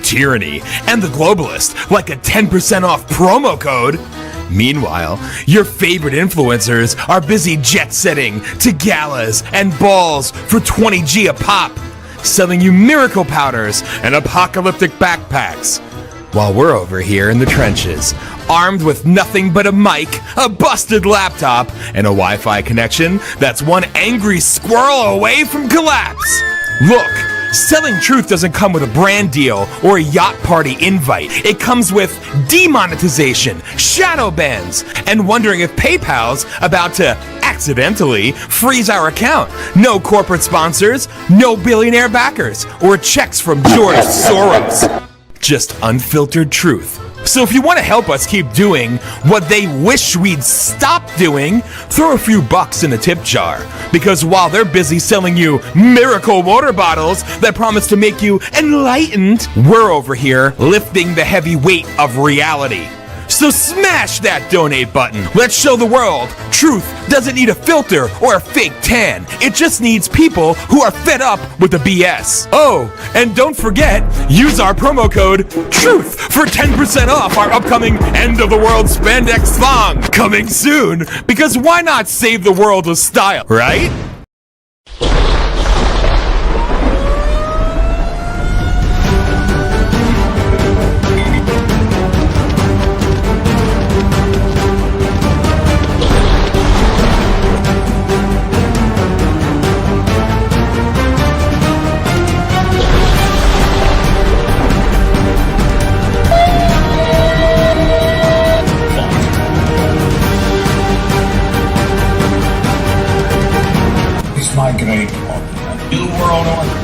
tyranny and the globalist like a 10% off promo code. Meanwhile, your favorite influencers are busy jet-setting to galas and balls for 20G a pop, selling you miracle powders and apocalyptic backpacks, while we're over here in the trenches, armed with nothing but a mic, a busted laptop, and a Wi-Fi connection that's one angry squirrel away from collapse. Look, selling truth doesn't come with a brand deal or a yacht party invite. It comes with demonetization, shadow bans, and wondering if PayPal's about to accidentally freeze our account. No corporate sponsors, no billionaire backers, or checks from George Soros. Just unfiltered truth. So if you want to help us keep doing what they wish we'd stop doing, throw a few bucks in the tip jar. Because while they're busy selling you miracle water bottles that promise to make you enlightened, we're over here lifting the heavy weight of reality. So smash that donate button. Let's show the world truth doesn't need a filter or a fake tan. It just needs people who are fed up with the BS. Oh, and don't forget, use our promo code TRUTH for 10% off our upcoming End of the World spandex thong. Coming soon, because why not save the world with style, right? Migrate on a new world order.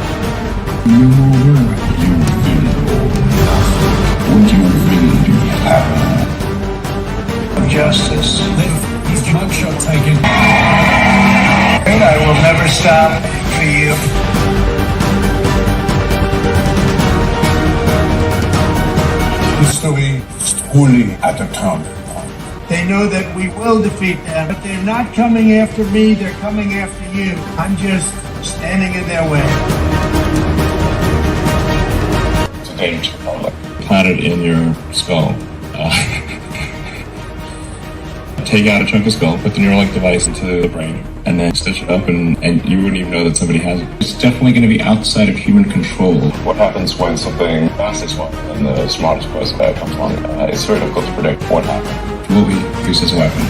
Would you really have justice? These mugshot taken. And I will never stop for you. History is truly at the turn. They know that we will defeat them, but they're not coming after me, they're coming after you. I'm just standing in their way. It's a danger. Plant it in your skull. Take out a chunk of skull, put the Neuralink device into the brain, and then stitch it up, and you wouldn't even know that somebody has it. It's definitely going to be outside of human control. What happens when something fastest one and the smartest person comes along? It's very difficult to predict what happens. Will be used as a weapon.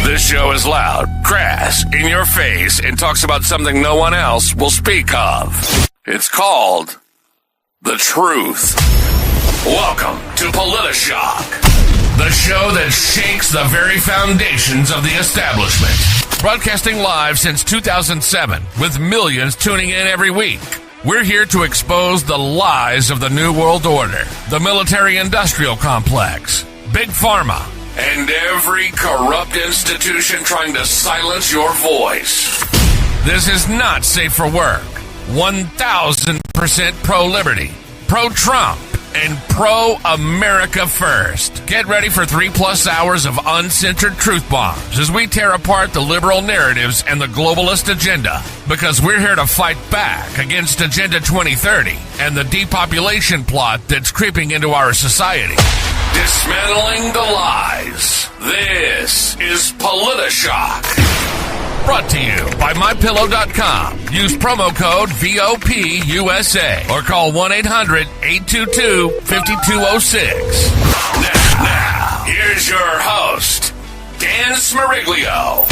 This show is loud, crass, in your face, and talks about something no one else will speak of. It's called The Truth. Welcome to PolitiShock, the show that shakes the very foundations of the establishment. Broadcasting live since 2007, with millions tuning in every week. We're here to expose the lies of the New World Order, the military-industrial complex, Big Pharma, and every corrupt institution trying to silence your voice. This is not safe for work. 1,000% pro-liberty, pro-Trump, and pro-America first. Get ready for 3+ hours of uncensored truth bombs as we tear apart the liberal narratives and the globalist agenda, because we're here to fight back against Agenda 2030 and the depopulation plot that's creeping into our society. Dismantling the lies. This is PolitiShock. Brought to you by MyPillow.com. Use promo code VOPUSA or call 1-800-822-5206. Now, here's your host, Dan Smariglio.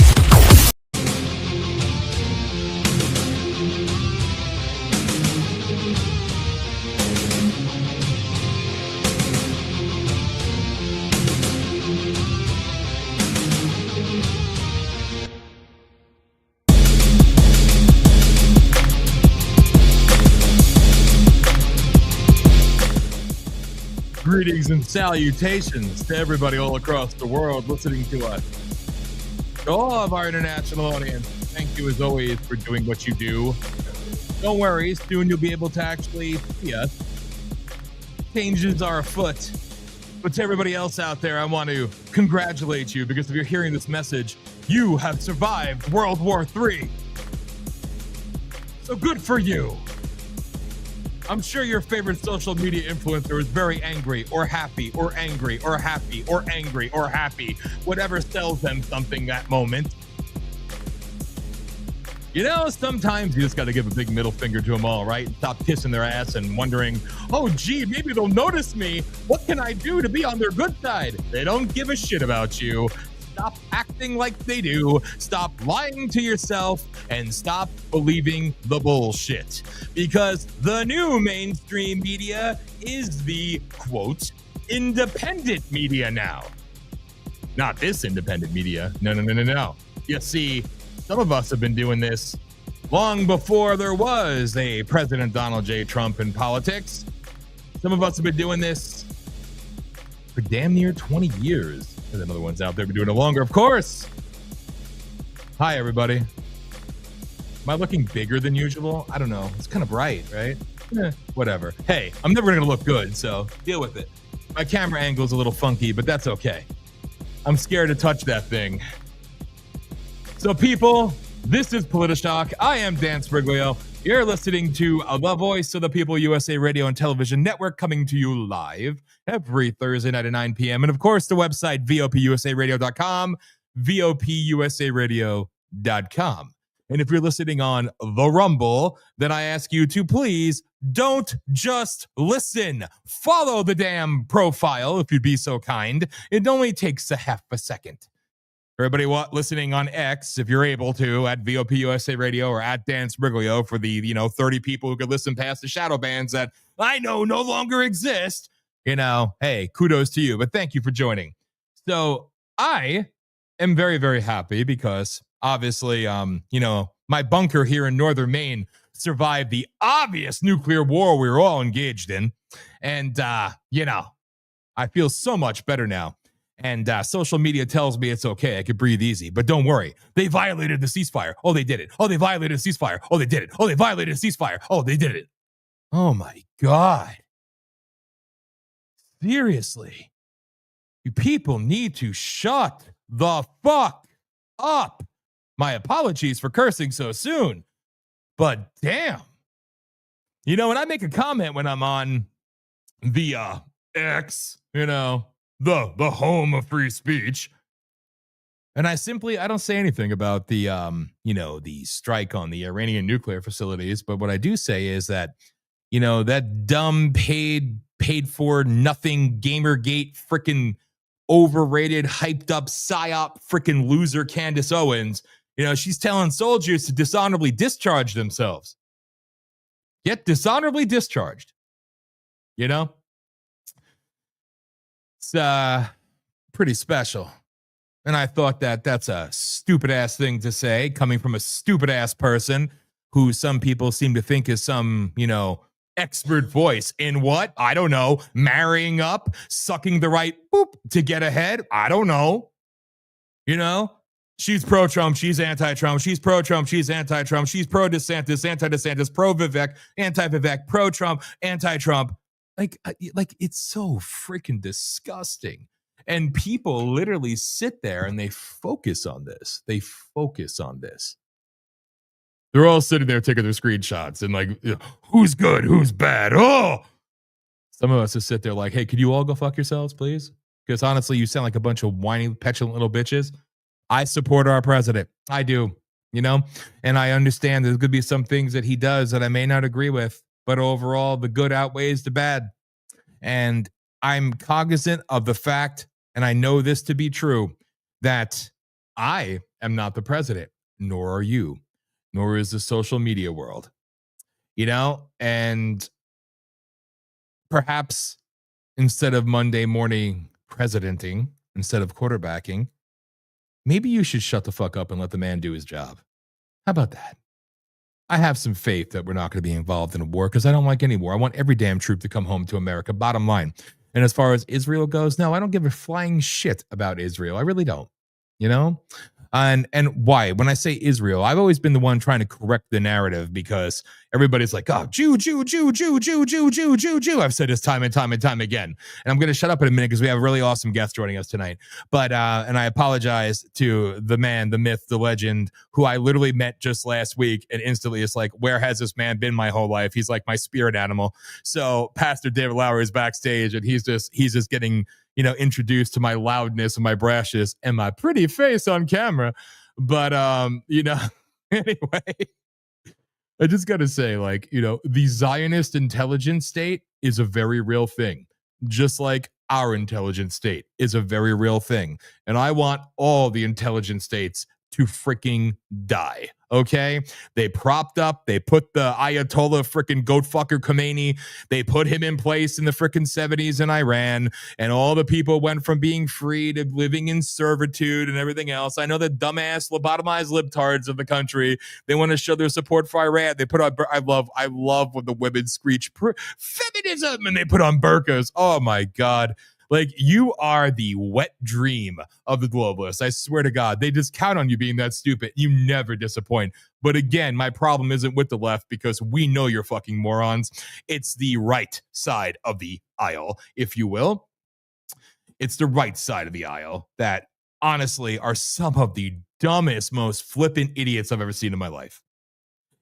Greetings and salutations to everybody all across the world listening to us. To all of our international audience, thank you as always for doing what you do. Don't worry, soon you'll be able to actually see us. Changes are afoot. But to everybody else out there, I want to congratulate you, because if you're hearing this message, you have survived World War III. So good for you. I'm sure your favorite social media influencer is very angry or happy or angry or happy or angry or happy, whatever sells them something that moment. You know, sometimes you just got to give a big middle finger to them all, right? Stop kissing their ass and wondering, oh, gee, maybe they'll notice me. What can I do to be on their good side? They don't give a shit about you. Stop acting like they do. Stop lying to yourself and stop believing the bullshit. Because the new mainstream media is the, quote, independent media now. Not this independent media. No. You see, some of us have been doing this long before there was a President Donald J. Trump in politics. Some of us have been doing this for damn near 20 years. There's another one's out there been doing it longer, of course. Hi, everybody. Am I looking bigger than usual? I don't know. It's kind of bright, right? Whatever. Hey, I'm never going to look good, so deal with it. My camera angle's a little funky, but that's okay. I'm scared to touch that thing. So, people, this is PolitiShock. I am Dan Sbriglio. You're listening to The Voice of the People USA Radio and Television Network, coming to you live every Thursday night at 9 p.m. And, of course, the website, VOPUSARadio.com, VOPUSARadio.com. And if you're listening on the Rumble, then I ask you to please don't just listen. Follow the damn profile, if you'd be so kind. It only takes a half a second. Everybody listening on X, if you're able to, at VOPUSA Radio or at Dan Sbriglio, for the 30 people who could listen past the shadow bans that I know no longer exist, hey, kudos to you, but thank you for joining. So I am very, very happy because obviously, my bunker here in northern Maine survived the obvious nuclear war we were all engaged in. And, I feel so much better now. And social media tells me it's okay. I could breathe easy. But don't worry. They violated the ceasefire. Oh, they did it. Oh, they violated the ceasefire. Oh, they did it. Oh, they violated the ceasefire. Oh, they did it. Oh, my God. Seriously. You people need to shut the fuck up. My apologies for cursing so soon. But damn. When I make a comment when I'm on the X, the home of free speech. And I don't say anything about the, the strike on the Iranian nuclear facilities. But what I do say is that, that dumb paid for nothing Gamergate freaking overrated, hyped up psyop freaking loser Candace Owens, she's telling soldiers to dishonorably discharge themselves. Get dishonorably discharged. It's pretty special. And I thought that's a stupid ass thing to say, coming from a stupid ass person who some people seem to think is some, expert voice in what? I don't know. Marrying up, sucking the right boop to get ahead. I don't know. She's pro-Trump, she's anti-Trump, she's pro-Trump, she's anti-Trump, she's pro-DeSantis, anti-DeSantis, pro-Vivek, anti-Vivek, pro-Trump, anti-Trump. Like it's so freaking disgusting. And people literally sit there and they focus on this. They're all sitting there taking their screenshots and who's good, who's bad? Oh, some of us just sit there like, hey, could you all go fuck yourselves, please? Because honestly, you sound like a bunch of whiny, petulant little bitches. I support our president. I do, and I understand there's going to be some things that he does that I may not agree with. But overall, the good outweighs the bad. And I'm cognizant of the fact, and I know this to be true, that I am not the president, nor are you, nor is the social media world. And perhaps instead of Monday morning presidenting, instead of quarterbacking, maybe you should shut the fuck up and let the man do his job. How about that? I have some faith that we're not going to be involved in a war because I don't like any war. I want every damn troop to come home to America, bottom line. And as far as Israel goes, no, I don't give a flying shit about Israel. I really don't, And why? When I say Israel, I've always been the one trying to correct the narrative because everybody's like, oh, Jew, Jew, Jew, Jew, Jew, Jew, Jew, Jew, Jew. I've said this time and time and time again. And I'm going to shut up in a minute because we have a really awesome guest joining us tonight. But, and I apologize to the man, the myth, the legend, who I literally met just last week. And instantly it's like, where has this man been my whole life? He's like my spirit animal. So Pastor David Lowery is backstage, and he's just getting, introduced to my loudness and my brashness and my pretty face on camera. But, anyway, I just got to say, the Zionist intelligence state is a very real thing, just like our intelligence state is a very real thing. And I want all the intelligence states to freaking die. Okay, they propped up, they put the Ayatollah freaking goat fucker Khomeini, they put him in place in the freaking 70s in Iran, and all the people went from being free to living in servitude and everything else. I know the dumbass lobotomized libtards of the country, they want to show their support for Iran. They put on, I love when the women screech feminism and they put on burqas. Oh my God. Like, you are the wet dream of the globalists. I swear to God, they just count on you being that stupid. You never disappoint. But again, my problem isn't with the left, because we know you're fucking morons. It's the right side of the aisle, if you will. It's the right side of the aisle that honestly are some of the dumbest, most flippant idiots I've ever seen in my life.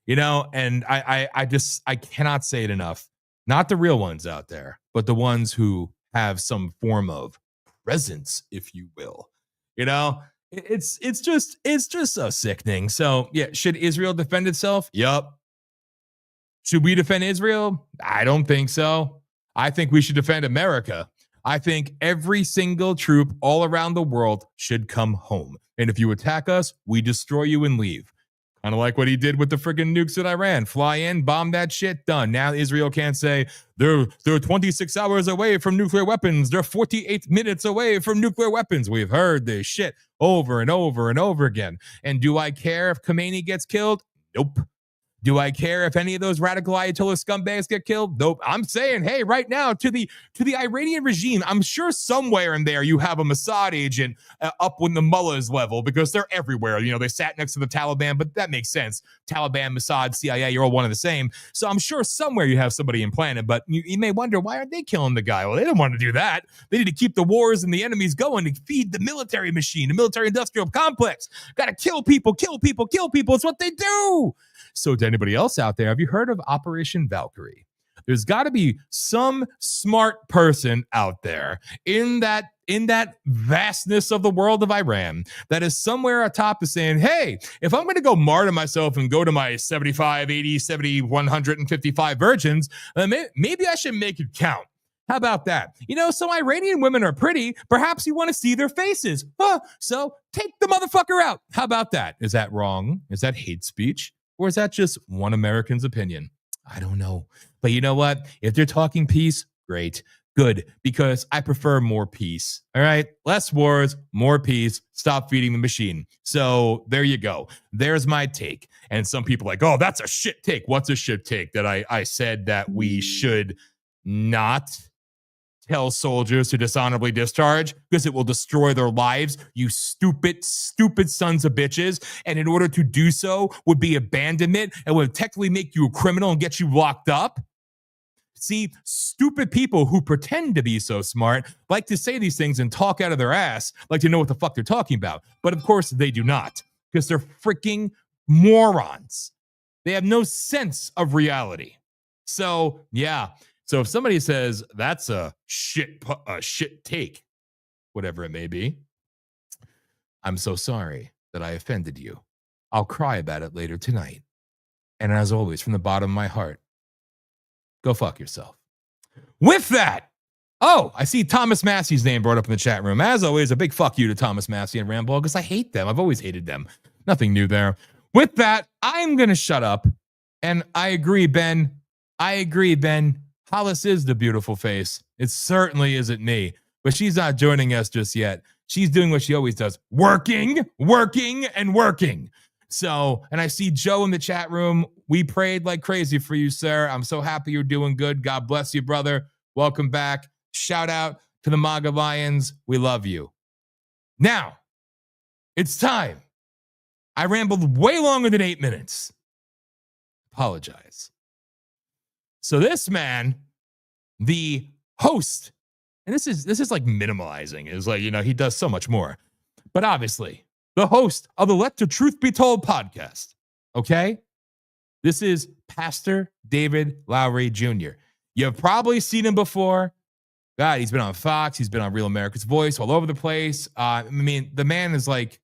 And I cannot say it enough. Not the real ones out there, but the ones who have some form of presence, if you will. It's just so sickening. So yeah, should Israel defend itself? Yup. Should we defend Israel? I don't think so. I think we should defend America. I think every single troop all around the world should come home. And if you attack us, we destroy you and leave. Kind of like what he did with the freaking nukes at Iran. Fly in, bomb that shit, done. Now Israel can't say they're 26 hours away from nuclear weapons. They're 48 minutes away from nuclear weapons. We've heard this shit over and over and over again. And do I care if Khomeini gets killed? Nope. Do I care if any of those radical Ayatollah scumbags get killed? Nope. I'm saying, hey, right now to the Iranian regime, I'm sure somewhere in there you have a Mossad agent up in the mullahs level, because they're everywhere. They sat next to the Taliban, but that makes sense. Taliban, Mossad, CIA, you're all one and the same. So I'm sure somewhere you have somebody implanted, but you may wonder, why aren't they killing the guy? Well, they don't want to do that. They need to keep the wars and the enemies going to feed the military machine, the military industrial complex. Got to kill people, kill people, kill people. It's what they do. So to anybody else out there, have you heard of Operation Valkyrie? There's got to be some smart person out there in that vastness of the world of Iran that is somewhere atop of saying, hey, if I'm going to go martyr myself and go to my 75, 80, 70, 155 virgins, maybe I should make it count. How about that? Some Iranian women are pretty. Perhaps you want to see their faces. So take the motherfucker out. How about that? Is that wrong? Is that hate speech? Or is that just one American's opinion? I don't know. But you know what? If they're talking peace, great. Good. Because I prefer more peace. All right? Less wars, more peace. Stop feeding the machine. So there you go. There's my take. And some people are like, oh, that's a shit take. What's a shit take? That I said that we should not tell soldiers to dishonorably discharge because it will destroy their lives, you stupid sons of bitches. And in order to do so would be abandonment and would technically make you a criminal and get you locked up. See, stupid people who pretend to be so smart like to say these things and talk out of their ass like to know what the fuck they're talking about. But of course they do not, because they're freaking morons. They have no sense of reality. So, yeah. So if somebody says that's a shit take, whatever it may be, I'm so sorry that I offended you. I'll cry about it later tonight. And as always, from the bottom of my heart, go fuck yourself. With that, I see Thomas Massey's name brought up in the chat room. As always, a big fuck you to Thomas Massey and Rambo, because I hate them. I've always hated them. Nothing new there. With that, I'm going to shut up. And I agree, Ben. Hollis is the beautiful face. It certainly isn't me, but she's not joining us just yet. She's doing what she always does, working. So, and I see Joe in the chat room. We prayed like crazy for you, sir. I'm so happy you're doing good. God bless you, brother. Welcome back. Shout out to the MAGA Lions. We love you. Now, it's time. I rambled way longer than 8 minutes. Apologize. So this man, the host, and this is like minimalizing, is like, he does so much more. But obviously, the host of the Let the Truth Be Told podcast. Okay? This is Pastor David Lowery Jr. You've probably seen him before. God, he's been on Fox. He's been on Real America's Voice, all over the place. The man is like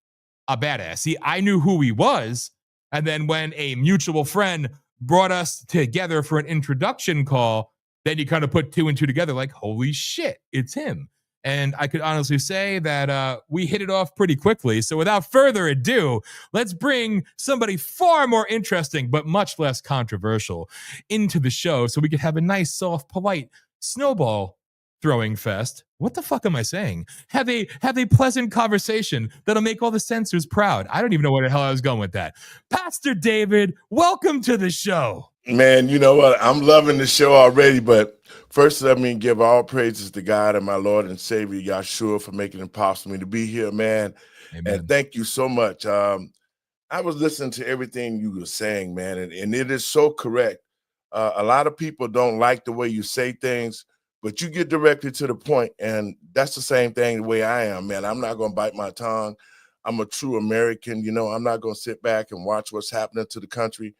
a badass. See, I knew who he was. And then when a mutual friend brought us together for an introduction call, then you kind of put two and two together like, holy shit, it's him. And I could honestly say that we hit it off pretty quickly. So without further ado, let's bring somebody far more interesting, but much less controversial into the show so we could have a nice, soft, polite snowball throwing fest. What the fuck am I saying? Have a pleasant conversation that'll make all the censors proud. I don't even know where the hell I was going with that. Pastor David, welcome to the show. Man, you know what? I'm loving the show already, but first let me give all praises to God and my Lord and Savior, Yahshua, for making it possible for me to be here, man. Amen. And thank you so much. I was listening to everything you were saying, man, and it is so correct. A lot of people don't like the way you say things, but you get directly to the point, and that's the same thing the way I am, man. I'm not going to bite my tongue. I'm a true American. I'm not going to sit back and watch what's happening to the country.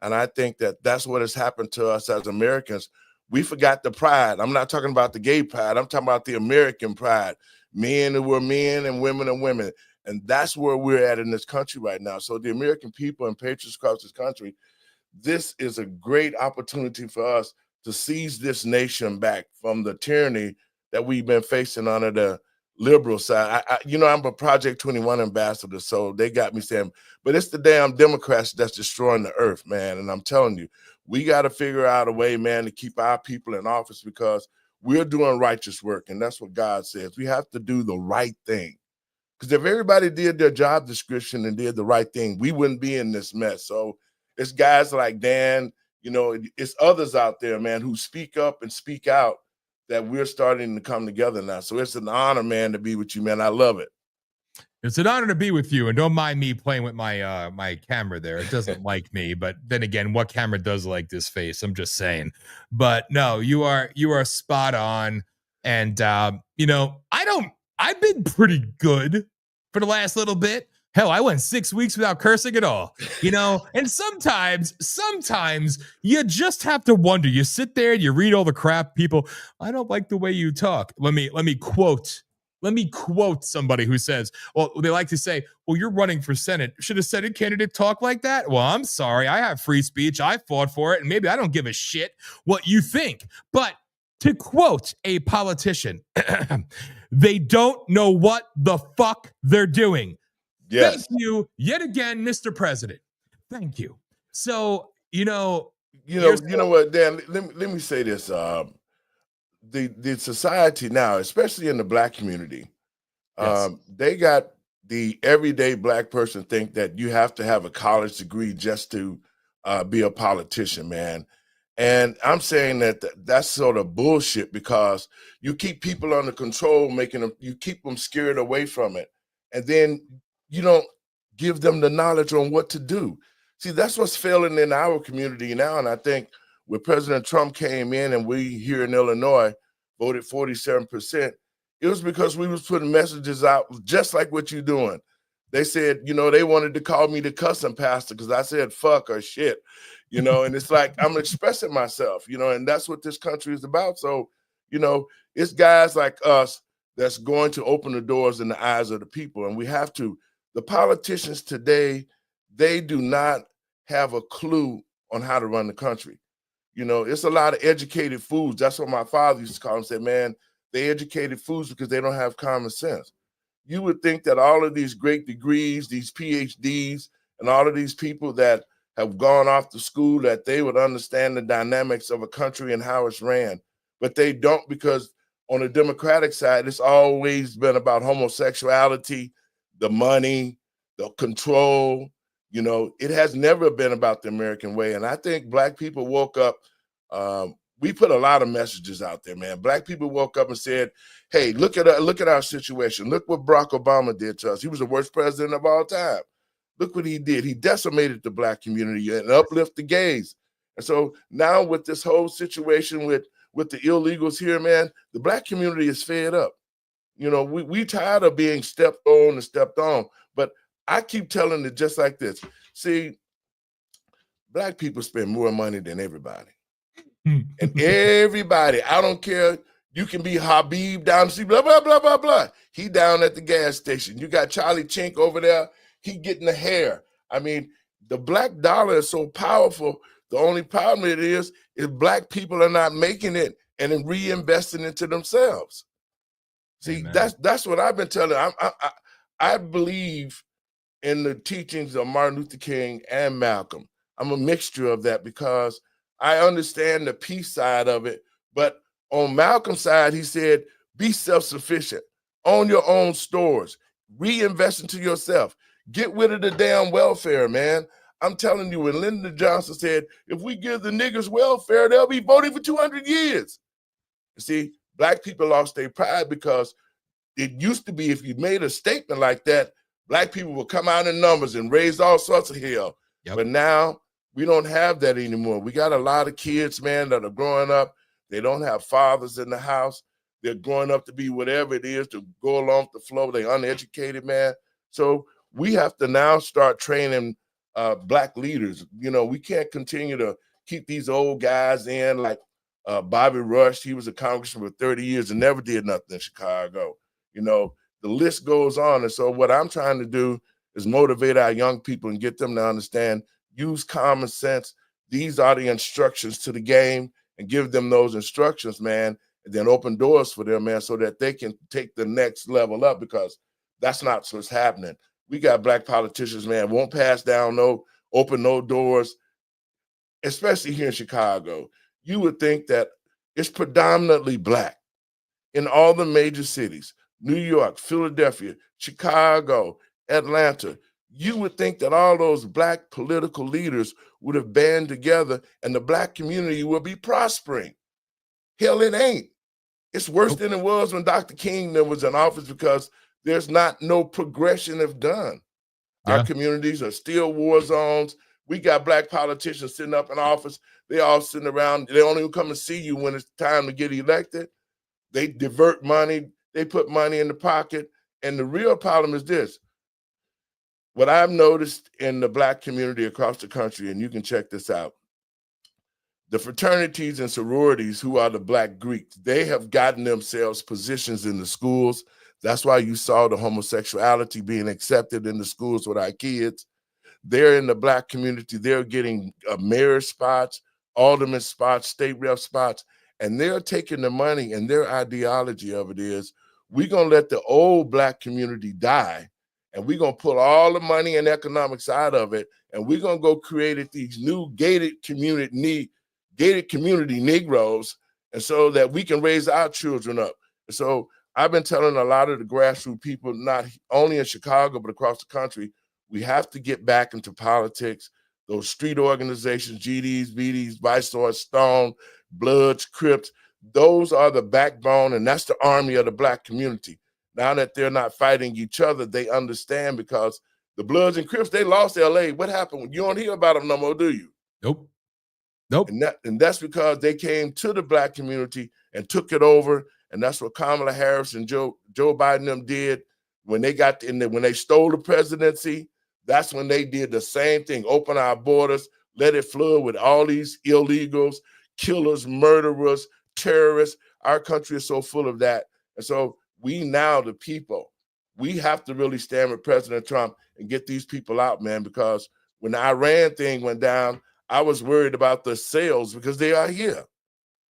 And I think that that's what has happened to us as Americans. We forgot the pride. I'm not talking about the gay pride. I'm talking about the American pride. Men who were men and women are women. And that's where we're at in this country right now. So the American people and patriots across this country, this is a great opportunity for us to seize this nation back from the tyranny that we've been facing under the liberal side. I'm a Project 21 ambassador, so they got me saying, but it's the damn Democrats that's destroying the earth, man. And I'm telling you, we got to figure out a way, man, to keep our people in office because we're doing righteous work. And that's what God says. We have to do the right thing. Because if everybody did their job description and did the right thing, we wouldn't be in this mess. So it's guys like Dan, it's others out there, man, who speak up and speak out that we're starting to come together now. So it's an honor, man, to be with you, man. I love it. It's an honor to be with you, and don't mind me playing with my my camera there. It doesn't like me, but then again, what camera does like this face? I'm just saying. But no, you are spot on, and I've been pretty good for the last little bit. Hell, I went 6 weeks without cursing at all, and sometimes you just have to wonder. You sit there and you read all the crap people, I don't like the way you talk. Let me quote somebody who says, well, they like to say, well, you're running for Senate. Should a Senate candidate talk like that? Well, I'm sorry. I have free speech. I fought for it. And maybe I don't give a shit what you think. But to quote a politician, they don't know what the fuck they're doing. Yes. Thank you yet again, Mr. President. Thank you. So, you know what, Dan, let me say this. The society now, especially in the Black community, Yes. they got the everyday Black person think that you have to have a college degree just to be a politician, man. And I'm saying that that's sort of bullshit because you keep people under control, you keep them scared away from it. And then you don't give them the knowledge on what to do. See, that's what's failing in our community now. And I think when President Trump came in and we here in Illinois voted 47%, it was because we was putting messages out just like what you're doing. They said, they wanted to call me the cussing pastor because I said fuck or shit, and it's like I'm expressing myself, and that's what this country is about. So, it's guys like us that's going to open the doors in the eyes of the people. And we have to. The politicians today, they do not have a clue on how to run the country. It's a lot of educated fools. That's what my father used to call them. Say, man, they educated fools because they don't have common sense. You would think that all of these great degrees, these PhDs, and all of these people that have gone off to school, that they would understand the dynamics of a country and how it's ran. But they don't, because on the Democratic side, it's always been about homosexuality, the money, the control. It has never been about the American way. And I think Black people woke up. We put a lot of messages out there, man. Black people woke up and said, hey, look at our situation. Look what Barack Obama did to us. He was the worst president of all time. Look what he did. He decimated the Black community and uplifted the gays. And so now with this whole situation with the illegals here, man, the black community is fed up. You know, we tired of being stepped on and stepped on. But I keep telling it just like this. See, black people spend more money than everybody. And everybody, I don't care, you can be Habib down the street, blah, blah, blah, blah, blah. He down at the gas station. You got Charlie Chink over there, he getting the hair. I mean, the black dollar is so powerful. The only problem it is black people are not making it and then reinvesting into themselves. See, Amen. that's what I've been telling. I believe in the teachings of Martin Luther King and Malcolm. I'm a mixture of that because I understand the peace side of it. But on Malcolm's side, he said, be self-sufficient, own your own stores, reinvest into yourself, get rid of the damn welfare, man. I'm telling you, when Lyndon Johnson said, if we give the niggers welfare, they'll be voting for 200 years. You see, black people lost their pride because it used to be if you made a statement like that, black people would come out in numbers and raise all sorts of hell. Yep. But now we don't have that anymore. We got a lot of kids, man, that are growing up. They don't have fathers in the house. They're growing up to be whatever it is to go along the flow. They're uneducated, man. So we have to now start training black leaders. You know, we can't continue to keep these old guys in like Bobby Rush. He was a congressman for 30 years and never did nothing in Chicago. You know, the list goes on. And so what I'm trying to do is motivate our young people and get them to understand, use common sense. These are the instructions to the game, and give them those instructions, man, and then open doors for them, man, so that they can take the next level up, because that's not what's happening. We got black politicians, man, won't pass down open no doors, especially here in Chicago. You would think that it's predominantly black in all the major cities, New York, Philadelphia, Chicago, Atlanta. You would think that all those black political leaders would have band together and the black community would be prospering. Hell, it ain't. It's worse than it was when Dr. King was in office, because there's no progression of done. Yeah. Our communities are still war zones. We got black politicians sitting up in office. They all sitting around. They don't even come and see you when it's time to get elected. They divert money. They put money in the pocket. And the real problem is this. What I've noticed in the black community across the country, and you can check this out, the fraternities and sororities, who are the black Greeks, they have gotten themselves positions in the schools. That's why you saw the homosexuality being accepted in the schools with our kids. They're in the black community. They're getting mayor spots, alderman spots, state rep spots, and they're taking the money, and their ideology of it is, we're going to let the old black community die, and we're going to pull all the money and economics out of it, and we're going to go create these new gated community Negroes, and so that we can raise our children up. And so I've been telling a lot of the grassroots people, not only in Chicago, but across the country, we have to get back into politics. Those street organizations, GDs, BDs, Viceroy, Stone, Bloods, Crips, those are the backbone, and that's the army of the black community. Now that they're not fighting each other, they understand, because the Bloods and Crips, they lost LA. What happened? You don't hear about them no more, do you? Nope. And that's because they came to the black community and took it over. And that's what Kamala Harris and Joe Biden them did when they got when they stole the presidency. That's when they did the same thing: open our borders, let it flood with all these illegals, killers, murderers, terrorists. Our country is so full of that. And so we now, the people, we have to really stand with President Trump and get these people out, man, because when the Iran thing went down, I was worried about the sales, because they are here.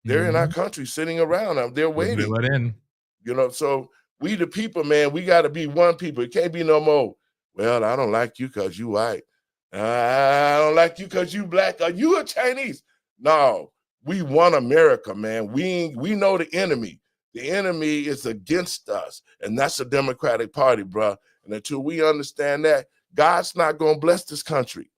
They're in our country sitting around. They're waiting. They let in. You know, so we the people, man, we got to be one people. It can't be no more, well, I don't like you because you white. I don't like you because you black. Are you a Chinese? No, we want America, man. We know the enemy. The enemy is against us, and that's the Democratic Party, bro. And until we understand that, God's not going to bless this country.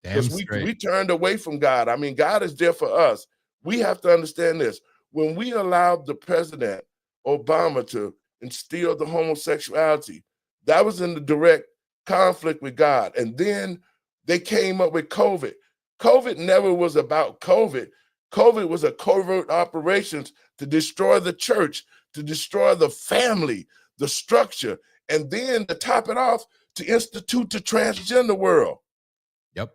Because we turned away from God. I mean, God is there for us. We have to understand this. When we allowed the president, Obama, to instill the homosexuality, that was in the direct conflict with God. And then they came up with COVID. COVID never was about COVID. COVID was a covert operations to destroy the church, to destroy the family, the structure, and then to top it off, to institute the transgender world. Yep.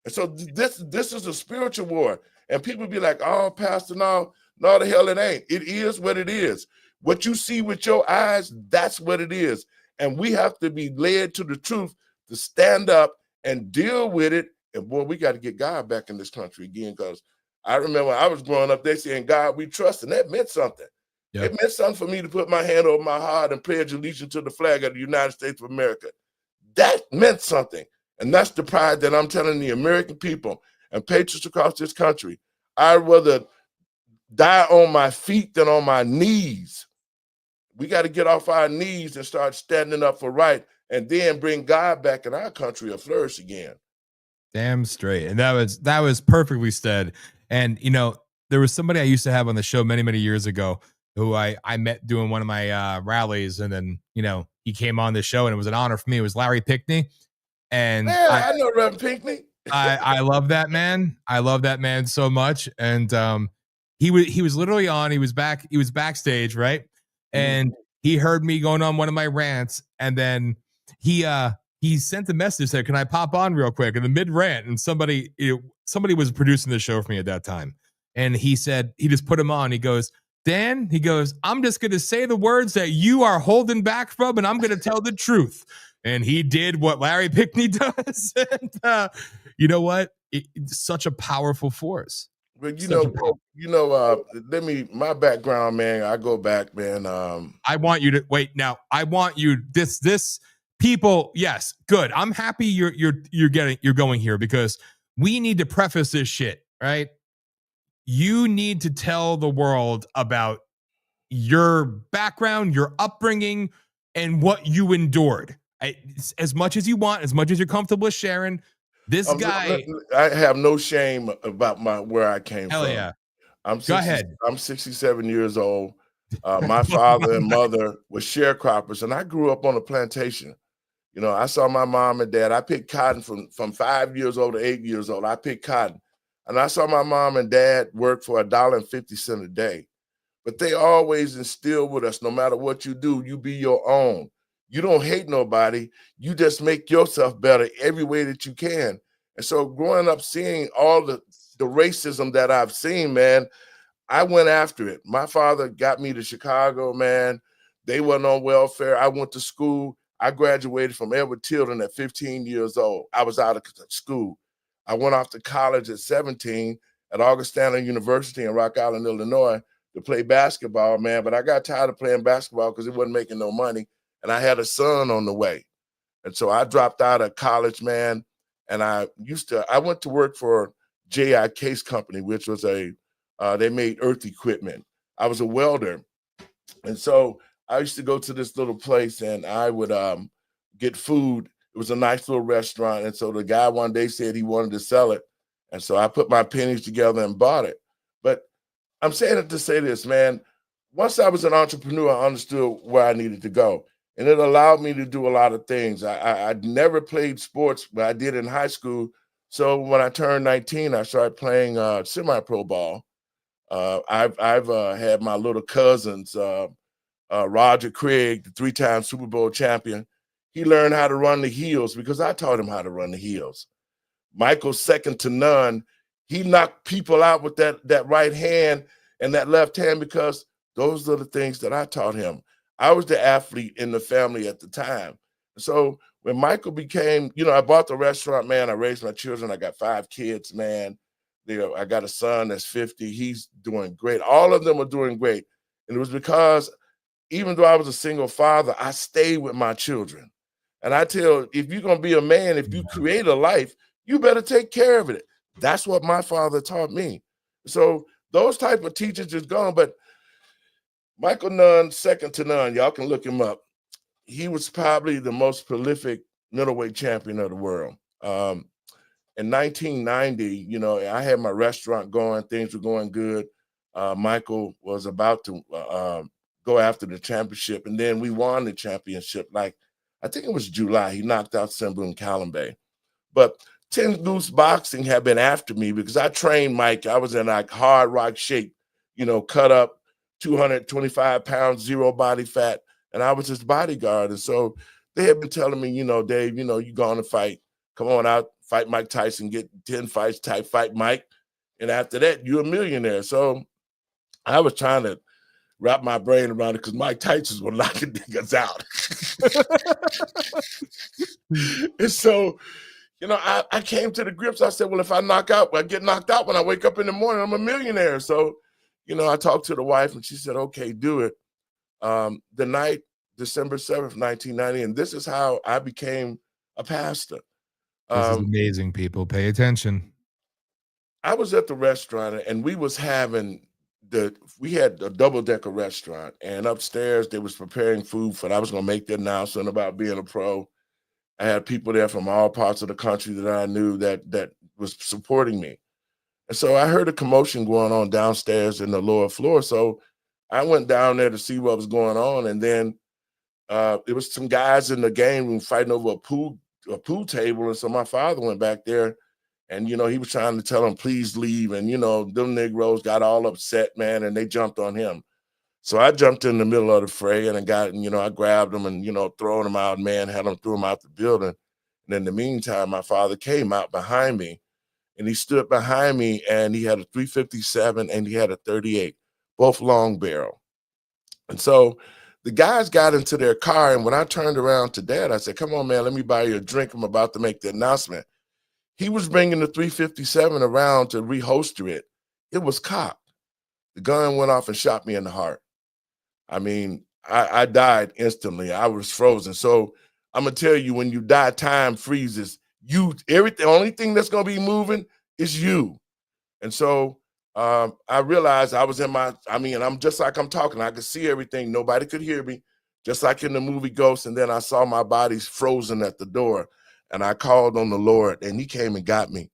And so this is a spiritual war. And people be like, oh, Pastor, no, the hell it ain't. It is what it is. What you see with your eyes, that's what it is. And we have to be led to the truth to stand up and deal with it. And boy, we got to get God back in this country again, because I remember when I was growing up, they saying, God, we trust, and that meant something. Yep. It meant something for me to put my hand over my heart and pledge allegiance to the flag of the United States of America. That meant something. And that's the pride that I'm telling the American people and patriots across this country. I'd rather die on my feet than on my knees. We got to get off our knees and start standing up for right, and then bring God back in our country and flourish again. Damn straight. And that was perfectly said. And there was somebody I used to have on the show many, many years ago who I met doing one of my rallies, and then he came on the show, and it was an honor for me. It was Larry Pinkney. And I know Reverend Pinkney. I love that man. I love that man so much. And he was literally on. He was backstage, right? And he heard me going on one of my rants, and then he sent a message, said, "Can I pop on real quick?" In the mid rant, and somebody was producing the show for me at that time, and he said, he just put him on. He goes, Dan, he goes, I'm just going to say the words that you are holding back from, and I'm going to tell the truth. And he did what Larry Pinkney does. And you know what? It's such a powerful force. But my background, man, I go back, man. I want you to wait now. I want you this people. Yes, good. I'm happy you're going here, because we need to preface this shit, right? You need to tell the world about your background, your upbringing, and what you endured. As much as you want, as much as you're comfortable with sharing. This guy, I have no shame about where I came hell from. Yeah. Go ahead. I'm 67 years old. My father and mother were sharecroppers, and I grew up on a plantation. I saw my mom and dad. I picked cotton from 5 years old to 8 years old. I picked cotton. And I saw my mom and dad work for $1.50 a day. But they always instilled with us, no matter what you do, you be your own. You don't hate nobody. You just make yourself better every way that you can. And so growing up, seeing all the racism that I've seen, man, I went after it. My father got me to Chicago, man. They wasn't on welfare. I went to school. I graduated from Edward Tilden at 15 years old. I was out of school. I went off to college at 17 at Augustana University in Rock Island, Illinois, to play basketball, man. But I got tired of playing basketball because it wasn't making no money. And I had a son on the way. And so I dropped out of college, man. And I went to work for J.I. Case Company, which was they made earth equipment. I was a welder. And so I used to go to this little place, and I would get food. It was a nice little restaurant. And so the guy one day said he wanted to sell it. And so I put my pennies together and bought it. But I'm saying it to say this, man. Once I was an entrepreneur, I understood where I needed to go. And it allowed me to do a lot of things. I never played sports, but I did in high school. So when I turned 19, I started playing semi-pro ball. I've had my little cousins, Roger Craig, the 3-time Super Bowl champion. He learned how to run the heels because I taught him how to run the heels. Michael, second to none. He knocked people out with that right hand and that left hand because those are the things that I taught him. I was the athlete in the family at the time. So when Michael became, I bought the restaurant, man. I raised my children. I got 5 kids, man. I got a son that's 50. He's doing great. All of them are doing great. And it was because even though I was a single father, I stayed with my children. And I tell, if you're going to be a man, if you create a life, you better take care of it. That's what my father taught me. So those type of teachers is gone. But Michael Nunn, second to none, y'all can look him up. He was probably the most prolific middleweight champion of the world. In 1990, I had my restaurant going. Things were going good. Michael was about to go after the championship, and then we won the championship. Like, I think it was July. He knocked out Simbu and Kalambe. But Ten Goose Boxing had been after me because I trained Mike. I was in like hard rock shape, cut up, 225 pounds, zero body fat, and I was his bodyguard. And so they had been telling me, Dave, you going to fight. Come on out, fight Mike Tyson, get 10 fights, type fight Mike. And after that, you're a millionaire. So I was trying to wrap my brain around it because Mike Tyson was knocking niggas out. And so, I came to the grips. I said, well, if I get knocked out when I wake up in the morning, I'm a millionaire. So, I talked to the wife and she said, okay, do it. The night, December 7th, 1990, and this is how I became a pastor. This is amazing, people. Pay attention. I was at the restaurant and we had a double-decker restaurant, and upstairs they was preparing food for. I was going to make the announcement about being a pro. I had people there from all parts of the country that I knew that was supporting me. And so I heard a commotion going on downstairs in the lower floor. So I went down there to see what was going on. And then there was some guys in the game room fighting over a pool table. And so my father went back there and, he was trying to tell them, please leave. And, them Negroes got all upset, man, and they jumped on him. So I jumped in the middle of the fray and I grabbed them and, throwing them out, man, had them threw them out the building. And in the meantime, my father came out behind me and he stood behind me and he had a 357 and he had a 38, both long barrel. And so the guys got into their car. And when I turned around to Dad, I said, come on, man, let me buy you a drink. I'm about to make the announcement. He was bringing the 357 around to reholster it. It was cocked. The gun went off and shot me in the heart. I mean, I died instantly. I was frozen. So I'm gonna tell you, when you die, time freezes. The only thing that's gonna be moving is you. And so I realized I'm just like I'm talking. I could see everything. Nobody could hear me, just like in the movie Ghost. And then I saw my body frozen at the door. And I called on the Lord, and he came and got me.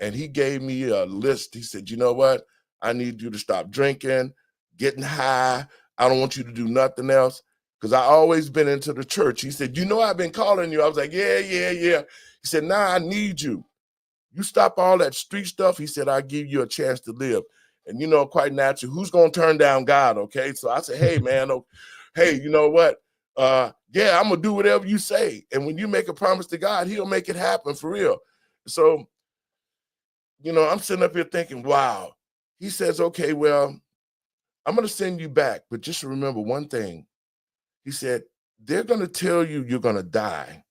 And he gave me a list. He said, you know what? I need you to stop drinking, getting high. I don't want you to do nothing else, because I always been into the church. He said, I've been calling you. I was like, yeah. He said, I need you. You stop all that street stuff. He said, I'll give you a chance to live. And, quite naturally, who's going to turn down God, okay? So I said, hey, man, hey, you know what? Yeah, I'm going to do whatever you say. And when you make a promise to God, he'll make it happen for real. So, I'm sitting up here thinking, wow. He says, okay, well, I'm going to send you back, but just remember one thing. He said, they're going to tell you you're going to die.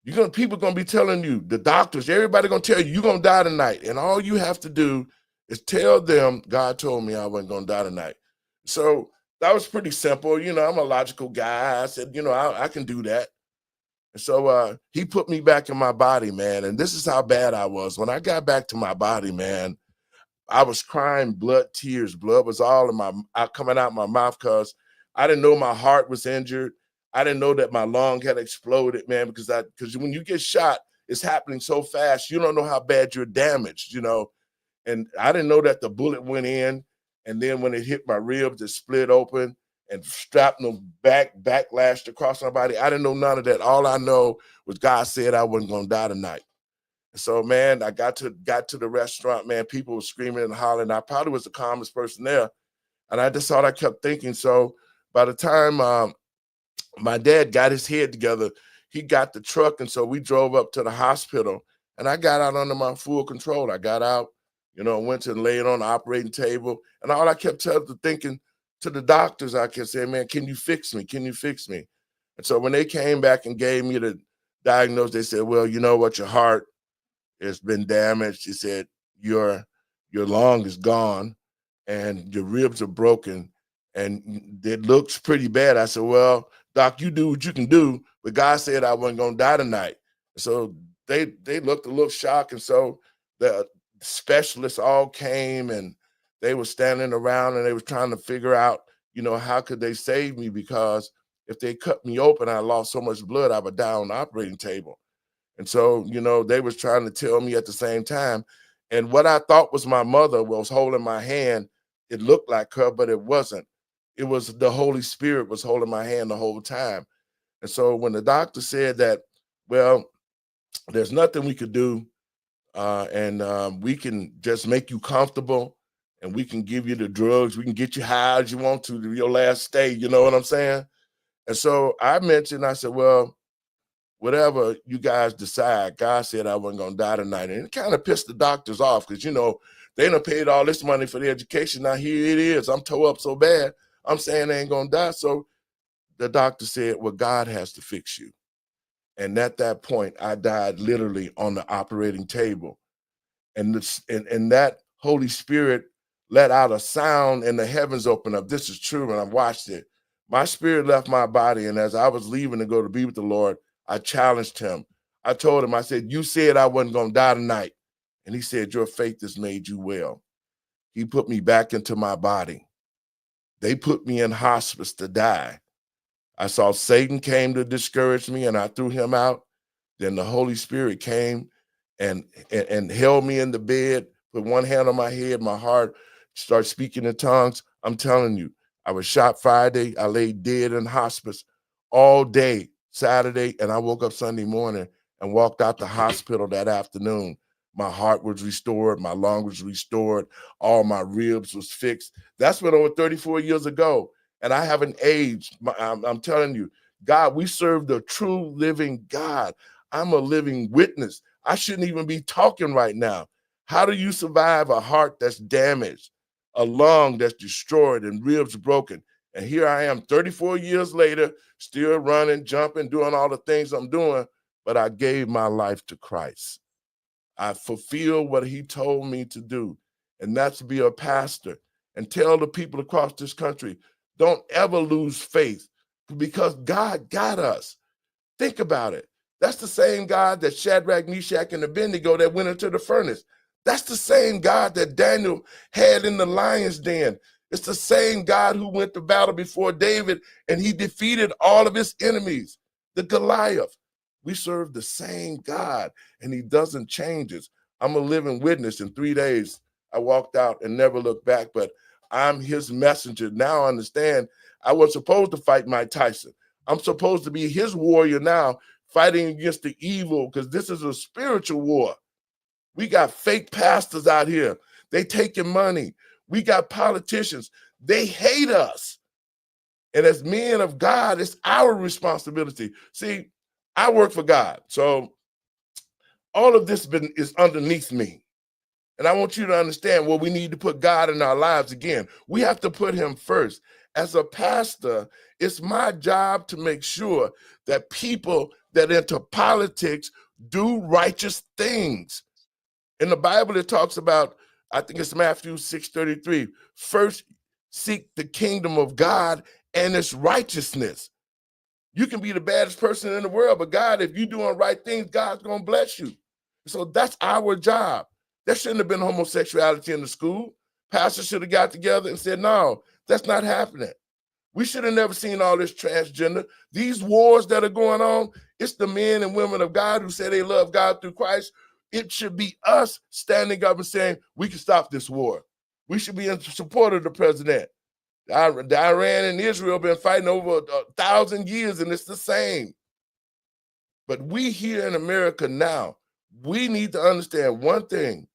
People are going to be telling you, the doctors, everybody going to tell you you're going to die tonight. And all you have to do is tell them, God told me I wasn't going to die tonight. So that was pretty simple. I'm a logical guy. I said, I can do that. And so he put me back in my body, man. And this is how bad I was. When I got back to my body, man, I was crying tears. Blood was all coming out my mouth because I didn't know my heart was injured. I didn't know that my lung had exploded, man, because when you get shot, it's happening so fast. You don't know how bad you're damaged, And I didn't know that the bullet went in, and then when it hit my ribs, it split open and shrapnel backlashed across my body. I didn't know none of that. All I know was God said I wasn't going to die tonight. So, man, I got to the restaurant, man. People were screaming and hollering. I probably was the calmest person there. And I just thought, I kept thinking. So by the time my dad got his head together, he got the truck. And so we drove up to the hospital. And I got out under my full control. I got out, went and laid on the operating table. And all I kept thinking to the doctors, I kept saying, man, can you fix me? Can you fix me? And so when they came back and gave me the diagnosis, they said, well, you know what, your heart, it's been damaged. He said, your lung is gone and your ribs are broken and it looks pretty bad. I said, well, doc, you do what you can do, but God said I wasn't going to die tonight. So they looked a little shocked. And so the specialists all came and they were standing around and they were trying to figure out, how could they save me? Because if they cut me open, I lost so much blood, I would die on the operating table. And so, they was trying to tell me at the same time. And what I thought was my mother was holding my hand. It looked like her, but it wasn't. It was the Holy Spirit was holding my hand the whole time. And so when the doctor said that, well, there's nothing we could do, and we can just make you comfortable, and we can give you the drugs. We can get you high as you want to your last stay. You know what I'm saying? And so I said, well, whatever you guys decide, God said I wasn't going to die tonight. And it kind of pissed the doctors off because, they done paid all this money for the education. Now here it is. I'm tore up so bad. I'm saying they ain't going to die. So the doctor said, well, God has to fix you. And at that point, I died literally on the operating table. And that Holy Spirit let out a sound and the heavens opened up. This is true, and I've watched it. My spirit left my body, and as I was leaving to go to be with the Lord, I challenged him. I told him, I said, you said I wasn't going to die tonight. And he said, your faith has made you well. He put me back into my body. They put me in hospice to die. I saw Satan came to discourage me, and I threw him out. Then the Holy Spirit came and held me in the bed, put one hand on my head, my heart, start speaking in tongues. I'm telling you, I was shot Friday. I lay dead in hospice all day Saturday, and I woke up Sunday morning and walked out the hospital that afternoon. My heart was restored. My lung was restored. All my ribs was fixed. That's been over 34 years ago, and I haven't aged. I'm telling you, God, we serve the true living God. I'm a living witness. I shouldn't even be talking right now. How do you survive a heart that's damaged, a lung that's destroyed, and ribs broken? And here I am 34 years later, still running, jumping, doing all the things I'm doing, but I gave my life to Christ. I fulfilled what he told me to do, and that's to be a pastor and tell the people across this country, don't ever lose faith because God got us. Think about it. That's the same God that Shadrach, Meshach, and Abednego that went into the furnace. That's the same God that Daniel had in the lion's den. It's the same God who went to battle before David, and he defeated all of his enemies, the Goliath. We serve the same God, and he doesn't change us. I'm a living witness. In 3 days, I walked out and never looked back, but I'm his messenger. Now I understand I was supposed to fight Mike Tyson. I'm supposed to be his warrior now, fighting against the evil, because this is a spiritual war. We got fake pastors out here. They taking money. We got politicians. They hate us. And as men of God, it's our responsibility. See, I work for God. So all of this is underneath me. And I want you to understand, well, we need to put God in our lives again. We have to put him first. As a pastor, it's my job to make sure that people that enter politics do righteous things. In the Bible, it talks about, I think it's Matthew 6:33, first seek the kingdom of God and its righteousness. You can be the baddest person in the world, but God, if you're doing right things, God's going to bless you. So that's our job. There shouldn't have been homosexuality in the school. Pastors should have got together and said, no, that's not happening. We should have never seen all this transgender. These wars that are going on, it's the men and women of God who say they love God through Christ. It should be us standing up and saying, we can stop this war. We should be in support of the president. The Iran and Israel have been fighting over 1,000 years, and it's the same. But we here in America now, we need to understand one thing.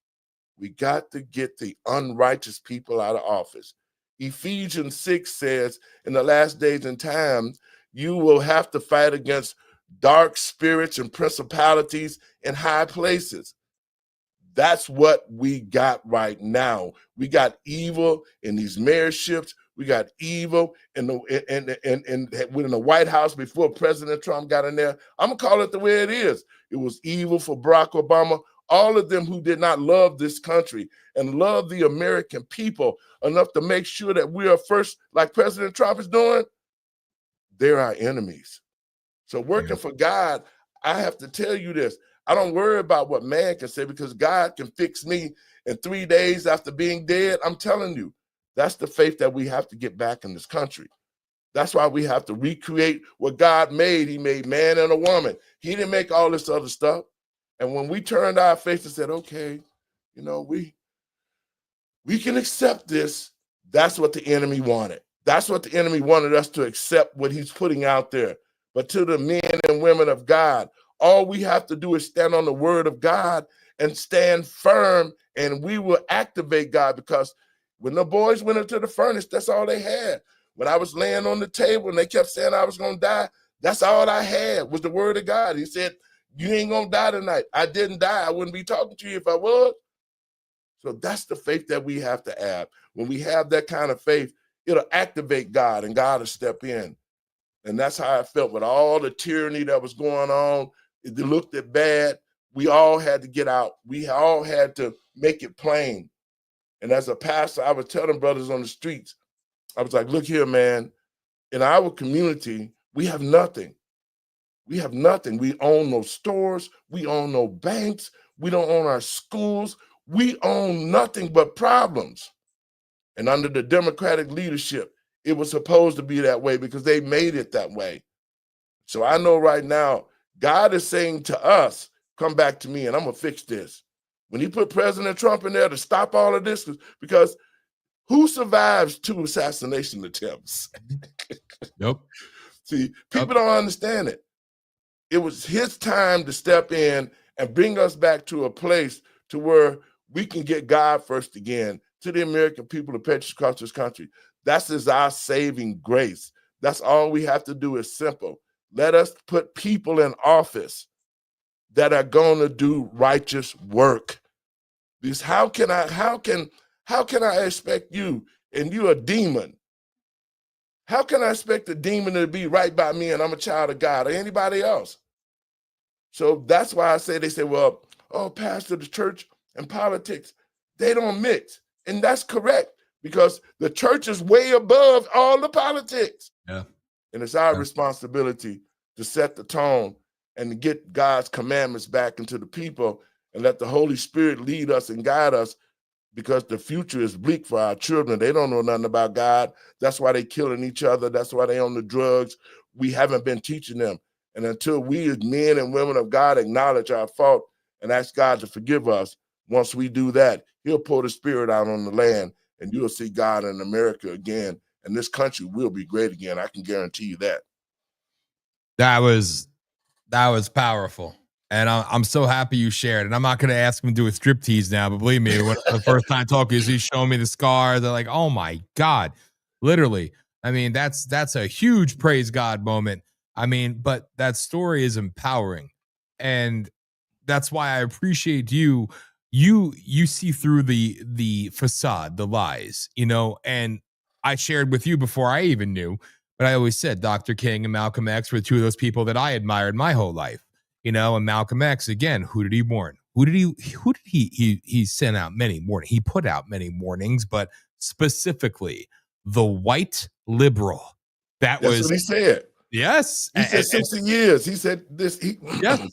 We got to get the unrighteous people out of office. Ephesians 6 says, in the last days and times, you will have to fight against dark spirits and principalities in high places. That's what we got right now. We got evil in these mayorships. We got evil in the White House before President Trump got in there. I'm going to call it the way it is. It was evil for Barack Obama. All of them who did not love this country and love the American people enough to make sure that we are first, like President Trump is doing, they're our enemies. So working for God, I have to tell you this. I don't worry about what man can say because God can fix me in 3 days after being dead. I'm telling you, that's the faith that we have to get back in this country. That's why we have to recreate what God made. He made man and a woman. He didn't make all this other stuff. And when we turned our face and said, okay, you know, we can accept this, that's what the enemy wanted. That's what the enemy wanted us to accept what he's putting out there. But to the men and women of God, all we have to do is stand on the word of God and stand firm, and we will activate God, because when the boys went into the furnace, that's all they had. When I was laying on the table and they kept saying I was going to die, that's all I had was the word of God. He said, you ain't going to die tonight. I didn't die. I wouldn't be talking to you if I was. So that's the faith that we have to have. When we have that kind of faith, it'll activate God, and God will step in. And that's how I felt with all the tyranny that was going on. It looked at bad. We all had to get out. We all had to make it plain. And as a pastor, I would tell them brothers on the streets, I was like, look here, man, in our community, we have nothing. We have nothing. We own no stores. We own no banks. We don't own our schools. We own nothing but problems. And under the Democratic leadership, it was supposed to be that way because they made it that way. So I know right now, God is saying to us, come back to me and I'm going to fix this. When he put President Trump in there to stop all of this, because who survives 2 assassination attempts? Nope. See, people don't understand it. It was his time to step in and bring us back to a place to where we can get God first again, to the American people, the patriots across this country. That is our saving grace. That's all we have to do is simple. Let us put people in office that are going to do righteous work. Because how can I expect you, and you're a demon? How can I expect a demon to be right by me and I'm a child of God, or anybody else? So that's why I say, they say, well, oh, pastor, the church and politics, they don't mix. And that's correct, because the church is way above all the politics. Yeah. And it's our responsibility to set the tone and to get God's commandments back into the people and let the Holy Spirit lead us and guide us, because the future is bleak for our children. They don't know nothing about God. That's why they're killing each other. That's why they're on the drugs. We haven't been teaching them. And until we as men and women of God acknowledge our fault and ask God to forgive us, once we do that, he'll pour the Spirit out on the land, and you'll see God in America again. And this country will be great again. I can guarantee you that. That was powerful. And I'm so happy you shared. And I'm not going to ask him to do a striptease now, but believe me, when the first time talking, he's showing me the scar. They're like, oh my God, literally. I mean, that's a huge praise God moment. I mean, but that story is empowering. And that's why I appreciate you. You see through the facade, the lies, and I shared with you before I even knew, but I always said Dr. King and Malcolm X were 2 of those people that I admired my whole life. And Malcolm X, again, who did he warn? Who did he sent out many warnings? He put out many warnings, but specifically the white liberal. That's what he said. Yes. He said 60 years. He said this. Yes.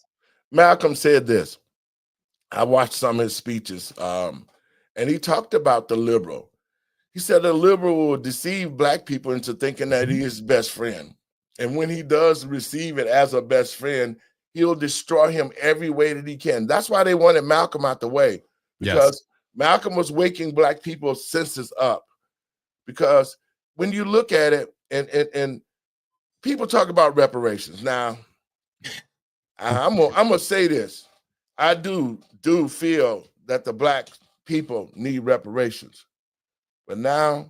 Malcolm said this. I watched some of his speeches, and he talked about the liberal. He said the liberal will deceive black people into thinking that he is his best friend. And when he does receive it as a best friend, he'll destroy him every way that he can. That's why they wanted Malcolm out the way, because Malcolm was waking black people's senses up. Because when you look at it, and people talk about reparations. Now, I'm gonna say this. I do feel that the black people need reparations. But now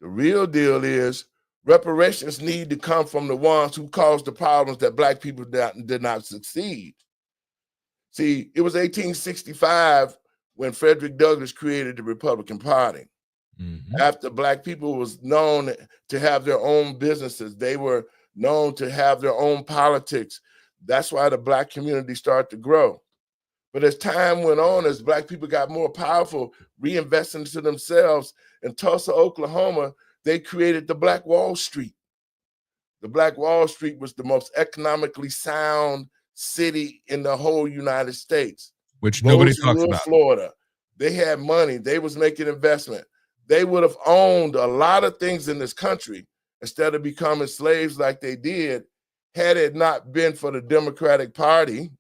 the real deal is reparations need to come from the ones who caused the problems that black people did not succeed. See, it was 1865 when Frederick Douglass created the Republican Party. Mm-hmm. After black people was known to have their own businesses, they were known to have their own politics. That's why the black community started to grow. But as time went on, as black people got more powerful, reinvesting into themselves, in Tulsa, Oklahoma, they created the Black Wall Street. The Black Wall Street was the most economically sound city in the whole United States. Which nobody talks about. Florida. They had money. They was making investment. They would have owned a lot of things in this country instead of becoming slaves like they did, had it not been for the Democratic Party,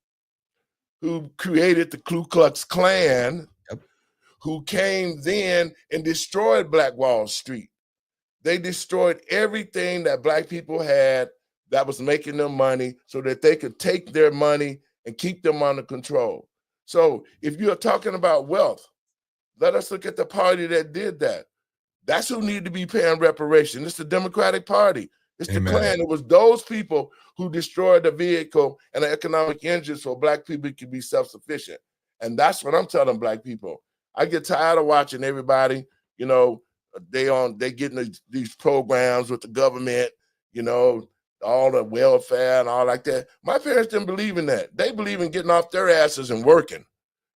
who created the Ku Klux Klan, who came then and destroyed Black Wall Street. They destroyed everything that black people had that was making them money so that they could take their money and keep them under control. So if you're talking about wealth, let us look at the party that did that. That's who need to be paying reparation. It's the Democratic Party. It's the Amen. Klan. It was those people who destroyed the vehicle and the economic engine so black people could be self-sufficient. And that's what I'm telling black people. I get tired of watching everybody, you know, they getting these programs with the government, you know, all the welfare and all like that. My parents didn't believe in that. They believe in getting off their asses and working.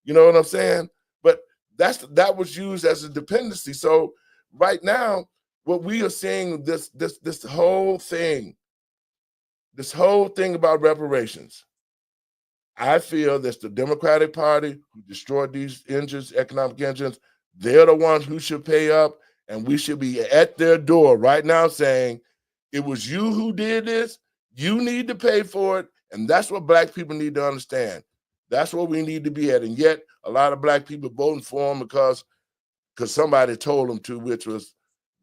You know what I'm saying? But that was used as a dependency. So right now, what we are seeing, this whole thing about reparations, I feel that's the Democratic Party who destroyed these engines, economic engines. They're the ones who should pay up, and we should be at their door right now saying, it was you who did this, you need to pay for it, and that's what black people need to understand. That's what we need to be at. And yet, a lot of black people voting for them because somebody told them to, which was,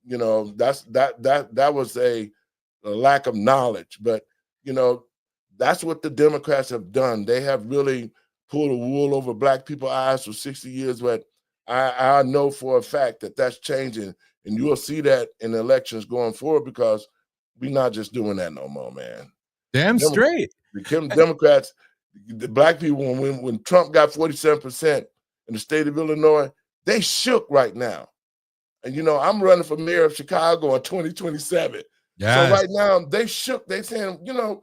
you know, that was a lack of knowledge. But, you know, that's what the Democrats have done. They have really pulled the wool over black people's eyes for 60 years. But I know for a fact that that's changing. And you will see that in elections going forward because we're not just doing that no more, man. Damn straight. The Democrats, the black people, when Trump got 47% in the state of Illinois, they shook right now. And, you know, I'm running for mayor of Chicago in 2027. Yes. So right now, they shook. They saying, you know,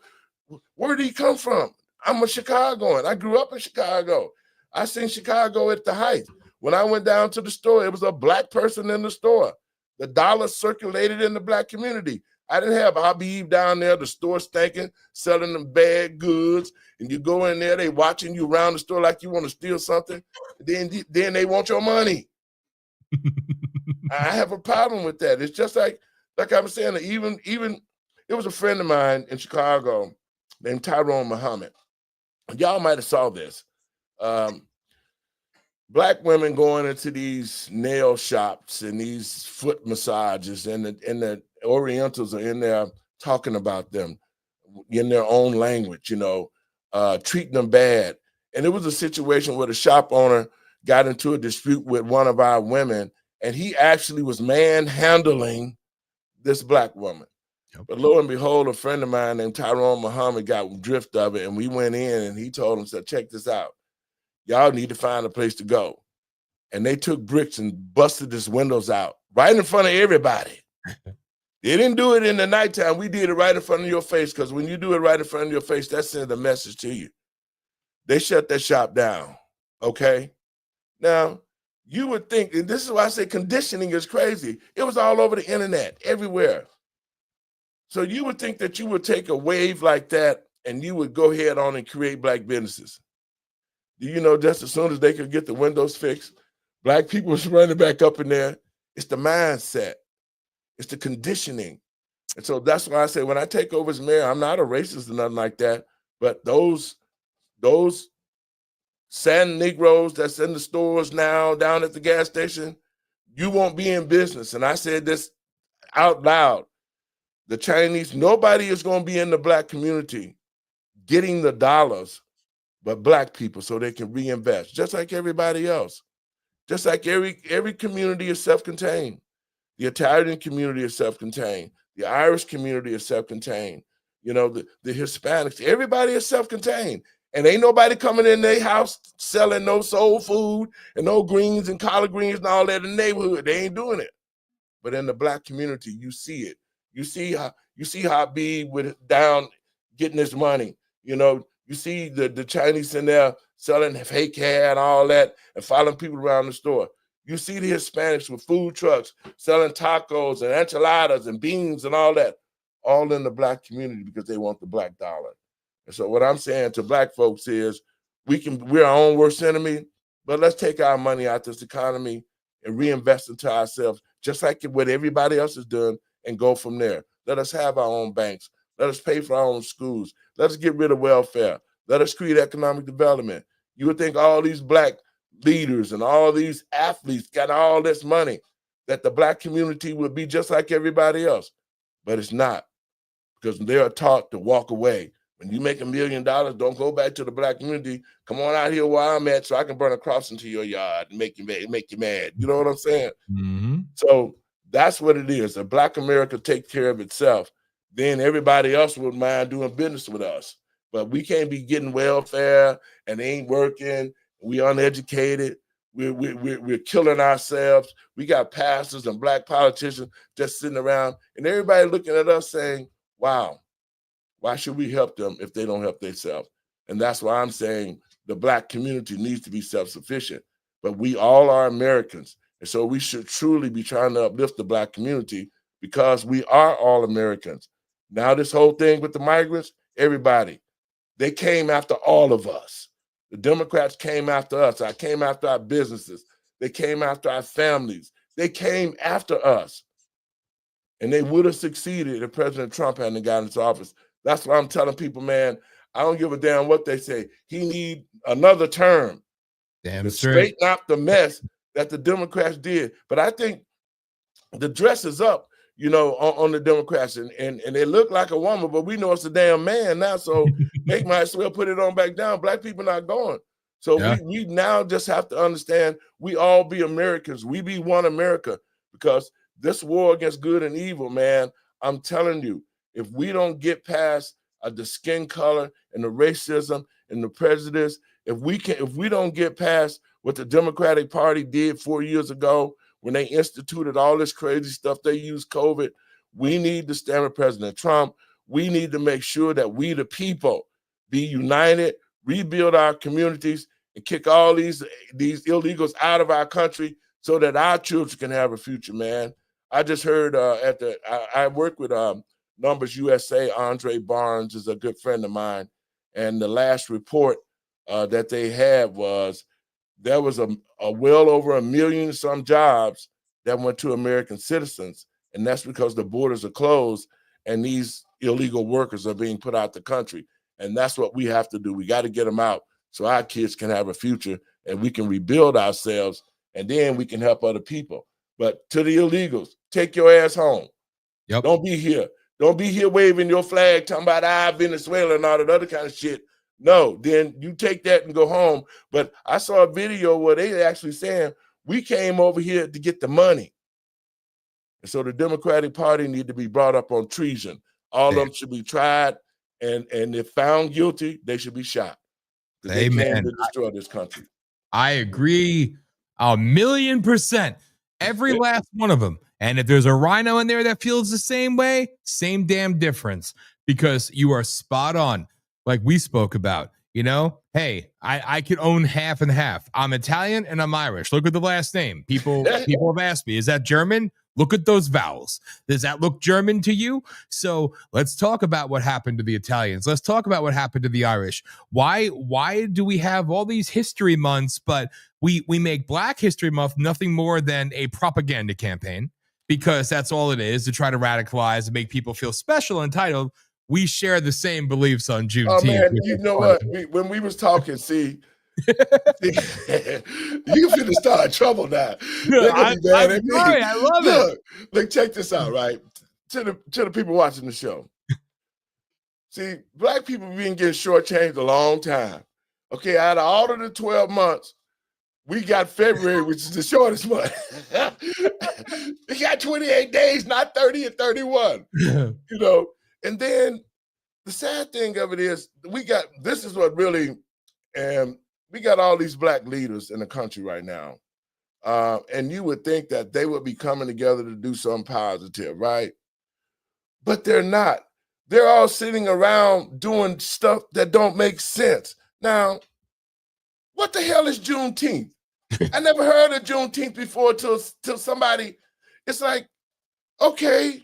where did he come from? I'm a Chicagoan. I grew up in Chicago. I seen Chicago at the height. When I went down to the store, it was a black person in the store. The dollar circulated in the black community. I didn't have Habib down there, the store stinking, selling them bad goods. And you go in there, they watching you around the store like you want to steal something. Then they want your money. I have a problem with that. It's just like I was saying, even it was a friend of mine in Chicago named Tyrone Muhammad. Y'all might have saw this. Black women going into these nail shops and these foot massages, and the Orientals are in there talking about them in their own language, you know, treating them bad. And it was a situation where the shop owner got into a dispute with one of our women, and he actually was manhandling this black woman. Yep. But lo and behold, a friend of mine named Tyrone Muhammad got drift of it, and we went in and he told him, said, check this out. Y'all need to find a place to go. And they took bricks and busted his windows out right in front of everybody. They didn't do it in the nighttime. We did it right in front of your face, because when you do it right in front of your face, that sends a message to you. They shut that shop down, okay? Now, you would think, and this is why I say conditioning is crazy. It was all over the internet, everywhere. So you would think that you would take a wave like that and you would go ahead on and create black businesses. Do you know just as soon as they could get the windows fixed, black people was running back up in there? It's the mindset. It's the conditioning. And so that's why I say when I take over as mayor, I'm not a racist or nothing like that, but those San Negroes that's in the stores now, down at the gas station, you won't be in business. And I said this out loud. The Chinese, nobody is going to be in the black community getting the dollars but black people, so they can reinvest, just like everybody else. Just like every community is self-contained. The Italian community is self-contained. The Irish community is self-contained. You know, the Hispanics, everybody is self-contained. And ain't nobody coming in their house selling no soul food and no greens and collard greens and all that in the neighborhood. They ain't doing it. But in the black community, you see it. You see how B with down getting his money. You know, you see the Chinese in there selling fake hair and all that and following people around the store. You see the Hispanics with food trucks selling tacos and enchiladas and beans and all that, all in the black community because they want the black dollar. And so what I'm saying to black folks is we're our own worst enemy, but let's take our money out this economy and reinvest into ourselves, just like what everybody else is doing, and go from there. Let us have our own banks. Let us pay for our own schools. Let us get rid of welfare. Let us create economic development. You would think all these black leaders and all these athletes got all this money, that the black community would be just like everybody else. But it's not, because they are taught to walk away When you make $1 million, don't go back to the black community. Come on out here where I'm at so I can burn a cross into your yard and make you mad. You know what I'm saying? Mm-hmm. So that's what it is. If Black America takes care of itself, then everybody else would mind doing business with us. But we can't be getting welfare and they ain't working. We uneducated. We're killing ourselves. We got pastors and black politicians just sitting around and everybody looking at us saying, wow, why should we help them if they don't help themselves? And that's why I'm saying the black community needs to be self-sufficient. But we all are Americans. And so we should truly be trying to uplift the black community because we are all Americans. Now this whole thing with the migrants, everybody, they came after all of us. The Democrats came after us. I came after our businesses. They came after our families. They came after us. And they would have succeeded if President Trump hadn't gotten into office. That's why I'm telling people, man, I don't give a damn what they say. He need another term Damn to straight. straighten out the mess that the Democrats did. But I think the dress is up, you know, on the Democrats, and they look like a woman, but we know it's a damn man now, so they might as well put it on back down. Black people not going. So Yeah. we now just have to understand we all be Americans. We be one America, because this war against good and evil, man, I'm telling you, if we don't get past the skin color and the racism and the prejudice, if we don't get past what the Democratic Party did 4 years ago when they instituted all this crazy stuff, they used COVID, we need to stand with President Trump. We need to make sure that we, the people, be united, rebuild our communities, and kick all these illegals out of our country so that our children can have a future, man. I just heard I work with Numbers USA. Andre Barnes is a good friend of mine. And the last report that they had was there was a well over 1 million some jobs that went to American citizens. And that's because the borders are closed and these illegal workers are being put out the country. And that's what we have to do. We got to get them out so our kids can have a future and we can rebuild ourselves, and then we can help other people. But to the illegals, take your ass home. Yep. Don't be here. Don't be here waving your flag, talking about Venezuela and all that other kind of shit. No, then you take that and go home. But I saw a video where they actually saying, we came over here to get the money. And so the Democratic Party need to be brought up on treason. All of them should be tried, and if found guilty, they should be shot. They came to destroy this country. I agree 1,000,000%. Every last one of them. And if there's a rhino in there that feels the same way, same damn difference, because you are spot on. Like we spoke about, you know, hey, I could own half and half. I'm Italian and I'm Irish. Look at the last name. People have asked me, is that German? Look at those vowels. Does that look German to you? So let's talk about what happened to the Italians. Let's talk about what happened to the Irish. Why do we have all these history months, but we make Black History Month nothing more than a propaganda campaign? Because that's all it is, to try to radicalize and make people feel special and entitled. We share the same beliefs on Juneteenth. Oh man, you know what? When we was talking, see, you finna start trouble now. I'm sorry, I love it. Look, check this out, right? To the people watching the show. See, Black people been getting shortchanged a long time. Okay, out of all of the 12 months, we got February, which is the shortest month. We got 28 days, not 30 and 31. You know, and then the sad thing of it is this is what really, we got all these Black leaders in the country right now. And you would think that they would be coming together to do something positive, right? But they're not. They're all sitting around doing stuff that don't make sense. Now, what the hell is Juneteenth? I never heard of Juneteenth before till somebody, it's like, okay,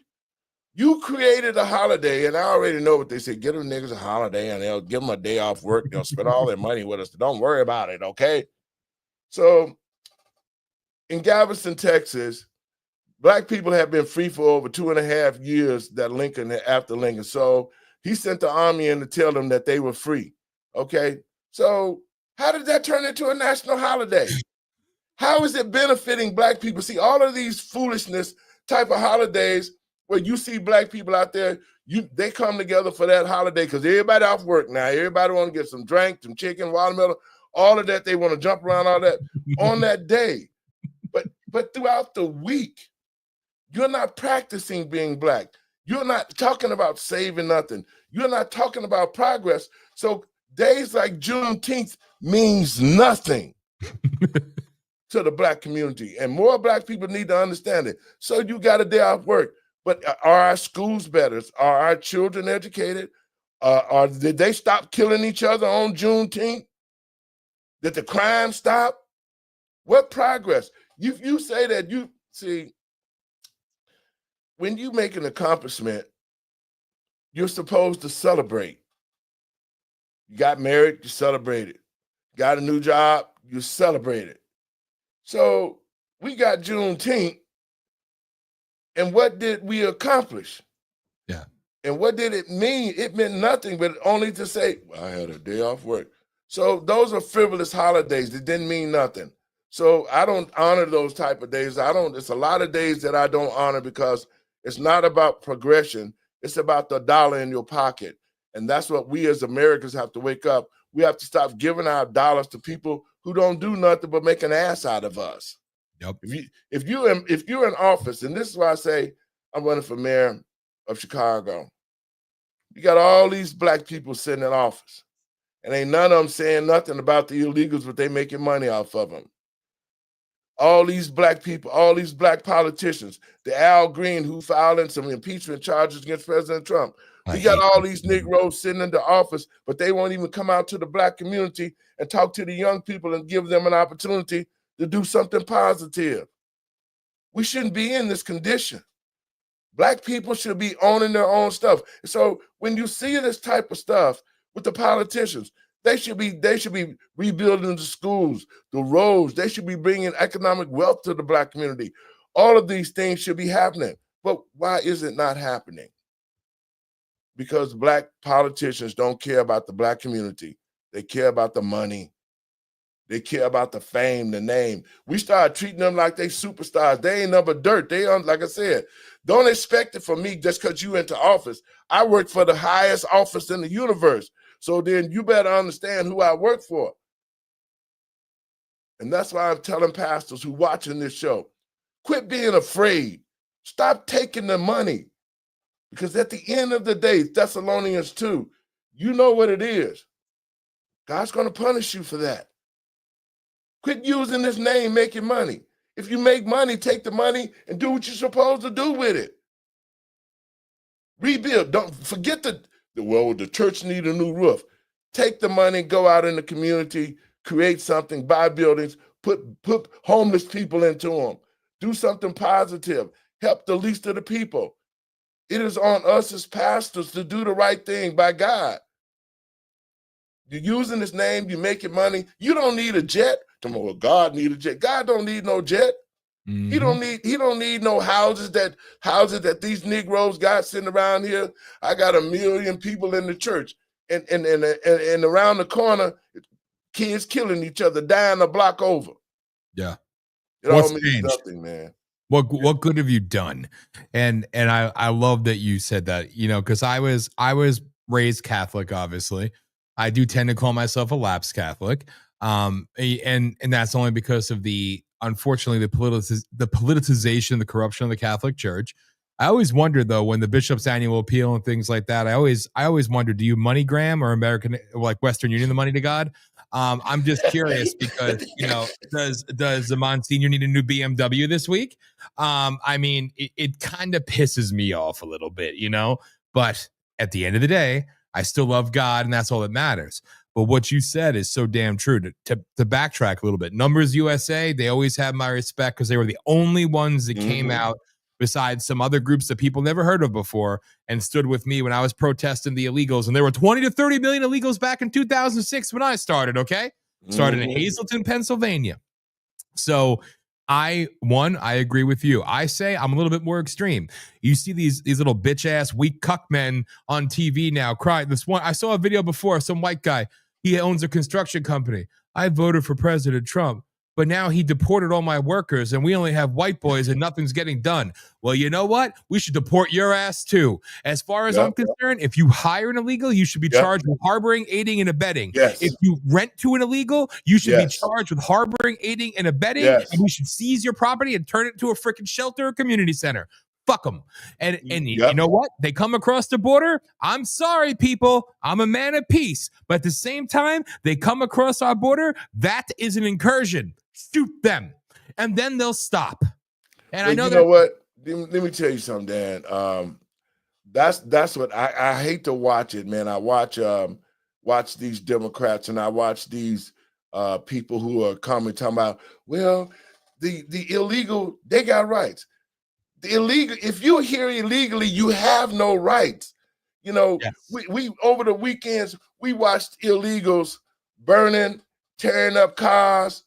you created a holiday, and I already know what they say. Give them niggas a holiday, and they'll give them a day off work. They'll spend all their money with us. Don't worry about it, okay? So in Galveston, Texas, Black people have been free for over 2.5 years after Lincoln. So he sent the army in to tell them that they were free, okay? So how did that turn into a national holiday? How is it benefiting Black people? See, all of these foolishness type of holidays Well, you see black people out there, they come together for that holiday because everybody off work now. Everybody want to get some drink, some chicken, watermelon, all of that. They want to jump around, all that on that day. But throughout the week, you're not practicing being black. You're not talking about saving nothing. You're not talking about progress. So days like Juneteenth means nothing to the black community. And more black people need to understand it. So you got a day off work. But are our schools better? Are our children educated? Did they stop killing each other on Juneteenth? Did the crime stop? What progress? You say that you see, when you make an accomplishment, you're supposed to celebrate. You got married, you celebrated. Got a new job, you celebrated. So we got Juneteenth, and what did we accomplish? Yeah. And what did it mean? It meant nothing, but only to say, well, I had a day off work. So those are frivolous holidays. It didn't mean nothing. So I don't honor those type of days. It's a lot of days that I don't honor because it's not about progression. It's about the dollar in your pocket. And that's what we as Americans have to wake up. We have to stop giving our dollars to people who don't do nothing but make an ass out of us. Yep. If you're in office, and this is why I say I'm running for mayor of Chicago, you got all these black people sitting in office, and ain't none of them saying nothing about the illegals, but they making money off of them. All these black people, all these black politicians, the Al Green who filed in some impeachment charges against President Trump. We got all these Negroes sitting in the office, but they won't even come out to the black community and talk to the young people and give them an opportunity to do something positive. We shouldn't be in this condition. Black people should be owning their own stuff. So when you see this type of stuff with the politicians, they should be rebuilding the schools, the roads. They should be bringing economic wealth to the black community. All of these things should be happening. But why is it not happening? Because black politicians don't care about the black community. They care about the money. They care about the fame, the name. We start treating them like they superstars. They ain't nothing but dirt. Like I said, don't expect it from me just because you into office. I work for the highest office in the universe. So then you better understand who I work for. And that's why I'm telling pastors who watching this show, quit being afraid. Stop taking the money. Because at the end of the day, Thessalonians 2, you know what it is. God's going to punish you for that. Quit using this name making money. If you make money, take the money and do what you're supposed to do with it. Rebuild. Don't forget the church need a new roof. Take the money, go out in the community, create something, buy buildings, put homeless people into them. Do something positive. Help the least of the people. It is on us as pastors to do the right thing by God. You're using his name, you're making money. You don't need a jet. Well, God need a jet. God don't need no jet. Mm-hmm. He don't need no houses that these Negroes got sitting around here. I got 1 million people in the church, and around the corner, kids killing each other, dying a block over. Yeah. It all means nothing, man. What good have you done? And I love that you said that, because I was raised Catholic, obviously. I do tend to call myself a lapsed Catholic. And that's only because of unfortunately the politicization, the corruption of the Catholic Church. I always wonder though, when the bishop's annual appeal and things like that, I always wonder, do you MoneyGram or American, like Western Union, the money to God? I'm just curious because, does the Monsignor need a new BMW this week? I mean, it kind of pisses me off a little bit, but at the end of the day, I still love God and that's all that matters. But what you said is so damn true. To backtrack a little bit, Numbers USA, they always had my respect because they were the only ones that came out besides some other groups that people never heard of before and stood with me when I was protesting the illegals. And there were 20 to 30 million illegals back in 2006 when I started, okay? Started in Hazleton, Pennsylvania. So I agree with you. I say I'm a little bit more extreme. You see these little bitch ass weak cuck men on TV now crying. I saw a video before of some white guy. He owns a construction company. I voted for President Trump, but now he deported all my workers and we only have white boys and nothing's getting done. Well, you know what? We should deport your ass too. As far as I'm concerned, if you hire an illegal, you should be charged with harboring, aiding, and abetting. Yes. If you rent to an illegal, you should be Yes. charged with harboring, aiding, and abetting, Yes. and we should seize your property and turn it into a freaking shelter or community center. Fuck them. And you know what? They come across the border. I'm sorry, people. I'm a man of peace. But at the same time, they come across our border. That is an incursion. Shoot them. And then they'll stop. And But I know you that. know what? Let me tell you something, Dan. That's what I hate to watch it, man. I watch these Democrats and I watch these people who are coming talking about, well, the illegal, they got rights. The illegal, if you're here illegally, you have no rights. You know, we over the weekends, we watched illegals burning, tearing up cars,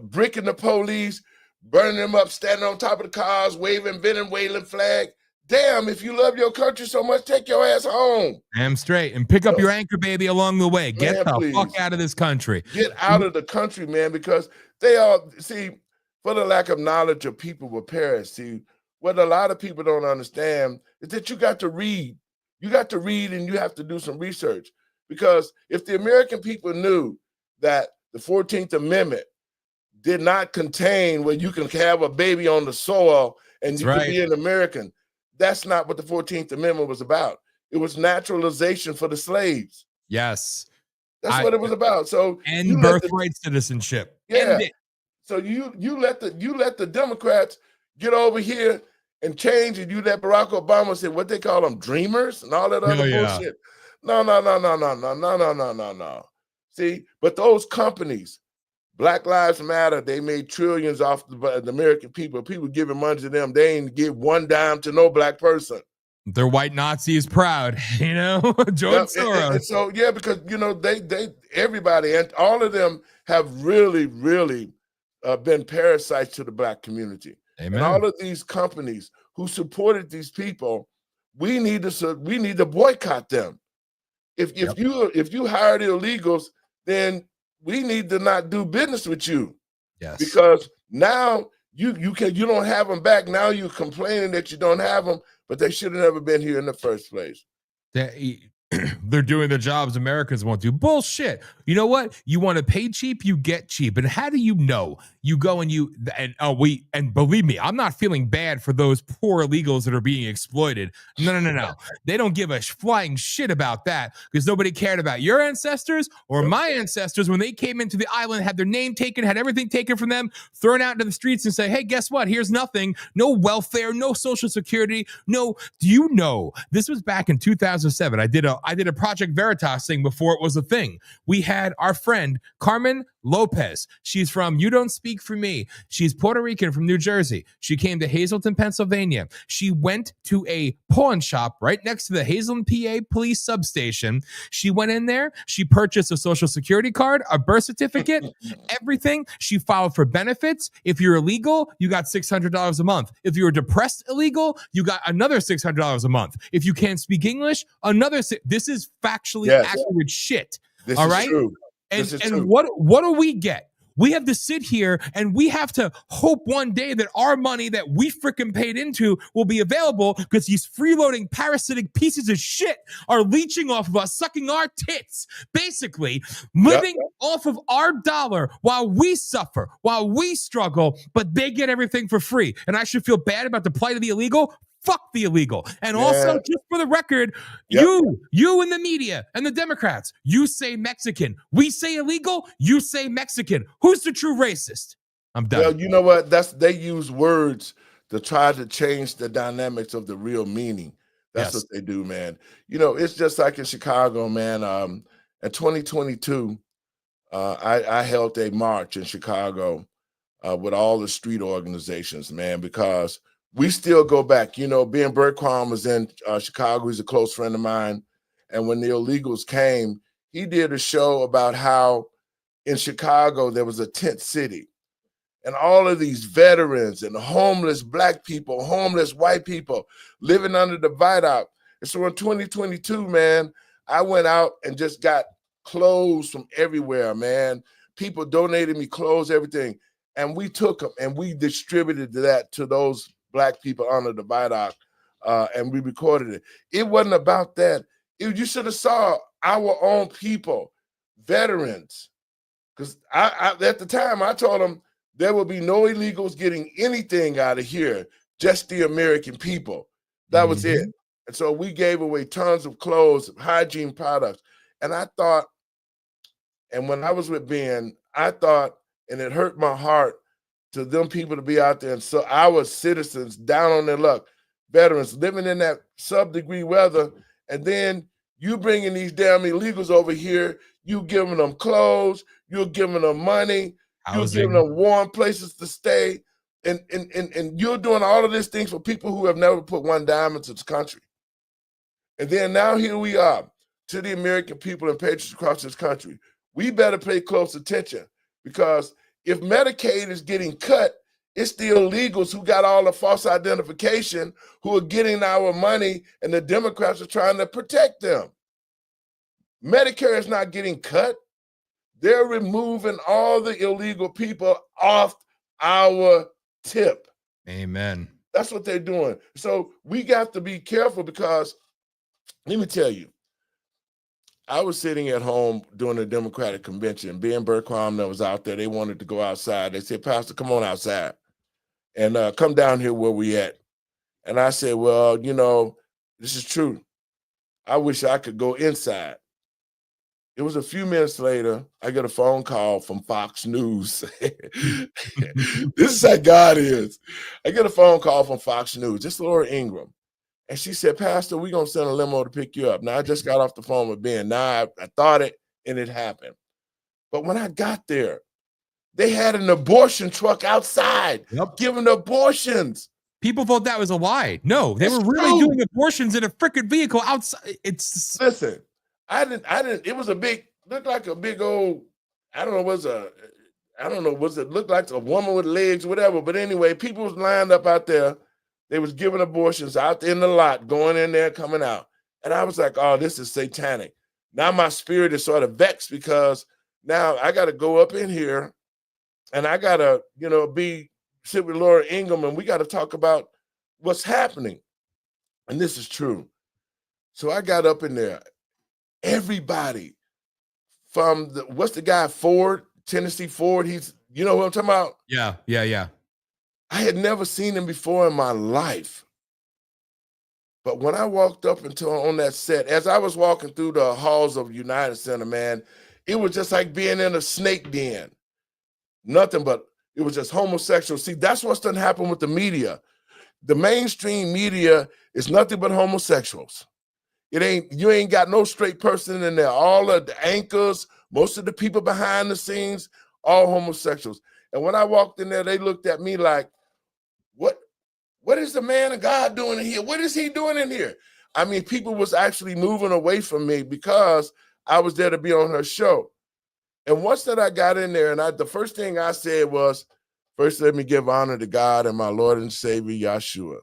bricking the police, burning them up, standing on top of the cars, waving, waving flag. Damn, if you love your country so much, take your ass home. Damn straight. And pick up your anchor baby along the way. Get the fuck out of this country. Get out of the country, man, because they all, see, for the lack of knowledge of people with Paris, see, what a lot of people don't understand is that you got to read. You got to read and you have to do some research. Because if the American people knew that the 14th Amendment did not contain where you can have a baby on the soil and you can be an American, that's not what the 14th Amendment was about. It was naturalization for the slaves. Yes. That's what it was about. So and birthright citizenship. Yeah. End it. So you let the Democrats get over here and change, and you let Barack Obama say what they call them, dreamers and all that other bullshit. No. See, but those companies, Black Lives Matter, they made trillions off the American people. People giving money to them. They ain't give one dime to no black person. They're white Nazis proud, you know, George Soros. And so, yeah, because, you know, everybody and all of them have really, really been parasites to the black community. Amen. And all of these companies who supported these people, we need to boycott them. If you hire the illegals, then we need to not do business with you. Yes. Because now you don't have them back. Now you're complaining that you don't have them, but they should have never been here in the first place. They're doing their jobs Americans won't do. Bullshit. You know what? You want to pay cheap, you get cheap. And how do you know? You go and believe me, I'm not feeling bad for those poor illegals that are being exploited. No. They don't give a flying shit about that because nobody cared about your ancestors or my ancestors when they came into the island, had their name taken, had everything taken from them, thrown out into the streets and say, hey, guess what? Here's nothing. No welfare, no social security. No, do you know? This was back in 2007. I did a Project Veritas thing before it was a thing. We had our friend Carmen Lopez. She's from You Don't Speak For Me. She's Puerto Rican from New Jersey. She came to Hazleton, Pennsylvania. She went to a pawn shop right next to the Hazleton, PA police substation. She went in there. She purchased a social security card, a birth certificate, everything. She filed for benefits. If you're illegal, you got $600 a month. If you're depressed illegal, you got another $600 a month. If you can't speak English, another. This is factually accurate shit. This all is right. True. And what do we get? We have to sit here and we have to hope one day that our money that we freaking paid into will be available because these freeloading parasitic pieces of shit are leeching off of us, sucking our tits, basically living off of our dollar while we suffer, while we struggle, but they get everything for free. And I should feel bad about the plight of the illegal. Fuck the illegal. And also, just for the record, you in the media and the Democrats, you say Mexican. We say illegal, you say Mexican. Who's the true racist? I'm done. Well, you know what? They use words to try to change the dynamics of the real meaning. That's what they do, man. You know, it's just like in Chicago, man. In 2022, I held a march in Chicago with all the street organizations, man, because we still go back. You know, Ben Bergquam was in Chicago. He's a close friend of mine. And when the illegals came, he did a show about how in Chicago there was a tent city. And all of these veterans and homeless black people, homeless white people living under the viaduct. And so in 2022, man, I went out and just got clothes from everywhere, man. people donated me clothes, everything. And we took them and we distributed that to those black people under the viaduct, and we recorded it. It wasn't about that. You should have saw our own people, veterans, because I at the time I told them there will be no illegals getting anything out of here, just the American people. That was it. And so we gave away tons of clothes, hygiene products. And I thought, and when I was with Ben, I thought, and it hurt my heart to them people to be out there. And so our citizens down on their luck, veterans living in that sub-degree weather, and then you bringing these damn illegals over here, you giving them clothes, you're giving them money, you're giving them warm places to stay, and you're doing all of these things for people who have never put one dime into this country. And then now here we are, to the American people and patriots across this country. We better pay close attention, because if Medicaid is getting cut, it's the illegals who got all the false identification who are getting our money, and the Democrats are trying to protect them. Medicare is not getting cut. They're removing all the illegal people off our tip. Amen. That's what they're doing. So we got to be careful, because let me tell you, I was sitting at home during the Democratic convention. Ben Bergquam that was out there, they wanted to go outside. They said, Pastor, come on outside and come down here where we at. And I said, well, you know, this is true. I wish I could go inside. It was a few minutes later, I get a phone call from Fox News. This is how God is. I get a phone call from Fox News. This is Laura Ingraham. And she said, Pastor, we're going to send a limo to pick you up. Now, I just got off the phone with Ben. Now, I thought it, and it happened. But when I got there, they had an abortion truck outside giving abortions. People thought that was a lie. No, they were really doing abortions in a freaking vehicle outside. Listen, I didn't, it was a big, looked like a big old, I don't know, was it looked like a woman with legs, whatever. But anyway, people was lined up out there. They was giving abortions out in the lot, going in there, coming out. And I was like, oh, this is satanic. Now my spirit is sort of vexed, because now I got to go up in here and I got to, you know, sit with Laura Ingraham, and we got to talk about what's happening. And this is true. So I got up in there. Everybody from what's the guy, Ford, Tennessee Ford? He's, you know what I'm talking about? Yeah. I had never seen him before in my life. But when I walked up on that set, as I was walking through the halls of United Center, man, it was just like being in a snake den. Nothing but, it was just homosexual. See, that's what's done happen with the media. The mainstream media is nothing but homosexuals. You ain't got no straight person in there. All of the anchors, most of the people behind the scenes, all homosexuals. And when I walked in there, they looked at me like, what is the man of God doing in here? What is he doing in here? I mean, people was actually moving away from me because I was there to be on her show. And once that I got in there, and the first thing I said was, first, let me give honor to God and my Lord and Savior, Yahshua.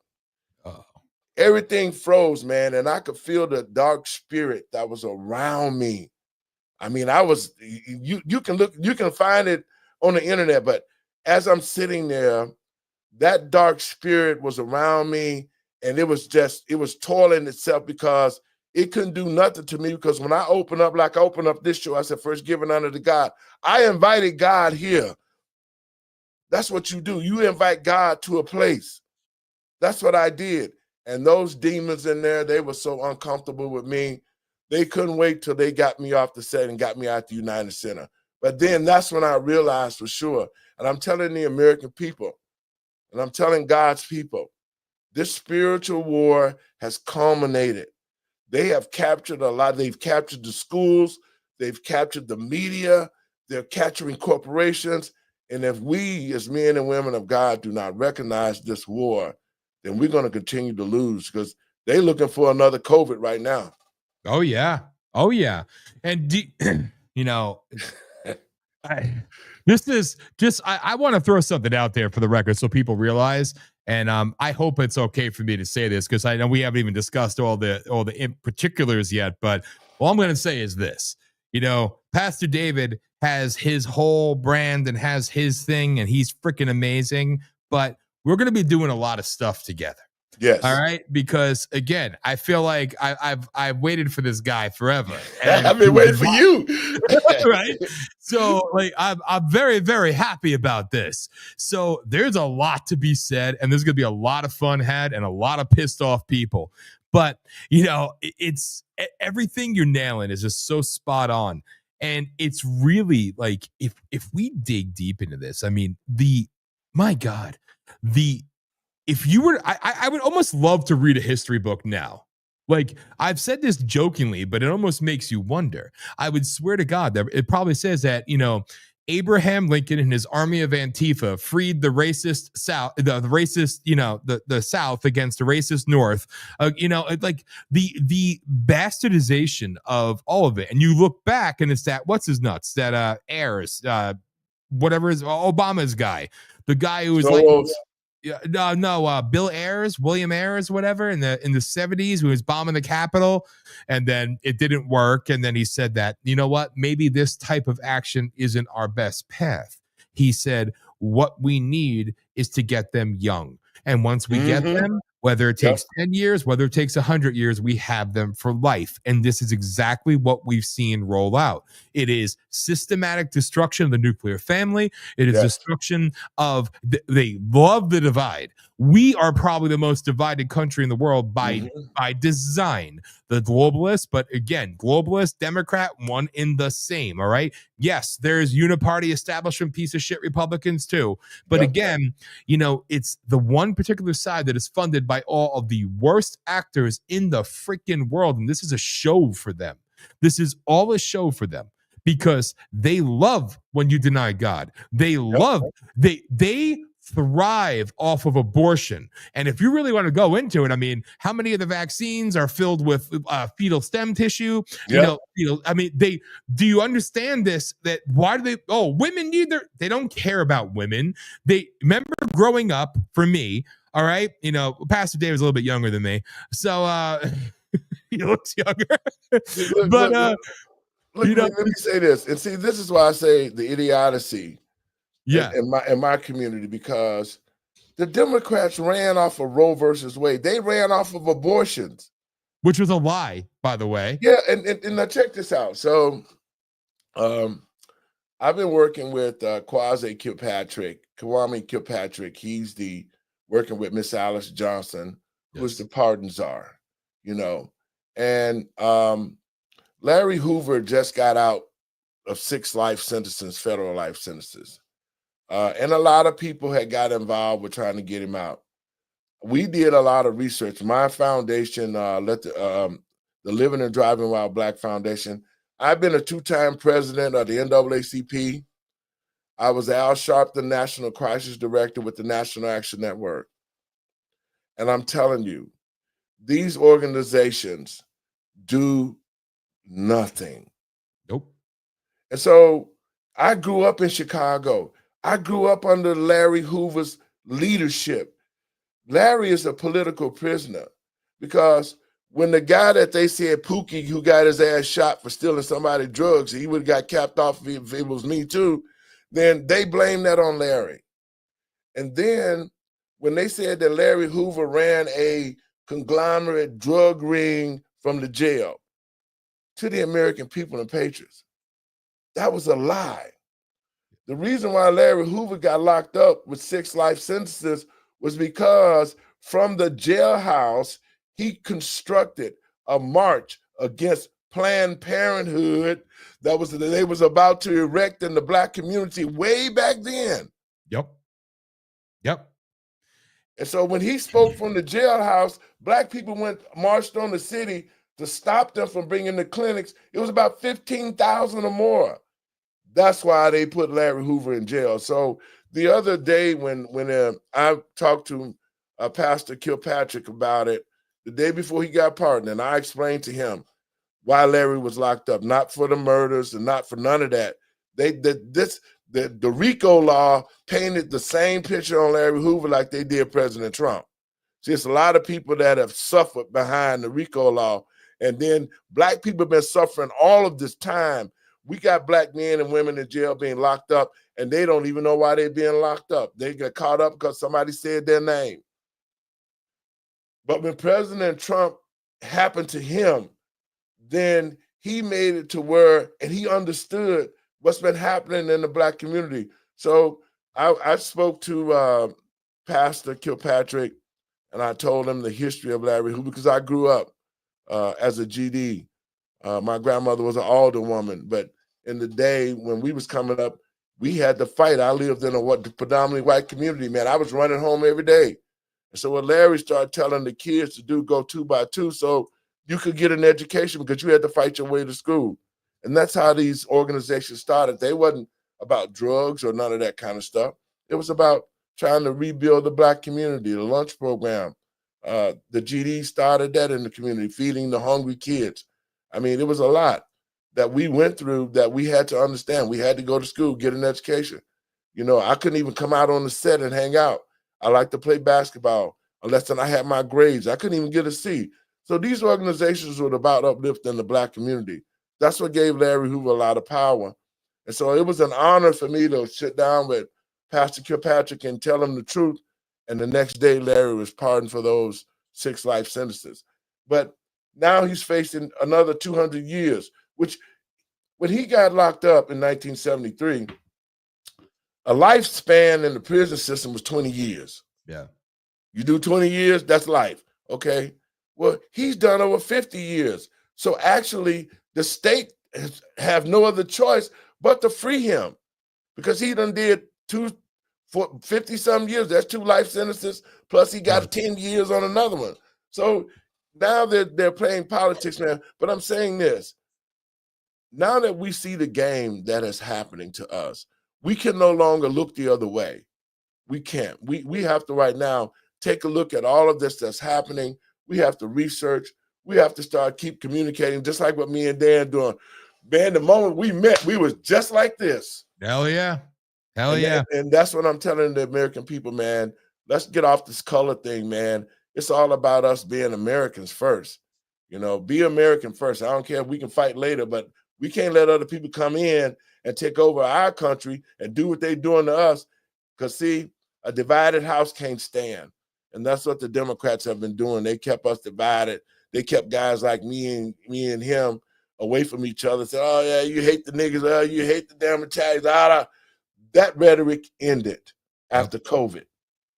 Everything froze, man, and I could feel the dark spirit that was around me. I mean, you can find it on the internet, but as I'm sitting there, that dark spirit was around me, and it was toiling itself, because it couldn't do nothing to me. Because when I open up, like I opened up this show, I said, first giving honor to God. I invited God here. That's what you do. You invite God to a place. That's what I did. And those demons in there, they were so uncomfortable with me. They couldn't wait till they got me off the set and got me out the United Center. But then that's when I realized for sure, and I'm telling the American people, and I'm telling God's people, this spiritual war has culminated. They have captured a lot. They've captured the schools. They've captured the media. They're capturing corporations. And if we as men and women of God do not recognize this war, then we're going to continue to lose, because they're looking for another COVID right now. Oh, yeah. And, you know, this is just, I want to throw something out there for the record so people realize, and I hope it's okay for me to say this, because I know we haven't even discussed all the particulars yet, but all I'm going to say is this. You know, Pastor David has his whole brand and has his thing, and he's freaking amazing. But we're going to be doing a lot of stuff together. Yes. All right. Because again, I feel like I've waited for this guy forever. I've been waiting for you. Right. So like I'm very, very happy about this. So there's a lot to be said, and there's gonna be a lot of fun had and a lot of pissed off people. But you know, it's everything you're nailing is just so spot on. And it's really like if we dig deep into this, I mean, my God, if you were, I would almost love to read a history book now. Like I've said this jokingly, but it almost makes you wonder. I would swear to God that it probably says that, you know, Abraham Lincoln and his army of Antifa freed the racist South, the racist, you know, the South against the racist North. You know, like the bastardization of all of it. And you look back and it's that, what's his nuts? That Ayers, whatever is Obama's guy, the guy who was like, Bill Ayers, William Ayers, whatever, in the 70s, who was bombing the Capitol, and then it didn't work. And then he said that, you know what, maybe this type of action isn't our best path. He said, what we need is to get them young. And once we get them, whether it takes 10 years, whether it takes 100 years, we have them for life. And this is exactly what we've seen roll out. It is systematic destruction of the nuclear family. It is destruction of, they love the divide. We are probably the most divided country in the world by design. The globalists, but again, globalist, Democrat, one in the same, all right? Yes, there's uniparty establishment piece of shit Republicans too. But again, you know, it's the one particular side that is funded by all of the worst actors in the freaking world. And this is a show for them. This is all a show for them because they love when you deny God. They love, they thrive off of abortion. And if you really want to go into it, I mean, how many of the vaccines are filled with fetal stem tissue? You know, I mean, do you understand this? That why do women they don't care about women. They remember growing up for me. All right. You know, Pastor Dave is a little bit younger than me. So he looks younger, but let me say this. And see, this is why I say the idiocy in my community, because the Democrats ran off of Roe versus Wade. They ran off of abortions, which was a lie, by the way. Yeah, and now check this out. So, I've been working with Kwame Kilpatrick. He's working with Miss Alice Johnson, who's the pardon czar, you know, and Larry Hoover just got out of 6 life sentences, federal life sentences. And a lot of people had got involved with trying to get him out. We did a lot of research. My foundation, the Living and Driving While Black Foundation. I've been a 2-time president of the NAACP. I was Al Sharpton National Crisis Director with the National Action Network. And I'm telling you, these organizations do nothing. Nope. And so I grew up in Chicago. I grew up under Larry Hoover's leadership. Larry is a political prisoner because when the guy that they said Pookie, who got his ass shot for stealing somebody's drugs, he would have got capped off if it was me too, then they blamed that on Larry. And then when they said that Larry Hoover ran a conglomerate drug ring from the jail to the American people and patriots, that was a lie. The reason why Larry Hoover got locked up with 6 life sentences was because from the jailhouse, he constructed a march against Planned Parenthood that they was about to erect in the Black community way back then. Yep. And so when he spoke from the jailhouse, Black people marched on the city to stop them from bringing the clinics. It was about 15,000 or more. That's why they put Larry Hoover in jail. So the other day when I talked to Pastor Kilpatrick about it, the day before he got pardoned, and I explained to him why Larry was locked up, not for the murders and not for none of that. The RICO law painted the same picture on Larry Hoover like they did President Trump. See, it's a lot of people that have suffered behind the RICO law, and then Black people have been suffering all of this time We got black men and women in jail being locked up, and they don't even know why they're being locked up. They get caught up because somebody said their name. But when President Trump happened to him, then he made it to where, and he understood what's been happening in the black community. So I spoke to Pastor Kilpatrick, and I told him the history of Larry Hoover, because I grew up as a GD. My grandmother was an alderwoman, but in the day when we was coming up, we had to fight. I lived in a predominantly white community, man. I was running home every day. And so when Larry started telling the kids to go 2 by 2, so you could get an education because you had to fight your way to school. And that's how these organizations started. They wasn't about drugs or none of that kind of stuff. It was about trying to rebuild the black community, the lunch program. The GD started that in the community, feeding the hungry kids. I mean, it was a lot that we went through that we had to understand. We had to go to school, get an education. You know, I couldn't even come out on the set and hang out. I like to play basketball unless I had my grades. I couldn't even get a C. So these organizations were about uplifting the black community. That's what gave Larry Hoover a lot of power. And so it was an honor for me to sit down with Pastor Kilpatrick and tell him the truth. And the next day, Larry was pardoned for those 6 life sentences. But now he's facing another 200 years, which when he got locked up in 1973, a lifespan in the prison system was 20 years. Yeah. You do 20 years, that's life. Okay. Well, he's done over 50 years. So actually, the state have no other choice but to free him, because he done did 50-some years. That's 2 life sentences, plus he got 10 years on another one. So now they're playing politics, man. But I'm saying this. Now that we see the game that is happening to us, we can no longer look the other way. We can't. We have to right now take a look at all of this that's happening. We have to research. We have to keep communicating, just like what me and Dan doing. Man, the moment we met, we was just like this. Hell yeah. And that's what I'm telling the American people, man. Let's get off this color thing, man. It's all about us being Americans first. You know, be American first. I don't care if we can fight later, but we can't let other people come in and take over our country and do what they're doing to us. Because, see, a divided house can't stand. And that's what the Democrats have been doing. They kept us divided. They kept guys like me and him away from each other. Said, oh, yeah, you hate the niggas. Oh, you hate the damn Italians. That rhetoric ended after COVID.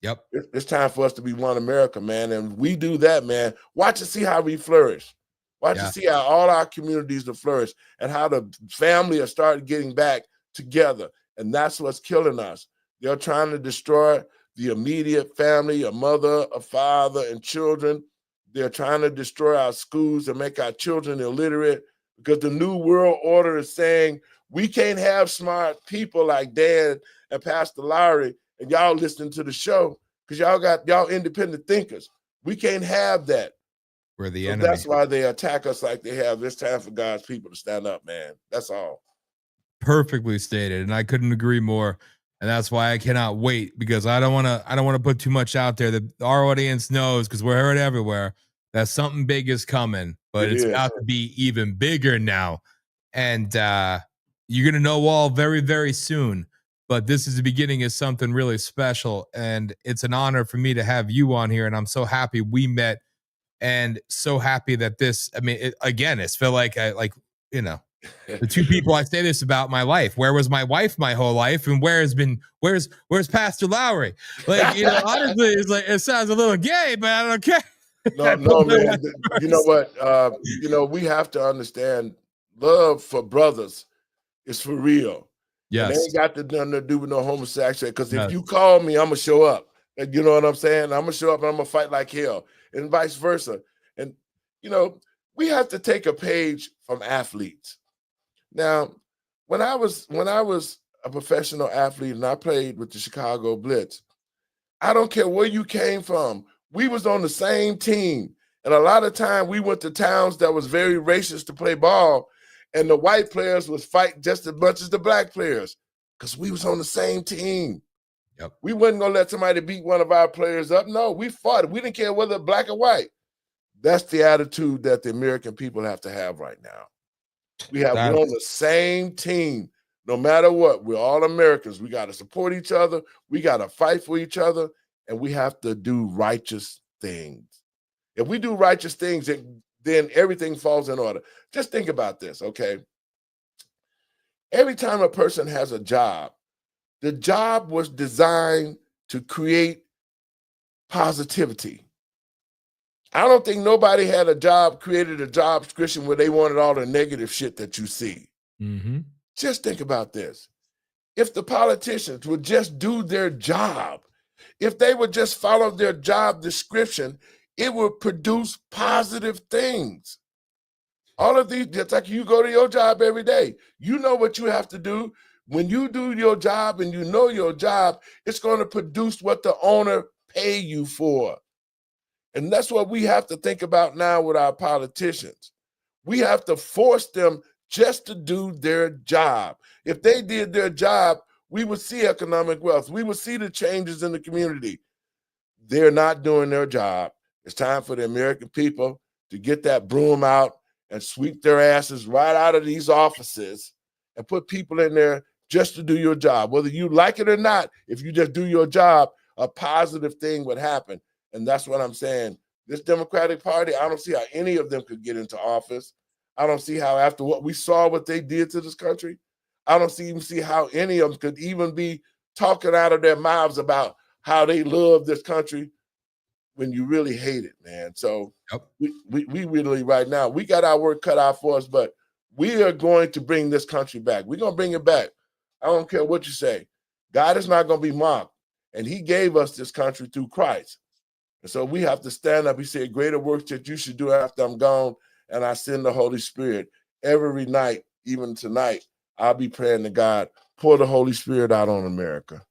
Yep. It's time for us to be one America, man. And we do that, man. Watch and see how we flourish. Watch and see how all our communities will flourish and how the family are starting getting back together. And that's what's killing us. They're trying to destroy the immediate family, a mother, a father, and children. They're trying to destroy our schools and make our children illiterate, because the new world order is saying we can't have smart people like Dan and Pastor Lowry and y'all listening to the show because y'all independent thinkers. We can't have that. We're the So enemy. that's why they attack us like they have. It's time for God's people to stand up, man. That's all. Perfectly stated, and I couldn't agree more. And that's why I cannot wait, because I don't want to put too much out there that our audience knows, because we're heard everywhere, that something big is coming, but it's about to be even bigger now. And you're going to know all very, very soon. But this is the beginning of something really special. And it's an honor for me to have you on here. And I'm so happy we met, and so happy that this, I mean, it's feel like the two people I say this about my life. Where was my wife my whole life, and where's Pastor Lowry? Like, honestly, it's like, it sounds a little gay, but I don't care. No, man. You know what? We have to understand, love for brothers is for real. Yes. And they ain't got nothing to do with no homosexuality. Because if you call me, I'm gonna show up. And you know what I'm saying? I'm gonna show up and I'm gonna fight like hell, and vice versa. And we have to take a page from athletes. Now, when I was a professional athlete and I played with the Chicago Blitz, I don't care where you came from. We was on the same team. And a lot of time we went to towns that was very racist to play ball, and the white players was fighting just as much as the black players, because we was on the same team. Yep. We wasn't going to let somebody beat one of our players up. No, we fought. We didn't care whether black or white. That's the attitude that the American people have to have right now. We're on the same team. No matter what, we're all Americans. We got to support each other. We got to fight for each other, and we have to do righteous things. If we do righteous things, then everything falls in order. Just think about this, okay? Every time a person has a job, the job was designed to create positivity. I don't think nobody had created a job description where they wanted all the negative shit that you see. Mm-hmm. Just think about this. If the politicians would just do their job, if they would just follow their job description, it would produce positive things. All of these, just like you go to your job every day, you know what you have to do. When you do your job and you know your job, it's going to produce what the owner pay you for. And that's what we have to think about now with our politicians. We have to force them just to do their job. If they did their job, we would see economic wealth. We would see the changes in the community. They're not doing their job. It's time for the American people to get that broom out and sweep their asses right out of these offices and put people in there just to do your job. Whether you like it or not, if you just do your job, a positive thing would happen. And that's what I'm saying. This Democratic Party, I don't see how any of them could get into office. I don't see how, after what we saw, what they did to this country, I don't even see how any of them could even be talking out of their mouths about how they love this country when you really hate it, man. So we really right now, we got our work cut out for us, but we are going to bring this country back. We're going to bring it back. I don't care what you say. God is not going to be mocked. And he gave us this country through Christ. And so we have to stand up. He said, greater works that you should do after I'm gone, and I send the Holy Spirit. Every night, even tonight, I'll be praying to God, pour the Holy Spirit out on America.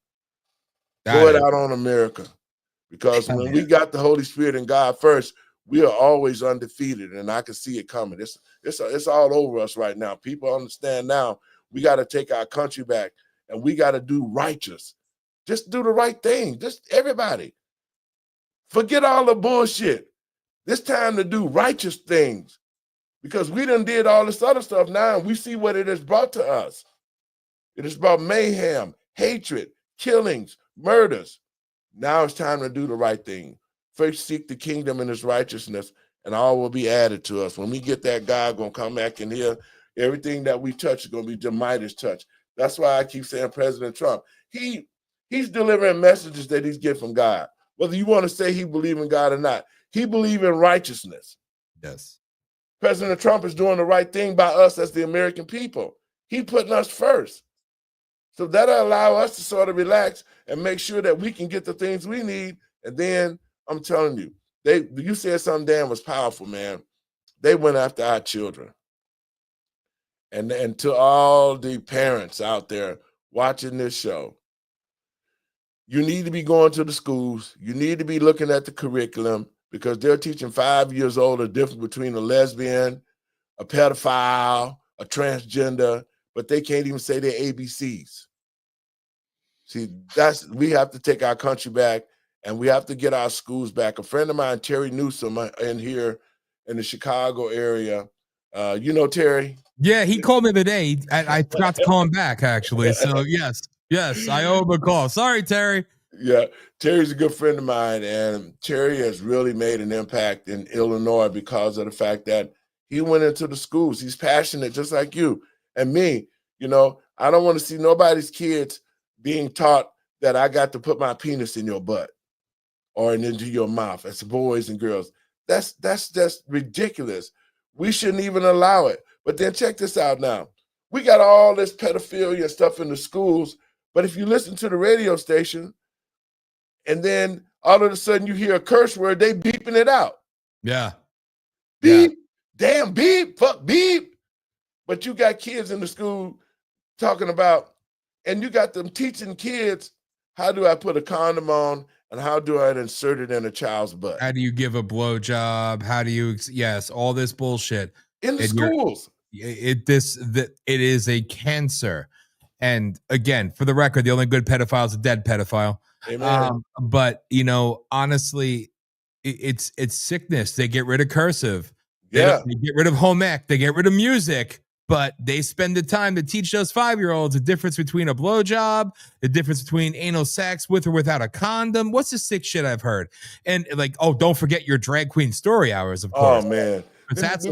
Pour it out on America. Because when we got the Holy Spirit and God first, we are always undefeated, and I can see it coming. It's all over us right now. People understand now we got to take our country back, and we got to do righteous. Just do the right thing. Just everybody. Forget all the bullshit. It's time to do righteous things, because we done did all this other stuff now, and we see what it has brought to us. It has brought mayhem, hatred, killings, murders. Now it's time to do the right thing. First seek the kingdom and its righteousness, and all will be added to us. When we get that, God gonna come back in here. Everything that we touch is gonna be the Midas touch. That's why I keep saying President Trump. He's delivering messages that he's getting from God. Whether you want to say he believes in God or not, he believes in righteousness. Yes. President Trump is doing the right thing by us as the American people. He's putting us first. So that'll allow us to sort of relax and make sure that we can get the things we need. And then I'm telling you, you said something damn was powerful, man. They went after our children. And to all the parents out there watching this show, you need to be going to the schools. You need to be looking at the curriculum, because they're teaching 5 years old the difference between a lesbian, a pedophile, a transgender, but they can't even say their ABCs. See, we have to take our country back, and we have to get our schools back. A friend of mine, Terry Newsom, in here in the Chicago area, you know Terry? Yeah, he called me today. I forgot to call him back, actually. So yes, I owe him a call. Sorry, Terry. Yeah, Terry's a good friend of mine, and Terry has really made an impact in Illinois because of the fact that he went into the schools. He's passionate, just like you and me. You know, I don't want to see nobody's kids being taught that I got to put my penis in your butt or into your mouth as boys and girls. That's just ridiculous. We shouldn't even allow it. But then check this out now. We got all this pedophilia and stuff in the schools, but if you listen to the radio station and then all of a sudden you hear a curse word, they beeping it out. Yeah. Beep, damn beep, fuck beep. But you got kids in the school talking about, and you got them teaching kids, how do I put a condom on and how do I insert it in a child's butt? How do you give a blowjob? How do you, all this bullshit. In the schools. It is a cancer. And again, for the record, the only good pedophile is a dead pedophile. Amen. But honestly, it's sickness. They get rid of cursive. They get rid of home ec. They get rid of music. but they spend the time to teach those 5-year-olds the difference between a blowjob, the difference between anal sex with or without a condom. What's the sick shit I've heard? And like, oh, don't forget your drag queen story hours, of course. Oh man, let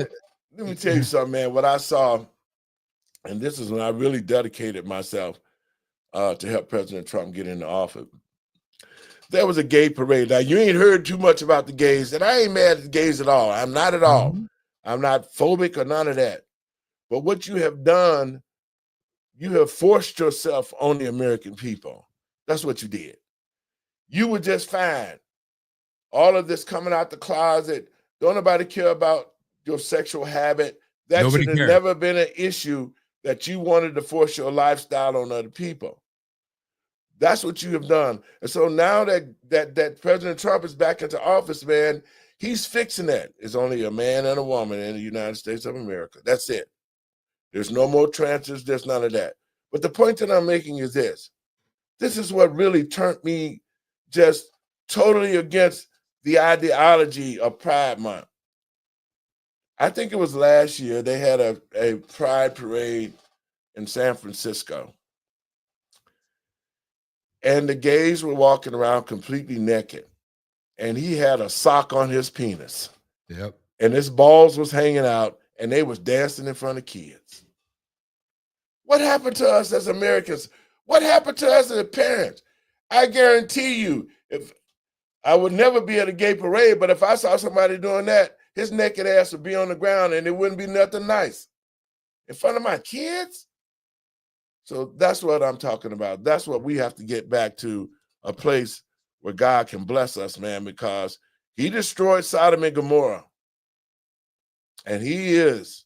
me tell you something, man. What I saw, and this is when I really dedicated myself to help President Trump get into office. There was a gay parade. Now, you ain't heard too much about the gays, and I ain't mad at the gays at all. I'm not at all. Mhm. I'm not phobic or none of that. But what you have done, you have forced yourself on the American people. That's what you did. You were just fine. All of this coming out the closet, don't nobody care about your sexual habit. That Nobody should have cared. never been an issue that you wanted to force your lifestyle on other people. That's what you have done. And so now that President Trump is back into office, man, he's fixing that. It's only a man and a woman in the United States of America. That's it. There's no more transfers. There's none of that. But the point that I'm making is this. This is what really turned me just totally against the ideology of Pride Month. I think it was last year they had a Pride parade in San Francisco. And the gays were walking around completely naked. And he had a sock on his penis. Yep. And his balls was hanging out, and they was dancing in front of kids. What happened to us as Americans? What happened to us as parents? I guarantee you, if I would never be at a gay parade, but if I saw somebody doing that, his naked ass would be on the ground and it wouldn't be nothing nice. In front of my kids? So that's what I'm talking about. That's what we have to get back to, a place where God can bless us, man, because he destroyed Sodom and Gomorrah. And he's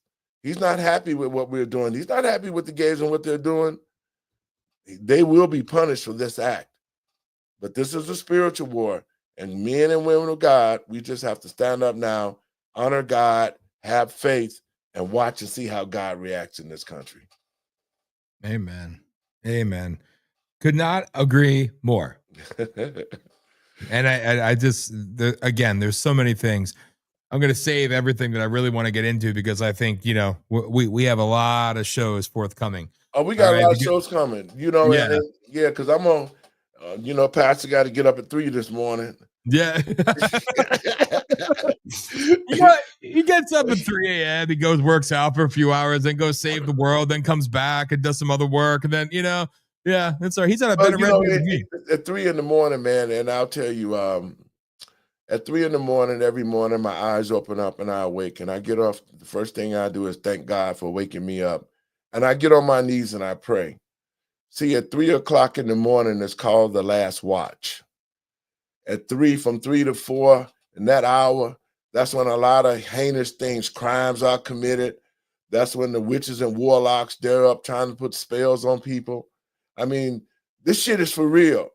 not happy with what we're doing. He's not happy with the gays and what they're doing. They will be punished for this act. But this is a spiritual war. And men and women of God, we just have to stand up now, honor God, have faith, and watch and see how God reacts in this country. Amen. Amen. Could not agree more. And I just, again, there's so many things. I'm going to save everything that I really want to get into because I think, we have a lot of shows forthcoming. Oh, we got All a lot right, of shows coming, Yeah. because I'm on, Pastor got to get up at 3 this morning. Yeah. He gets up at 3 a.m. He goes, works out for a few hours, then goes save the world, then comes back and does some other work. And then, yeah, that's all right. He's on a better regimen than me. At 3 in the morning, man, and I'll tell you, at 3 in the morning, every morning, my eyes open up and I awake. And I get off, the first thing I do is thank God for waking me up. And I get on my knees and I pray. See, at 3 o'clock in the morning, it's called the last watch. From 3 to 4, in that hour, that's when a lot of heinous things, crimes are committed. That's when the witches and warlocks, they're up trying to put spells on people. I mean, this shit is for real.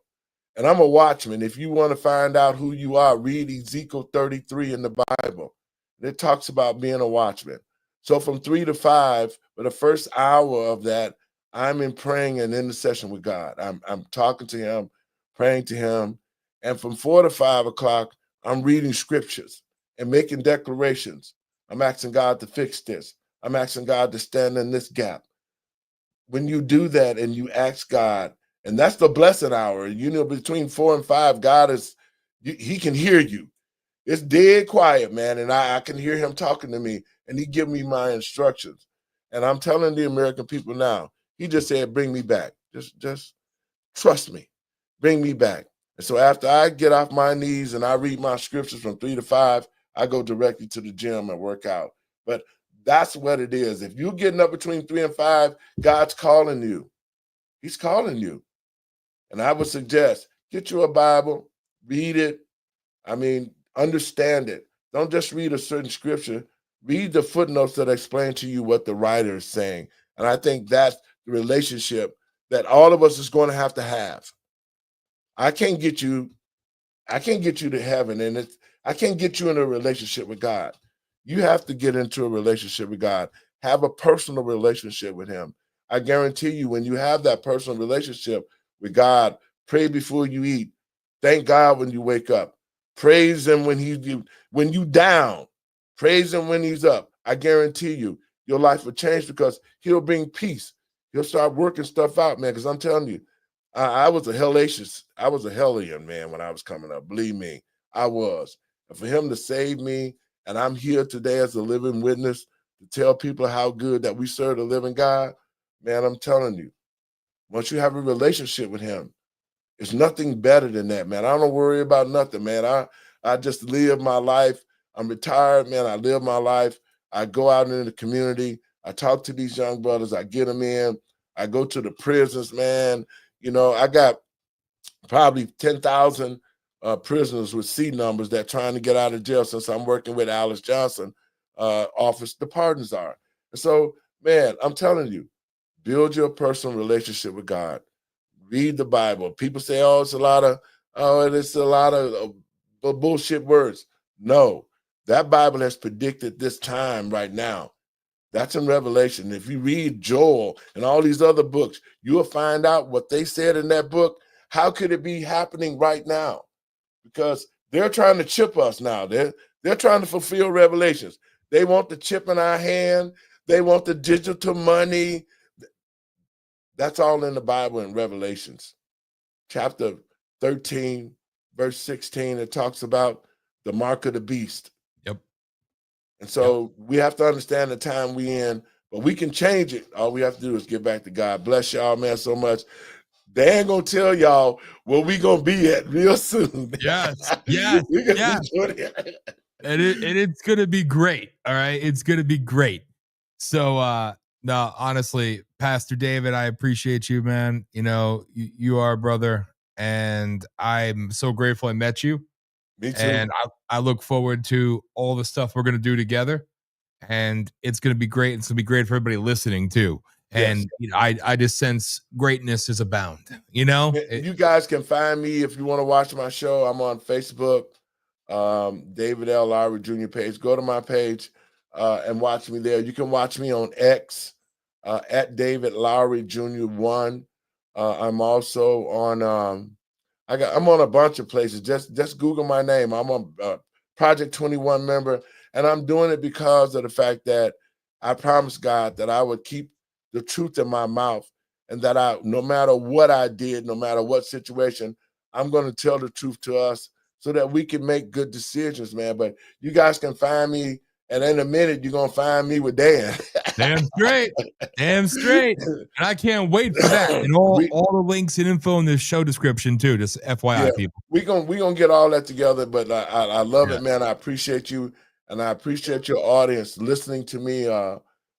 And I'm a watchman. If you want to find out who you are, read Ezekiel 33 in the Bible. It talks about being a watchman. So from 3 to 5, for the first hour of that, I'm in praying and intercession with God. I'm talking to him, praying to him. And from 4 to 5 o'clock, I'm reading scriptures and making declarations. I'm asking God to fix this. I'm asking God to stand in this gap. When you do that and you ask God, and that's the blessed hour, between 4 and 5, God he can hear you. It's dead quiet, man, and I can hear him talking to me, and he give me my instructions. And I'm telling the American people now, he just said, bring me back. Just trust me. Bring me back. And so after I get off my knees and I read my scriptures from 3 to 5, I go directly to the gym and work out. But that's what it is. If you're getting up between 3 and 5, God's calling you. He's calling you. And I would suggest, get you a Bible, read it. I mean, understand it. Don't just read a certain scripture. Read the footnotes that explain to you what the writer is saying. And I think that's the relationship that all of us is going to have. I can't get you to heaven, and I can't get you in a relationship with God. You have to get into a relationship with God. Have a personal relationship with him. I guarantee you, when you have that personal relationship with God, pray before you eat. Thank God when you wake up. Praise him when you down. Praise him when he's up. I guarantee you, your life will change because he'll bring peace. He'll start working stuff out, man. Because I'm telling you, I was a I was a hellion, man, when I was coming up. Believe me, I was. And for him to save me, and I'm here today as a living witness to tell people how good that we serve the living God, man, I'm telling you, once you have a relationship with him, it's nothing better than that, man. I don't worry about nothing, man. I just live my life. I'm retired, man. I live my life. I go out into the community. I talk to these young brothers. I get them in. I go to the prisons, man. You know, I got probably 10,000 prisoners with C numbers that trying to get out of jail since I'm working with Alice Johnson office, the pardons are. And so, man, I'm telling you, build your personal relationship with God. Read the Bible. People say, "Oh, it's a lot of bullshit words." No, that Bible has predicted this time right now. That's in Revelation. If you read Joel and all these other books, you'll find out what they said in that book. How could it be happening right now? Because they're trying to chip us now. They're trying to fulfill Revelations. They want the chip in our hand. They want the digital money. That's all in the Bible in Revelations. Chapter 13, verse 16, it talks about the mark of the beast. Yep. And so we have to understand the time we in, but we can change it. All we have to do is get back to God. Bless y'all, man, so much. They ain't gonna tell y'all where we gonna be at real soon. Yes. And it's gonna be great. All right. It's gonna be great. So no, honestly, Pastor David, I appreciate you, man. You know, you are a brother, and I'm so grateful I met you. Me too. And I look forward to all the stuff we're gonna do together. And it's gonna be great. It's gonna be great for everybody listening too. And Yes. you know, I just sense greatness is abound. You know, You guys can find me if you want to watch my show. I'm on Facebook, David L. Lowry Jr. page. Go to my page and watch me there. You can watch me on X at David Lowry Jr. 1. I'm also on I'm on a bunch of places. Just Google my name. I'm a Project 21 member, and I'm doing it because of the fact that I promised God that I would keep the truth in my mouth, and that no matter what I did, no matter what situation, I'm going to tell the truth to us so that we can make good decisions, man. But you guys can find me, and in a minute, you're going to find me with Dan. Damn straight. Damn straight. And I can't wait for that. And all the links and info in this show description too. Just FYI, people. We gonna get all that together. But I love it, man. I appreciate you, and I appreciate your audience listening to me.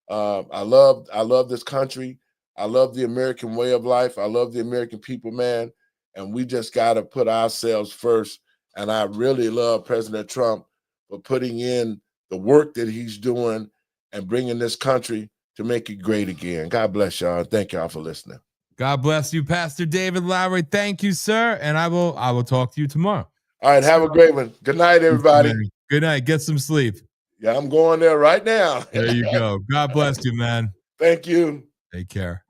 I love this country. I love the American way of life. I love the American people, man. And we just got to put ourselves first. And I really love President Trump for putting in the work that he's doing and bringing this country to make it great again. God bless y'all. Thank y'all for listening. God bless you, Pastor David Lowry. Thank you, sir. And I will talk to you tomorrow. All right. Have a great one. Good night, everybody. Good night. Get some sleep. Yeah, I'm going there right now. There you go. God bless you, man. Thank you. Take care.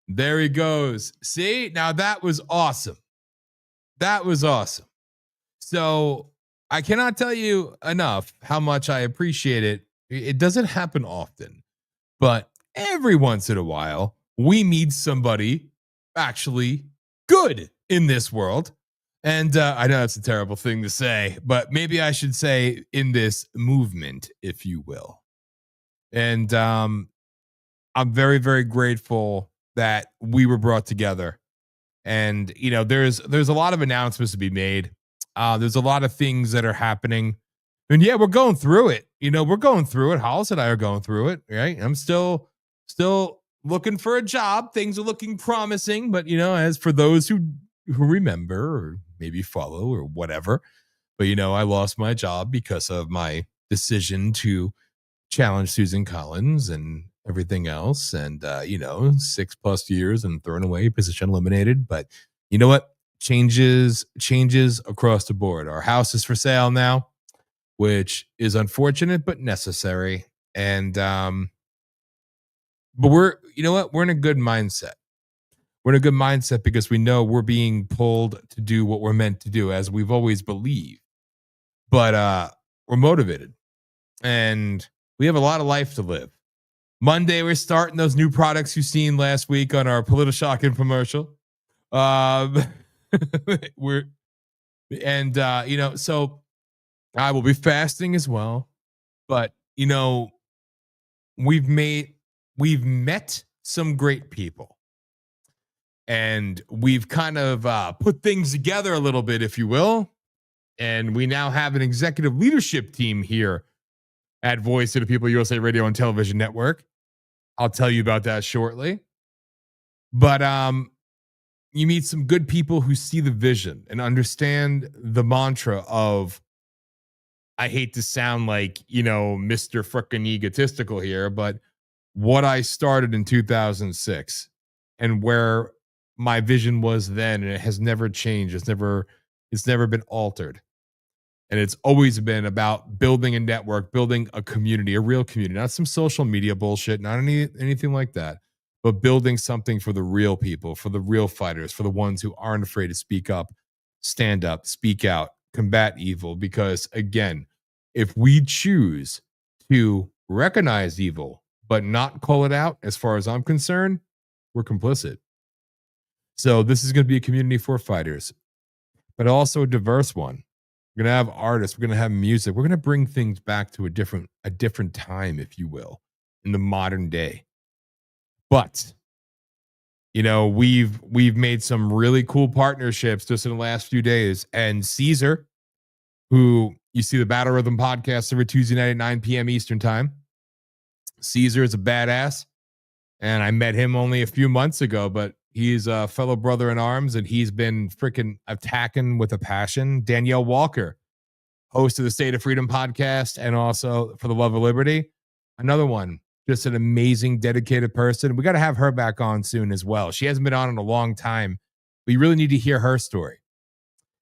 There he goes. See, now that was awesome. That was awesome. So I cannot tell you enough how much I appreciate it. It doesn't happen often, but every once in a while, we meet somebody actually good in this world. And I know that's a terrible thing to say, but maybe I should say in this movement, if you will. And I'm very, very grateful that we were brought together. And, you know, there's a lot of announcements to be made. There's a lot of things that are happening. And yeah, we're going through it. You know, we're going through it. Hollis and I are going through it, right? I'm still looking for a job. Things are looking promising. But, you know, as for those who remember or maybe follow or whatever, but, you know, I lost my job because of my decision to challenge Susan Collins and everything else. And, you know, 6+ years and thrown away, position eliminated. But you know what? Changes across the board. Our house is for sale now, which is unfortunate but necessary. And but you know what? We're in a good mindset. We're in a good mindset because we know we're being pulled to do what we're meant to do, as we've always believed. But we're motivated. And We have a lot of life to live. Monday, we're starting those new products you've seen last week on our PolitiShock infomercial. We're and so I will be fasting as well. But we've met some great people, and we've kind of put things together a little bit, if you will. And we now have an executive leadership team here at Voice of the People USA Radio and Television Network. I'll tell you about that shortly. But you meet some good people who see the vision and understand the mantra of, I hate to sound like, Mr. Frickin' egotistical here, but what I started in 2006 and where my vision was then, and it has never changed. It's never been altered. And it's always been about building a network, building a community, a real community, not some social media bullshit, not anything like that, but building something for the real people, for the real fighters, for the ones who aren't afraid to speak up, stand up, speak out, combat evil. Because again, if we choose to recognize evil, but not call it out, as far as I'm concerned, we're complicit. So this is going to be a community for fighters, but also a diverse one. We're going to have artists. We're going to have music. We're going to bring things back to a different time, if you will, in the modern day. But, we've made some really cool partnerships just in the last few days. And Caesar, who you see the Battle Rhythm podcast every Tuesday night at 9 p.m. Eastern time. Caesar is a badass. And I met him only a few months ago, but he's a fellow brother in arms, and he's been freaking attacking with a passion. Danielle Walker, host of the State of Freedom podcast, and also For the Love of Liberty. Another one, just an amazing, dedicated person. We got to have her back on soon as well. She hasn't been on in a long time, but you really need to hear her story.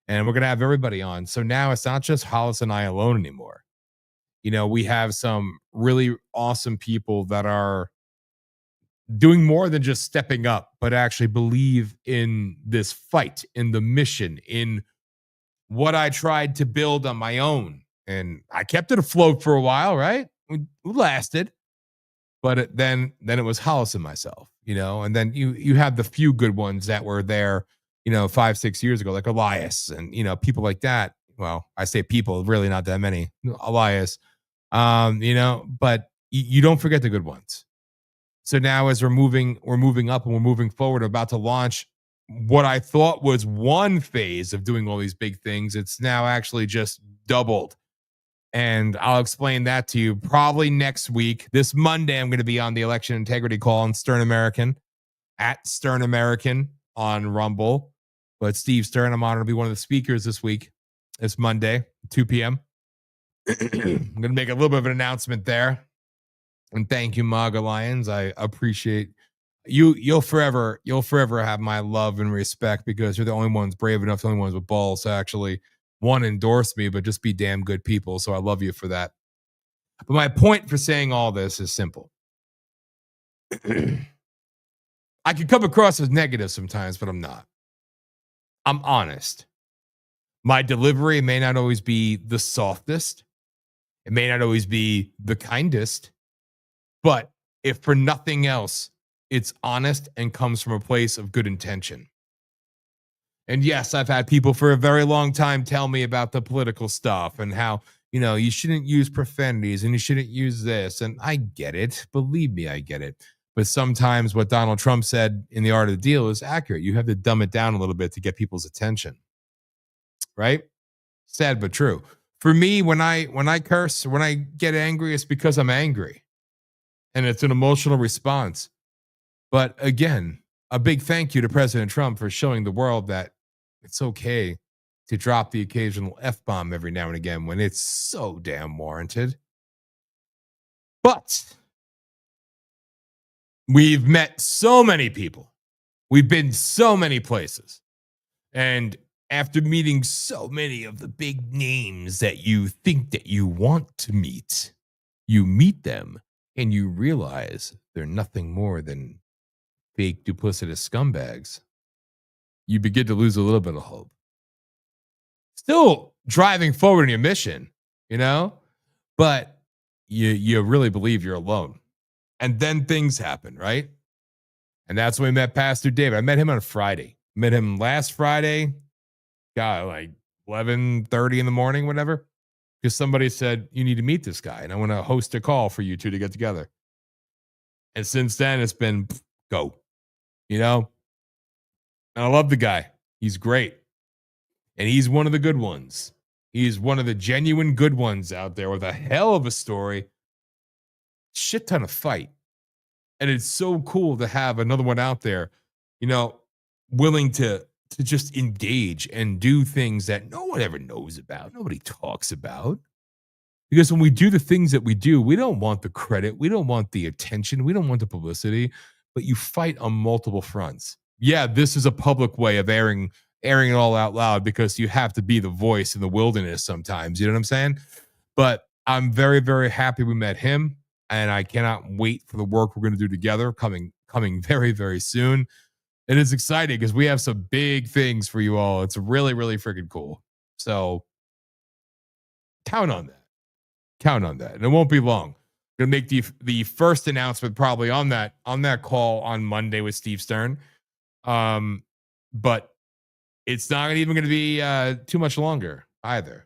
And we're going to have everybody on. So now it's not just Hollis and I alone anymore. We have some really awesome people that are doing more than just stepping up, but actually believe in this fight, in the mission, in what I tried to build on my own. And I kept it afloat for a while, right? We lasted. But then it was Hollis and myself, and then you have the few good ones that were there, 5-6 years ago, like Elias and, people like that. Well, I say people, really not that many. Elias, but you don't forget the good ones. So now as we're moving up and we're moving forward, about to launch what I thought was one phase of doing all these big things. It's now actually just doubled. And I'll explain that to you probably next week. This Monday, I'm going to be on the election integrity call on Stern American, at Stern American on Rumble. But Steve Stern, I'm honored to be one of the speakers this week. It's Monday, 2 p.m. I'm going to make a little bit of an announcement there. And thank you, MAGA Lions. I appreciate you. You'll forever have my love and respect, because you're the only ones brave enough, the only ones with balls to actually, one, endorse me, but just be damn good people. So I love you for that. But my point for saying all this is simple. I can come across as negative sometimes, but I'm not. I'm honest. My delivery may not always be the softest. It may not always be the kindest. But if for nothing else, it's honest and comes from a place of good intention. And yes, I've had people for a very long time tell me about the political stuff and how, you shouldn't use profanities and you shouldn't use this. And I get it. Believe me, I get it. But sometimes what Donald Trump said in The Art of the Deal is accurate. You have to dumb it down a little bit to get people's attention. Right? Sad but true. For me, when I curse, when I get angry, it's because I'm angry. And it's an emotional response. But again, a big thank you to President Trump for showing the world that it's okay to drop the occasional F-bomb every now and again when it's so damn warranted. But we've met so many people. We've been so many places. And after meeting so many of the big names that you think that you want to meet, you meet them and you realize they're nothing more than fake, duplicitous scumbags. You begin to lose a little bit of hope. Still driving forward in your mission, but you really believe you're alone. And then things happen, right? And that's when we met Pastor David. I met him on a Friday. Met him last Friday, God, like 11:30 in the morning, whatever. Because somebody said, you need to meet this guy. And I want to host a call for you two to get together. And since then, it's been go, you know? And I love the guy. He's great. And he's one of the good ones. He's one of the genuine good ones out there with a hell of a story. Shit ton of fight. And it's so cool to have another one out there, you know, willing to just engage and do things that no one ever knows about, nobody talks about. Because when we do the things that we do, we don't want the credit, we don't want the attention, we don't want the publicity, but you fight on multiple fronts. Yeah, this is a public way of airing it all out loud because you have to be the voice in the wilderness sometimes. You know what I'm saying? But I'm very, very happy we met him, and I cannot wait for the work we're going to do together coming very, very soon. It is exciting because we have some big things for you all. It's really, really freaking cool. So count on that. Count on that. And it won't be long. Gonna make the first announcement probably on that call on Monday with Steve Stern. But it's not even going to be too much longer either.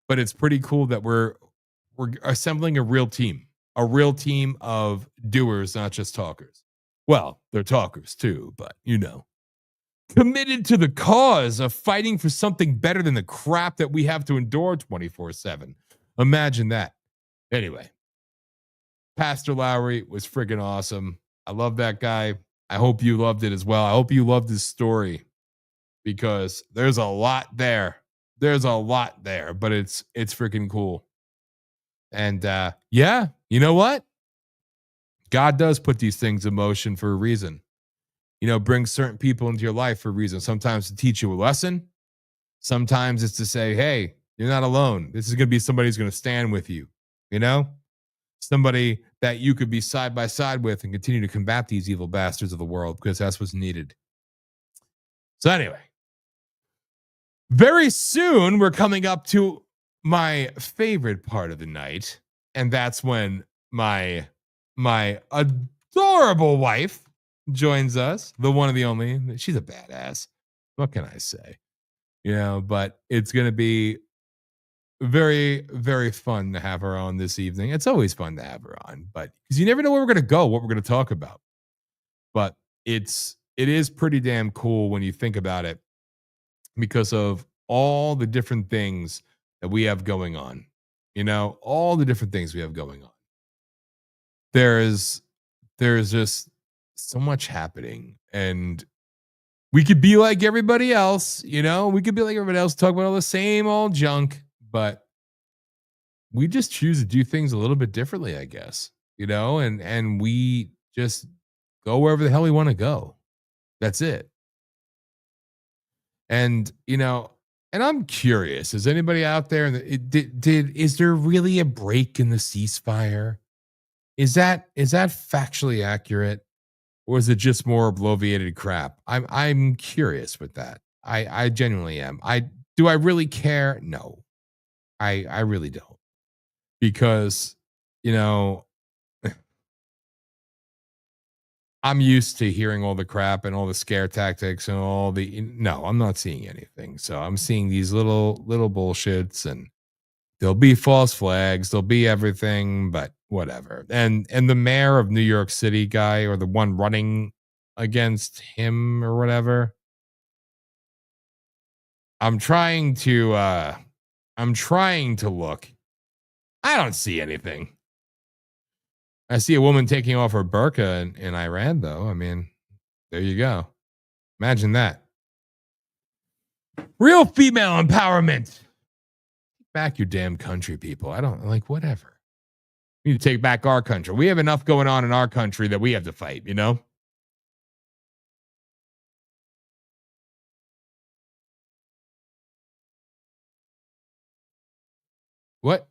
But it's pretty cool that we're assembling a real team of doers, not just talkers. Well, they're talkers too, but you know, committed to the cause of fighting for something better than the crap that we have to endure 24/7. Imagine that. Anyway, Pastor Lowery was friggin' awesome. I love that guy. I hope you loved it as well. I hope you loved his story because there's a lot there. There's a lot there, but it's freaking cool. And yeah, you know what? God does put these things in motion for a reason. You know, bring certain people into your life for a reason. Sometimes to teach you a lesson. Sometimes it's to say, hey, you're not alone. This is going to be somebody who's going to stand with you, you know? Somebody that you could be side by side with and continue to combat these evil bastards of the world because that's what's needed. So anyway, very soon we're coming up to my favorite part of the night, and that's when my adorable wife joins us, the one and the only. She's a badass. What can I say? You know, but it's going to be very, very fun to have her on this evening. It's always fun to have her on, but because you never know where we're going to go, what we're going to talk about. But it is pretty damn cool when you think about it because of all the different things that we have going on. You know, all the different things we have going on. There's just so much happening, and we could be like everybody else, you know, we could be like everybody else, talk about all the same old junk, but we just choose to do things a little bit differently, I guess, you know, and we just go wherever the hell we want to go. That's it. And, you know, and I'm curious, is anybody out there, is there really a break in the ceasefire? Is that factually accurate? Or is it just more bloviated crap? I'm curious with that. I genuinely am. Do I really care? No. I really don't. Because, you know, I'm used to hearing all the crap and all the scare tactics and all the no, I'm not seeing anything. So I'm seeing these little bullshits, and there'll be false flags, there'll be everything, but whatever. And the mayor of New York City guy, or the one running against him or whatever, I'm trying to look. I don't see anything. I see a woman taking off her burqa in Iran, though. I mean, there you go. Imagine that. Real female empowerment. Take back your damn country, people. I don't like whatever. We need to take back our country. We have enough going on in our country that we have to fight, you know? What?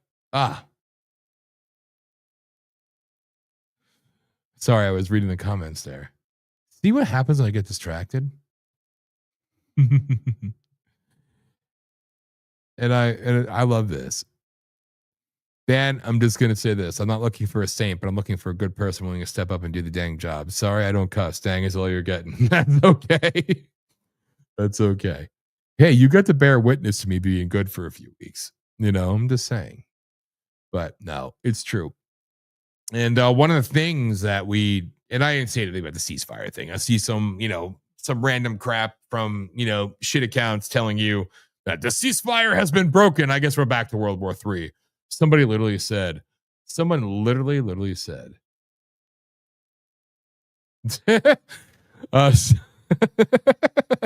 Sorry, I was reading the comments there. See what happens when I get distracted? and I love this. Dan, I'm just going to say this. I'm not looking for a saint, but I'm looking for a good person willing to step up and do the dang job. Sorry, I don't cuss. Dang is all you're getting. That's okay. That's okay. Hey, you got to bear witness to me being good for a few weeks. I'm just saying. But no, it's true. And one of the things that and I didn't say anything about the ceasefire thing. I see some random crap from, shit accounts telling you that the ceasefire has been broken. I guess we're back to World War III. Someone literally said,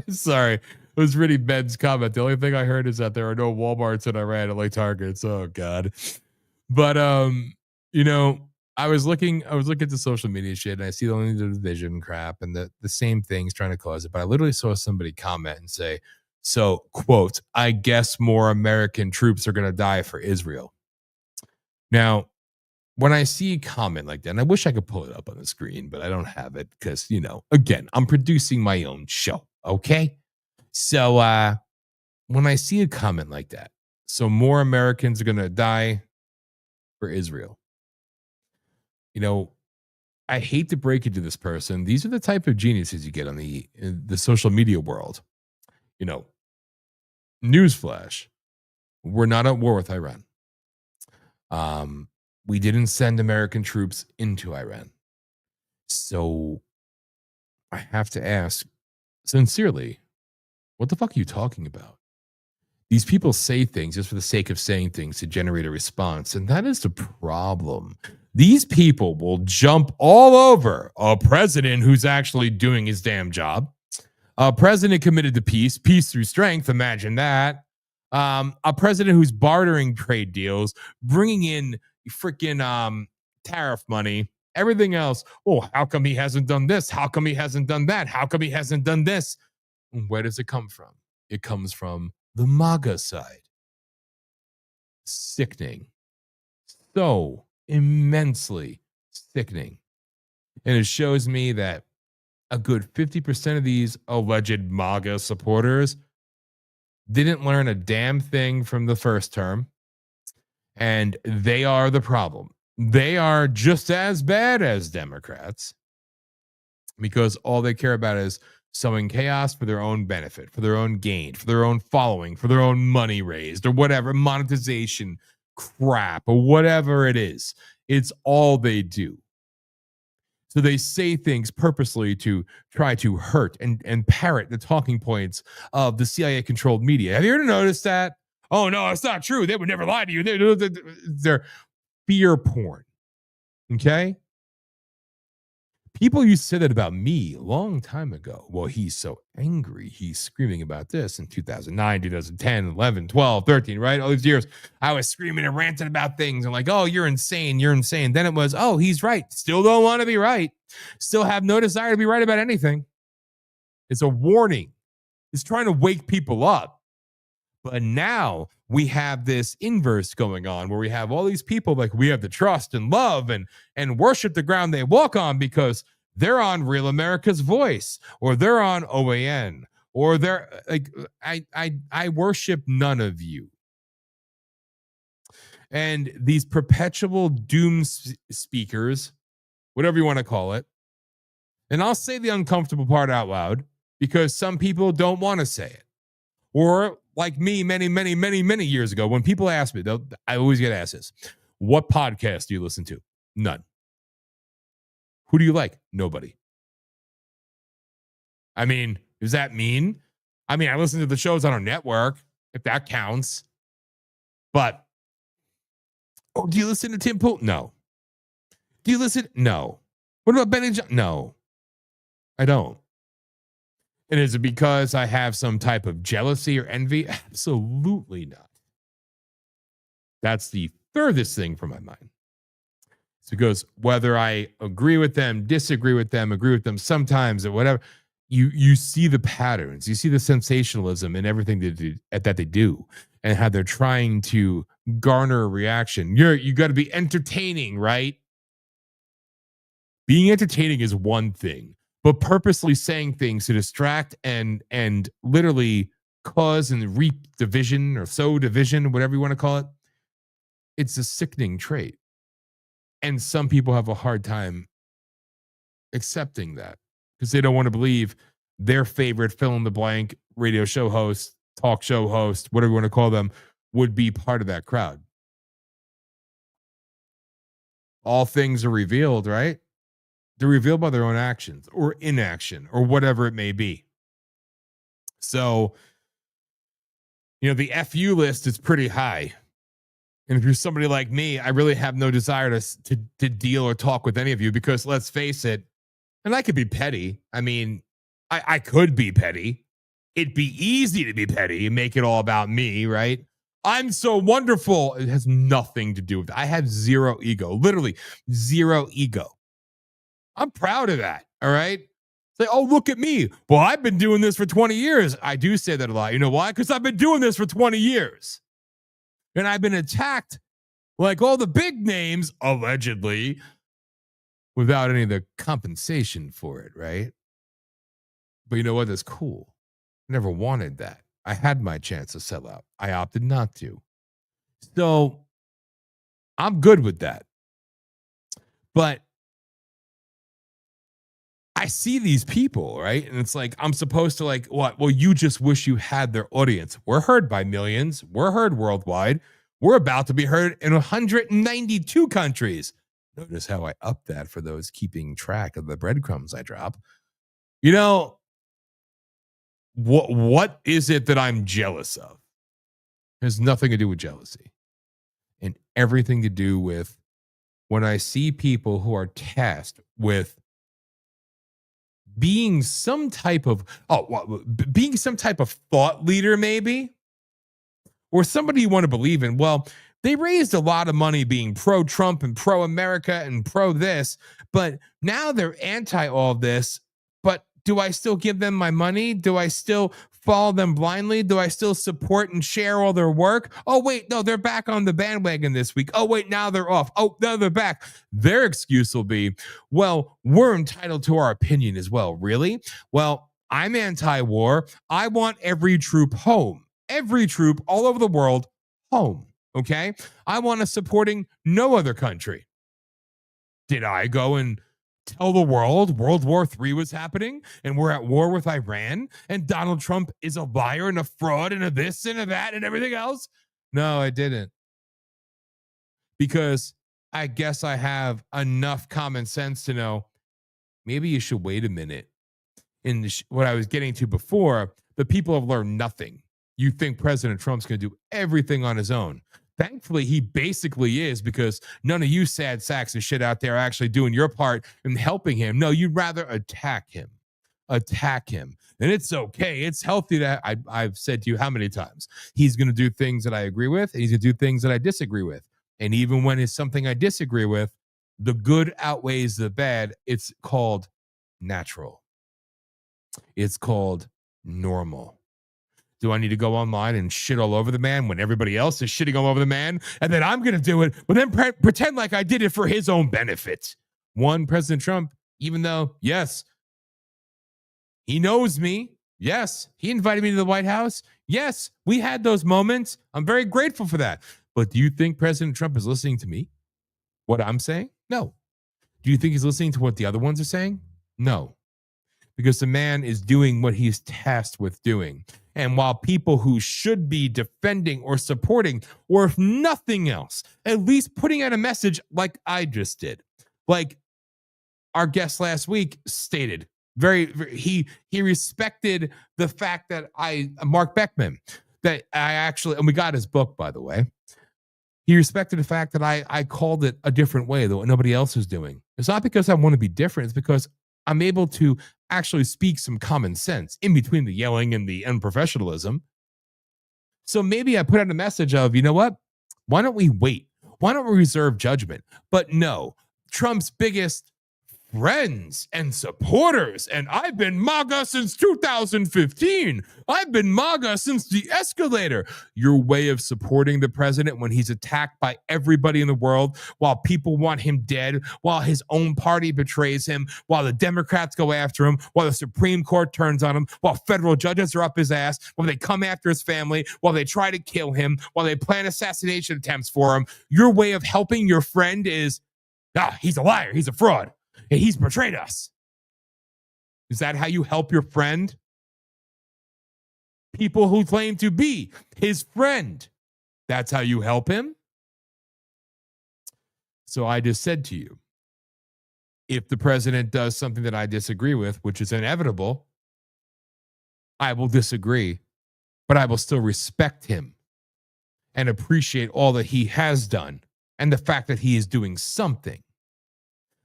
sorry, it was really Ben's comment. The only thing I heard is that there are no Walmarts in Iran, like Targets. Oh God. But I was looking at the social media shit, and I see only the division crap and the same things trying to cause it. But I literally saw somebody comment and say, so, quote, I guess more American troops are going to die for Israel. Now, when I see a comment like that, and I wish I could pull it up on the screen, but I don't have it because, again, I'm producing my own show. Okay. So when I see a comment like that, so more Americans are going to die for Israel. I hate to break it to this person. These are the type of geniuses you get on the social media world. Newsflash. We're not at war with Iran. We didn't send American troops into Iran. So I have to ask sincerely, what the fuck are you talking about? These people say things just for the sake of saying things to generate a response. And that is the problem. These people will jump all over a president who's actually doing his damn job. A president committed to peace through strength. Imagine that. A president who's bartering trade deals, bringing in freaking tariff money, everything else. Oh, how come he hasn't done this? How come he hasn't done that? How come he hasn't done this? Where does it come from? It comes from the MAGA side. Sickening. So immensely sickening. And it shows me that a good 50% of these alleged MAGA supporters didn't learn a damn thing from the first term. And they are the problem. They are just as bad as Democrats because all they care about is sowing chaos for their own benefit, for their own gain, for their own following, for their own money raised or whatever, monetization crap or whatever it is. It's all they do. So they say things purposely to try to hurt and parrot the talking points of the CIA-controlled media. Have you ever noticed that? Oh, no, it's not true. They would never lie to you. They're fear porn. Okay? People used to say that about me a long time ago. Well, he's so angry. He's screaming about this in 2009, 2010, 11, 12, 13, right? All these years, I was screaming and ranting about things and like, oh, you're insane. You're insane. Then it was, oh, he's right. Still don't want to be right. Still have no desire to be right about anything. It's a warning. It's trying to wake people up. But now we have this inverse going on where we have all these people like we have to trust and love and worship the ground they walk on because they're on Real America's Voice or they're on OAN or they're like, I worship none of you. And these perpetual doom speakers, whatever you want to call it. And I'll say the uncomfortable part out loud because some people don't want to say it. Or like me many years ago, when people ask me, I always get asked this, what podcast do you listen to? None. Who do you like? Nobody. I mean, does that mean? I mean, I listen to the shows on our network, if that counts. But, oh, do you listen to Tim Pool? No. Do you listen? No. What about Benny John? No, I don't. And is it because I have some type of jealousy or envy? Absolutely not. That's the furthest thing from my mind. It's because whether I agree with them, disagree with them, agree with them sometimes or whatever, you see the patterns, you see the sensationalism in everything that they do and how they're trying to garner a reaction. You got to be entertaining, right? Being entertaining is one thing. But purposely saying things to distract and literally cause and reap division or sow division, whatever you want to call it, It's a sickening trait. And some people have a hard time accepting that because they don't want to believe their favorite fill in the blank radio show host, talk show host, whatever you want to call them, would be part of that crowd. All things are revealed, right? They're revealed by their own actions or inaction or whatever it may be. So, the FU list is pretty high. And if you're somebody like me, I really have no desire to deal or talk with any of you because let's face it, and I could be petty. I mean, I could be petty. It'd be easy to be petty and make it all about me, right? I'm so wonderful. It has nothing to do with that. I have zero ego, literally zero ego. I'm proud of that. All right. Say, oh, look at me. Well, I've been doing this for 20 years. I do say that a lot. You know why? Because I've been doing this for 20 years. And I've been attacked like all the big names, allegedly, without any of the compensation for it, right? But you know what? That's cool. I never wanted that. I had my chance to sell out. I opted not to. So I'm good with that. But I see these people, right? And it's like, I'm supposed to like, what? Well, you just wish you had their audience. We're heard by millions. We're heard worldwide. We're about to be heard in 192 countries. Notice how I up that for those keeping track of the breadcrumbs I drop. What is it that I'm jealous of? It has nothing to do with jealousy and everything to do with when I see people who are tasked with being some type of thought leader, maybe, or somebody you want to believe in. Well, they raised a lot of money being pro-Trump and pro-America and pro-this, but now they're anti all this. But do I still give them my money? Do I still follow them blindly? Do I still support and share all their work? Oh, wait, no, they're back on the bandwagon this week. Oh, wait, now they're off. Oh, now they're back. Their excuse will be, well, we're entitled to our opinion as well. Really? Well, I'm anti-war. I want every troop home. Every troop all over the world home. Okay? I want us supporting no other country. Did I go and tell the world World War III was happening and we're at war with Iran and Donald Trump is a liar and a fraud and a this and a that and everything else? No, I didn't. Because I guess I have enough common sense to know maybe you should wait a minute. In what I was getting to before, the people have learned nothing. You think President Trump's going to do everything on his own. Thankfully, he basically is, because none of you sad sacks of shit out there are actually doing your part in helping him. No, you'd rather attack him. Attack him. And it's okay. It's healthy that I've said to you how many times. He's going to do things that I agree with, and he's going to do things that I disagree with. And even when it's something I disagree with, the good outweighs the bad. It's called natural. It's called normal. Do I need to go online and shit all over the man when everybody else is shitting all over the man? And then I'm going to do it, but then pretend like I did it for his own benefit. One, President Trump, even though, yes, he knows me. Yes, he invited me to the White House. Yes, we had those moments. I'm very grateful for that. But do you think President Trump is listening to me? What I'm saying? No. Do you think he's listening to what the other ones are saying? No. Because the man is doing what he's tasked with doing. And while people who should be defending or supporting, or if nothing else, at least putting out a message like I just did, like our guest last week stated, he respected the fact that Mark Beckman, that I actually, and we got his book, by the way. He respected the fact that I called it a different way than what nobody else is doing. It's not because I want to be different. It's because I'm able to actually speak some common sense in between the yelling and the unprofessionalism. So maybe I put out a message of, you know what? Why don't we wait? Why don't we reserve judgment? But no, Trump's biggest friends and supporters, and I've been MAGA since 2015. I've been MAGA since the escalator. Your way of supporting the president when he's attacked by everybody in the world, while people want him dead, while his own party betrays him, while the Democrats go after him, while the Supreme Court turns on him, while federal judges are up his ass, while they come after his family, while they try to kill him, while they plan assassination attempts for him. Your way of helping your friend is, he's a liar, he's a fraud, and he's betrayed us. Is that how you help your friend? People who claim to be his friend, that's how you help him? So I just said to you, if the president does something that I disagree with, which is inevitable, I will disagree, but I will still respect him and appreciate all that he has done and the fact that he is doing something.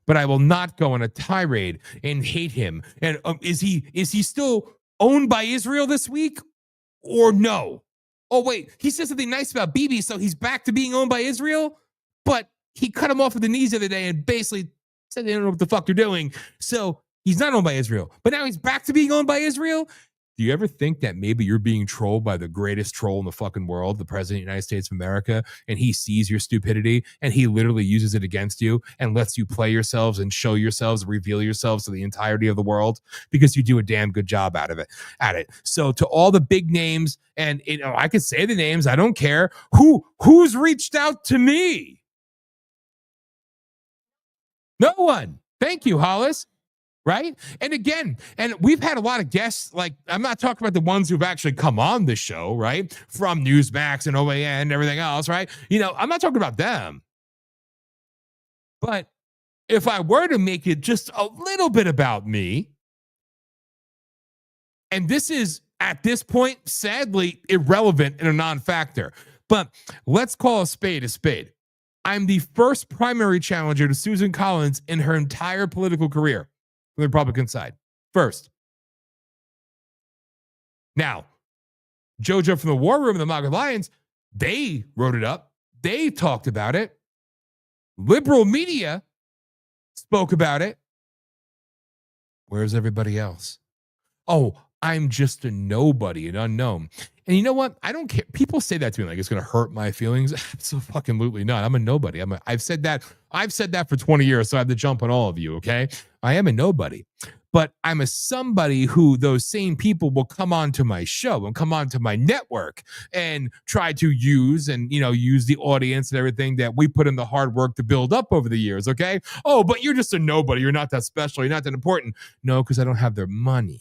But I will not go on a tirade and hate him. And is he still owned by Israel this week or no? Oh, wait, he said something nice about Bibi, so he's back to being owned by Israel? But he cut him off at the knees the other day and basically said they don't know what the fuck they're doing. So he's not owned by Israel. But now he's back to being owned by Israel? Do you ever think that maybe you're being trolled by the greatest troll in the fucking world, the president of the United States of America, and he sees your stupidity and he literally uses it against you and lets you play yourselves and show yourselves and reveal yourselves to the entirety of the world because you do a damn good job at it. So to all the big names, and I could say the names, I don't care. Who's reached out to me? No one. Thank you, Hollis. Right? And again, and we've had a lot of guests, like, I'm not talking about the ones who've actually come on the show, right? From Newsmax and OAN and everything else, right? I'm not talking about them. But if I were to make it just a little bit about me, and this is, at this point, sadly, irrelevant and a non-factor, but let's call a spade a spade. I'm the first primary challenger to Susan Collins in her entire political career. The Republican side. First. Now, JoJo from the War Room and the MAGA Lions, they wrote it up. They talked about it. Liberal media spoke about it. Where's everybody else? Oh, I'm just a nobody, an unknown. And you know what? I don't care. People say that to me like it's going to hurt my feelings. Absolutely not. I'm a nobody. I've said that for 20 years, so I have to jump on all of you, okay? I am a nobody. But I'm a somebody who those same people will come onto my show and come onto my network and try to use the audience and everything that we put in the hard work to build up over the years, okay? Oh, but you're just a nobody. You're not that special. You're not that important. No, because I don't have their money.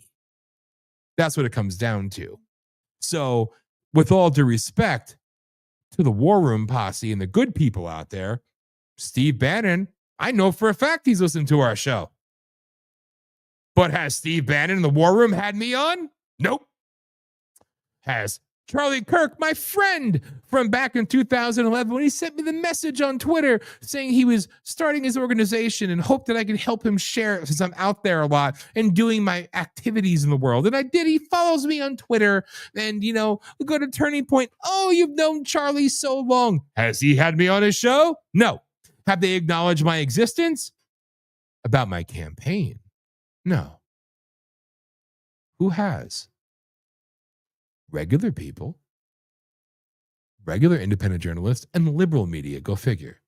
That's what it comes down to. So, with all due respect to the War Room posse and the good people out there, Steve Bannon, I know for a fact he's listening to our show. But has Steve Bannon in the War Room had me on? Nope. Has Charlie Kirk, my friend from back in 2011, when he sent me the message on Twitter saying he was starting his organization and hoped that I could help him share it since I'm out there a lot and doing my activities in the world. And I did. He follows me on Twitter and, we go to Turning Point. Oh, you've known Charlie so long. Has he had me on his show? No. Have they acknowledged my existence? About my campaign? No. Who has? Regular people, regular independent journalists, and liberal media, go figure.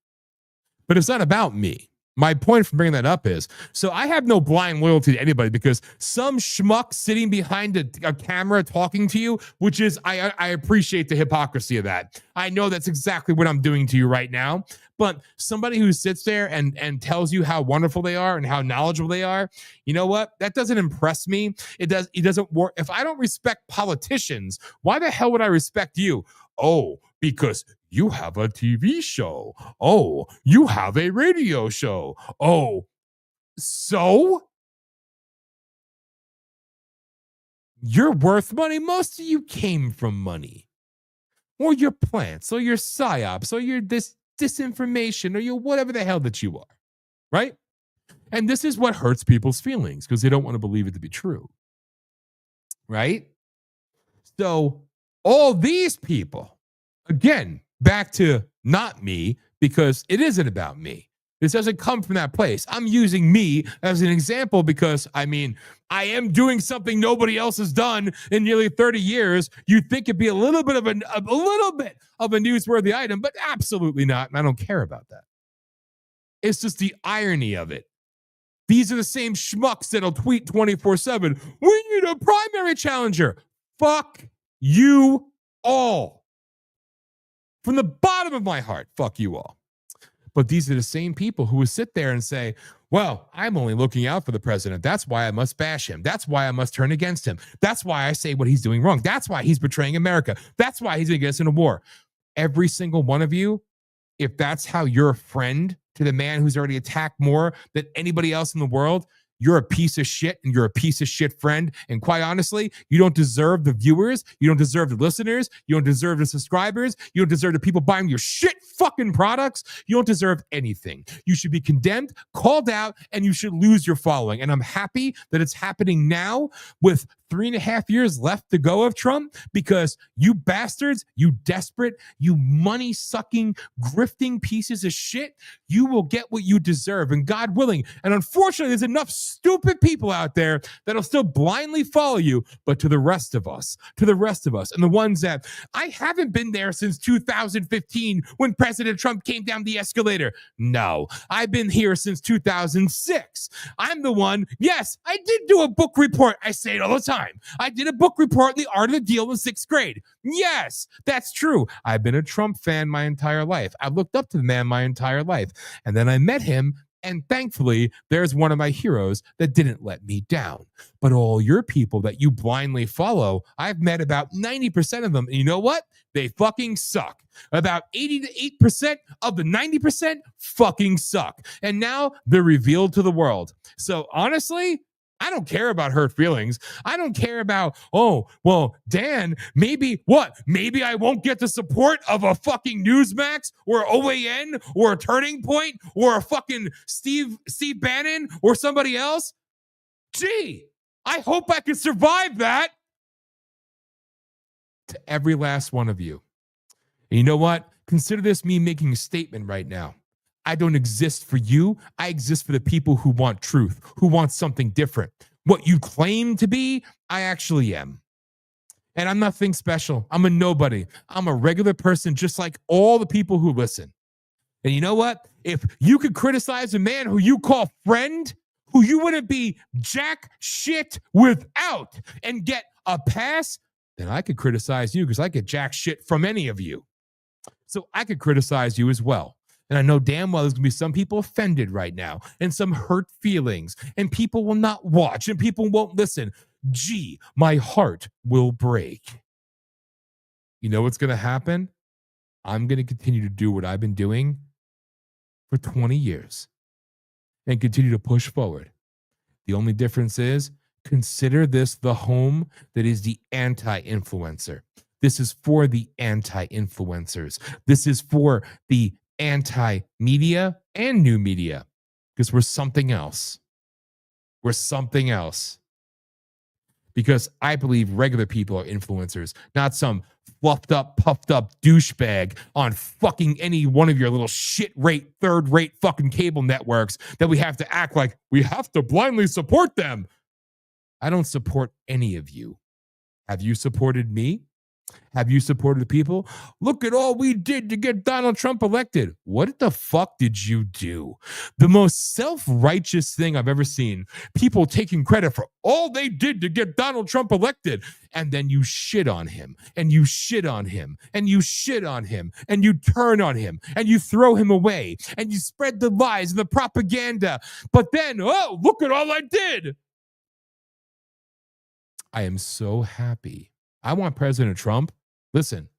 But it's not about me. My point from bringing that up is, so I have no blind loyalty to anybody because some schmuck sitting behind a camera talking to you, which is, I appreciate the hypocrisy of that. I know that's exactly what I'm doing to you right now. But somebody who sits there and tells you how wonderful they are and how knowledgeable they are, you know what? That doesn't impress me. It doesn't work. If I don't respect politicians, why the hell would I respect you? Oh, because you have a TV show. Oh, you have a radio show. Oh, so? You're worth money. Most of you came from money. Or your plants, or your psyops, or your disinformation, or your whatever the hell that you are, right? And this is what hurts people's feelings because they don't want to believe it to be true, right? So all these people, again, back to not me, because it isn't about me. This doesn't come from that place. I'm using me as an example because, I mean, I am doing something nobody else has done in nearly 30 years. You'd think it'd be a little bit of a newsworthy item, but absolutely not. And I don't care about that. It's just the irony of it. These are the same schmucks that'll tweet 24/7. We need a primary challenger. Fuck you all. From the bottom of my heart, fuck you all. But these are the same people who will sit there and say, well, I'm only looking out for the president. That's why I must bash him. That's why I must turn against him. That's why I say what he's doing wrong. That's why he's betraying America. That's why he's against in a war. Every single one of you, if that's how you're a friend to the man who's already attacked more than anybody else in the world, you're a piece of shit and you're a piece of shit friend. And quite honestly, you don't deserve the viewers. You don't deserve the listeners. You don't deserve the subscribers. You don't deserve the people buying your shit fucking products. You don't deserve anything. You should be condemned, called out, and you should lose your following. And I'm happy that it's happening now with 3.5 years left to go of Trump, because you bastards, you desperate, you money-sucking, grifting pieces of shit, you will get what you deserve, and God willing. And unfortunately, there's enough stupid people out there that'll still blindly follow you. But to the rest of us, and the ones that I haven't been there since 2015 when President Trump came down the escalator. No, I've been here since 2006. I'm the one. Yes, I did do a book report. I say it all the time. I did a book report on the art of the deal in 6th grade. Yes, that's true. I've been a Trump fan my entire life. I've looked up to the man my entire life. And then I met him, and thankfully, there's one of my heroes that didn't let me down. But all your people that you blindly follow, I've met about 90% of them. And you know what? They fucking suck. About 88% of the 90% fucking suck. And now they're revealed to the world. So honestly, I don't care about hurt feelings. I don't care about, oh, well, Dan, maybe what? Maybe I won't get the support of a fucking Newsmax or OAN or a Turning Point or a fucking Steve Bannon or somebody else. Gee, I hope I can survive that. To every last one of you. And you know what? Consider this me making a statement right now. I don't exist for you. I exist for the people who want truth, who want something different. What you claim to be, I actually am. And I'm nothing special. I'm a nobody. I'm a regular person just like all the people who listen. And you know what? If you could criticize a man who you call friend, who you wouldn't be jack shit without and get a pass, then I could criticize you because I get jack shit from any of you. So I could criticize you as well. And I know damn well there's going to be some people offended right now and some hurt feelings, and people will not watch and people won't listen. Gee, my heart will break. You know what's going to happen? I'm going to continue to do what I've been doing for 20 years and continue to push forward. The only difference is, consider this the home that is the anti-influencer. This is for the anti-influencers. This is for the anti-media and new media, because we're something else. We're something else. Because I believe regular people are influencers, not some fluffed up, puffed up douchebag on fucking any one of your little shit rate, third rate fucking cable networks that we have to act like we have to blindly support them. I don't support any of you. Have you supported me? Have you supported the people? Look at all we did to get Donald Trump elected. What the fuck did you do? The most self-righteous thing I've ever seen. People taking credit for all they did to get Donald Trump elected. And then you shit on him, and you shit on him, and you shit on him, and you turn on him, and you throw him away, and you spread the lies and the propaganda. But then, oh, look at all I did. I am so happy. I want President Trump. Listen,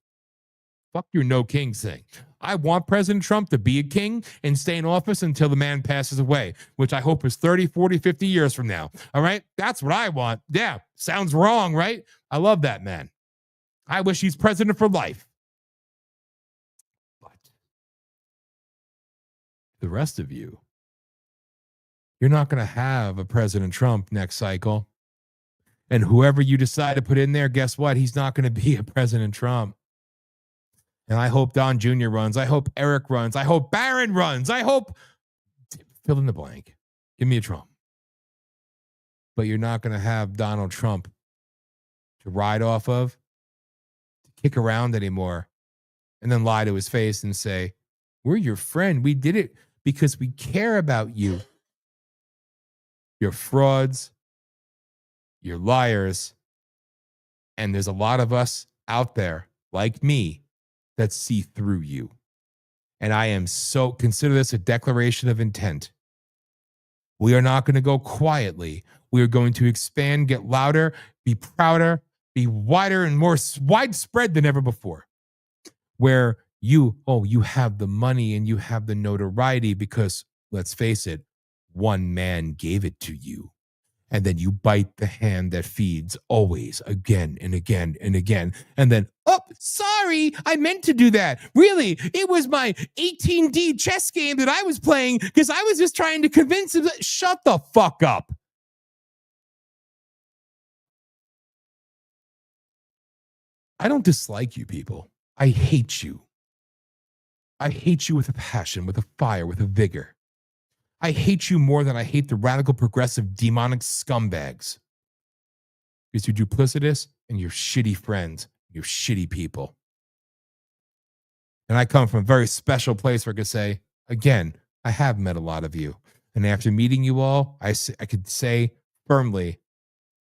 fuck your no king thing. I want President Trump to be a king and stay in office until the man passes away, which I hope is 30, 40, 50 years from now. All right? That's what I want. Yeah, sounds wrong, right? I love that man. I wish he's president for life. But the rest of you, you're not going to have a President Trump next cycle. And whoever you decide to put in there, guess what? He's not going to be a President Trump. And I hope Don Jr. runs. I hope Eric runs. I hope Barron runs. I hope fill in the blank. Give me a Trump. But you're not going to have Donald Trump to ride off of, to kick around anymore, and then lie to his face and say, we're your friend. We did it because we care about you. You're frauds. You're liars. And there's a lot of us out there, like me, that see through you. And I am so, consider this a declaration of intent. We are not going to go quietly. We are going to expand, get louder, be prouder, be wider and more widespread than ever before. Where you have the money and you have the notoriety because, let's face it, one man gave it to you. And then you bite the hand that feeds always, again and again and again. And then, oh, sorry, I meant to do that. Really, it was my 18D chess game that I was playing because I was just trying to convince him that, shut the fuck up. I don't dislike you people. I hate you. I hate you with a passion, with a fire, with a vigor. I hate you more than I hate the radical, progressive, demonic scumbags. Because you're duplicitous and you're shitty friends. You're shitty people. And I come from a very special place where I could say, again, I have met a lot of you. And after meeting you all, I could say firmly,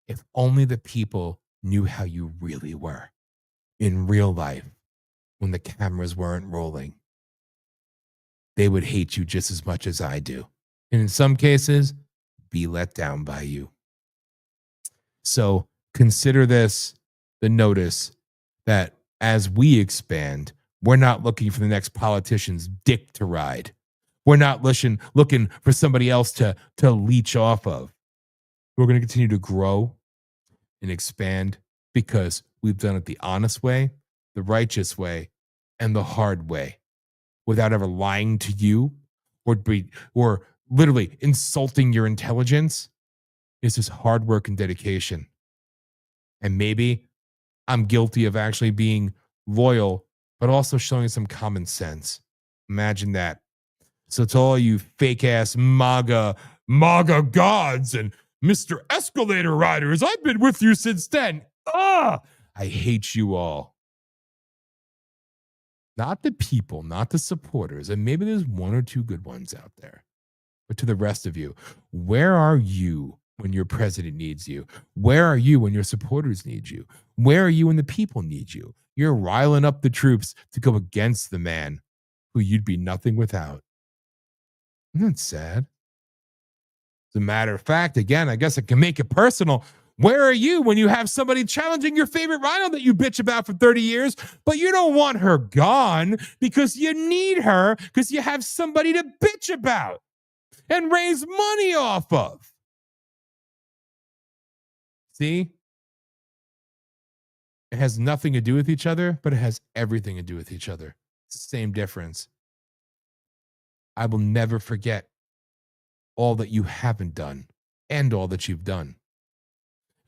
if only the people knew how you really were in real life when the cameras weren't rolling, they would hate you just as much as I do. And in some cases, be let down by you. So consider this the notice that as we expand, we're not looking for the next politician's dick to ride. We're not looking for somebody else to leech off of. We're going to continue to grow and expand because we've done it the honest way, the righteous way, and the hard way without ever lying to you or literally insulting your intelligence. It's just hard work and dedication. And maybe I'm guilty of actually being loyal, but also showing some common sense. Imagine that. So to all you fake ass MAGA gods and Mr. Escalator Riders, I've been with you since then. I hate you all. Not the people, not the supporters, and maybe there's one or two good ones out there. But to the rest of you, where are you when your president needs you? Where are you when your supporters need you? Where are you when the people need you? You're riling up the troops to go against the man who you'd be nothing without. Isn't that sad? As a matter of fact, again, I guess I can make it personal. Where are you when you have somebody challenging your favorite rhino that you bitch about for 30 years, but you don't want her gone because you need her because you have somebody to bitch about and raise money off of? See? It has nothing to do with each other, but it has everything to do with each other. It's the same difference. I will never forget all that you haven't done and all that you've done.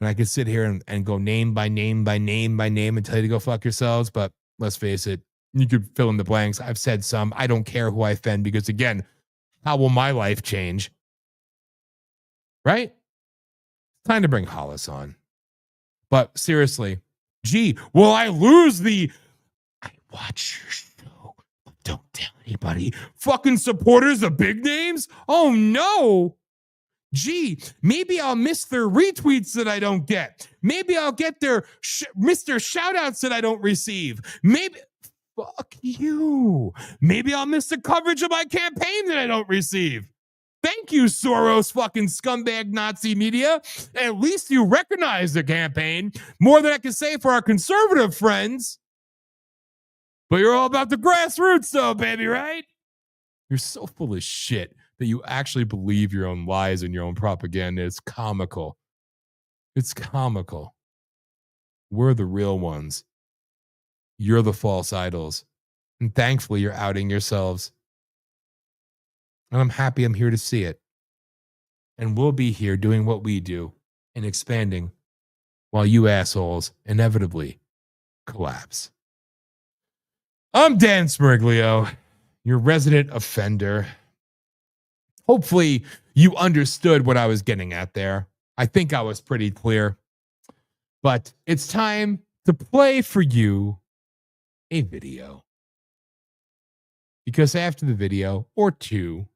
And I could sit here and go name by name by name by name and tell you to go fuck yourselves, but let's face it, you could fill in the blanks. I've said some. I don't care who I offend because, again, how will my life change? Right? It's time to bring Hollis on. But seriously, gee, will I lose I watch your show, but don't tell anybody. Fucking supporters of big names? Oh, no. Gee, maybe I'll miss their retweets that I don't get. Maybe I'll get their Mr. Shoutouts that I don't receive. Maybe, fuck you. Maybe I'll miss the coverage of my campaign that I don't receive. Thank you, Soros fucking scumbag Nazi media. At least you recognize the campaign more than I can say for our conservative friends. But you're all about the grassroots though, baby, right? You're so full of shit that you actually believe your own lies and your own propaganda. It's comical. It's comical. We're the real ones. You're the false idols. And thankfully, you're outing yourselves. And I'm happy I'm here to see it. And we'll be here doing what we do and expanding while you assholes inevitably collapse. I'm Dan Smeriglio, your resident offender. Hopefully you understood what I was getting at there. I think I was pretty clear. But it's time to play for you a video. Because after the video, or two,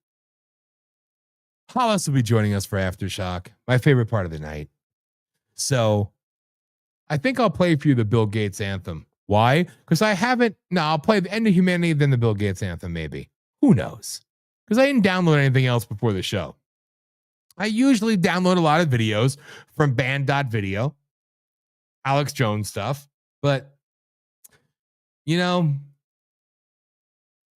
Hollis will be joining us for Aftershock, my favorite part of the night. So I think I'll play for you the Bill Gates anthem. Why? Because I haven't. No, I'll play the End of Humanity, then the Bill Gates anthem, maybe. Who knows? Because I didn't download anything else before the show. I usually download a lot of videos from band.video, Alex Jones stuff, but, you know,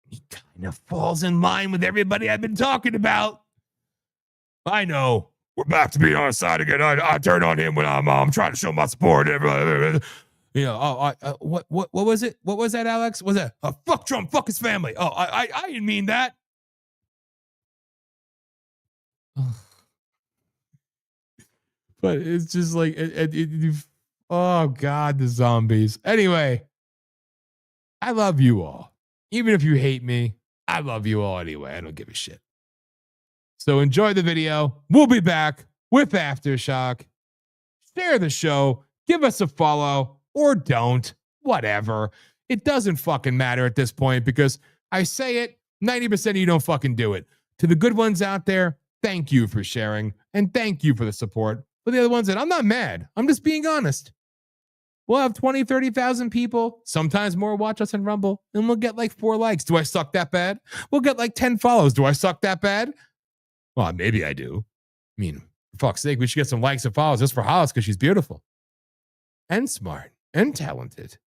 he kind of falls in line with everybody I've been talking about. I know. We're back to being on our side again. I turn on him when I'm trying to show my support. You know, what was it? What was that, Alex? Was that fuck Trump, fuck his family? Oh, I didn't mean that. But it's just like, oh God, the zombies. Anyway, I love you all. Even if you hate me, I love you all anyway. I don't give a shit. So enjoy the video. We'll be back with Aftershock. Share the show. Give us a follow or don't. Whatever. It doesn't fucking matter at this point because I say it, 90% of you don't fucking do it. To the good ones out there, thank you for sharing and thank you for the support. But the other ones that I'm not mad. I'm just being honest. We'll have 20, 30,000 people, sometimes more watch us on Rumble, and we'll get like 4 likes. Do I suck that bad? We'll get like 10 follows. Do I suck that bad? Well, maybe I do. I mean, for fuck's sake, we should get some likes and follows just for Hollis because she's beautiful and smart and talented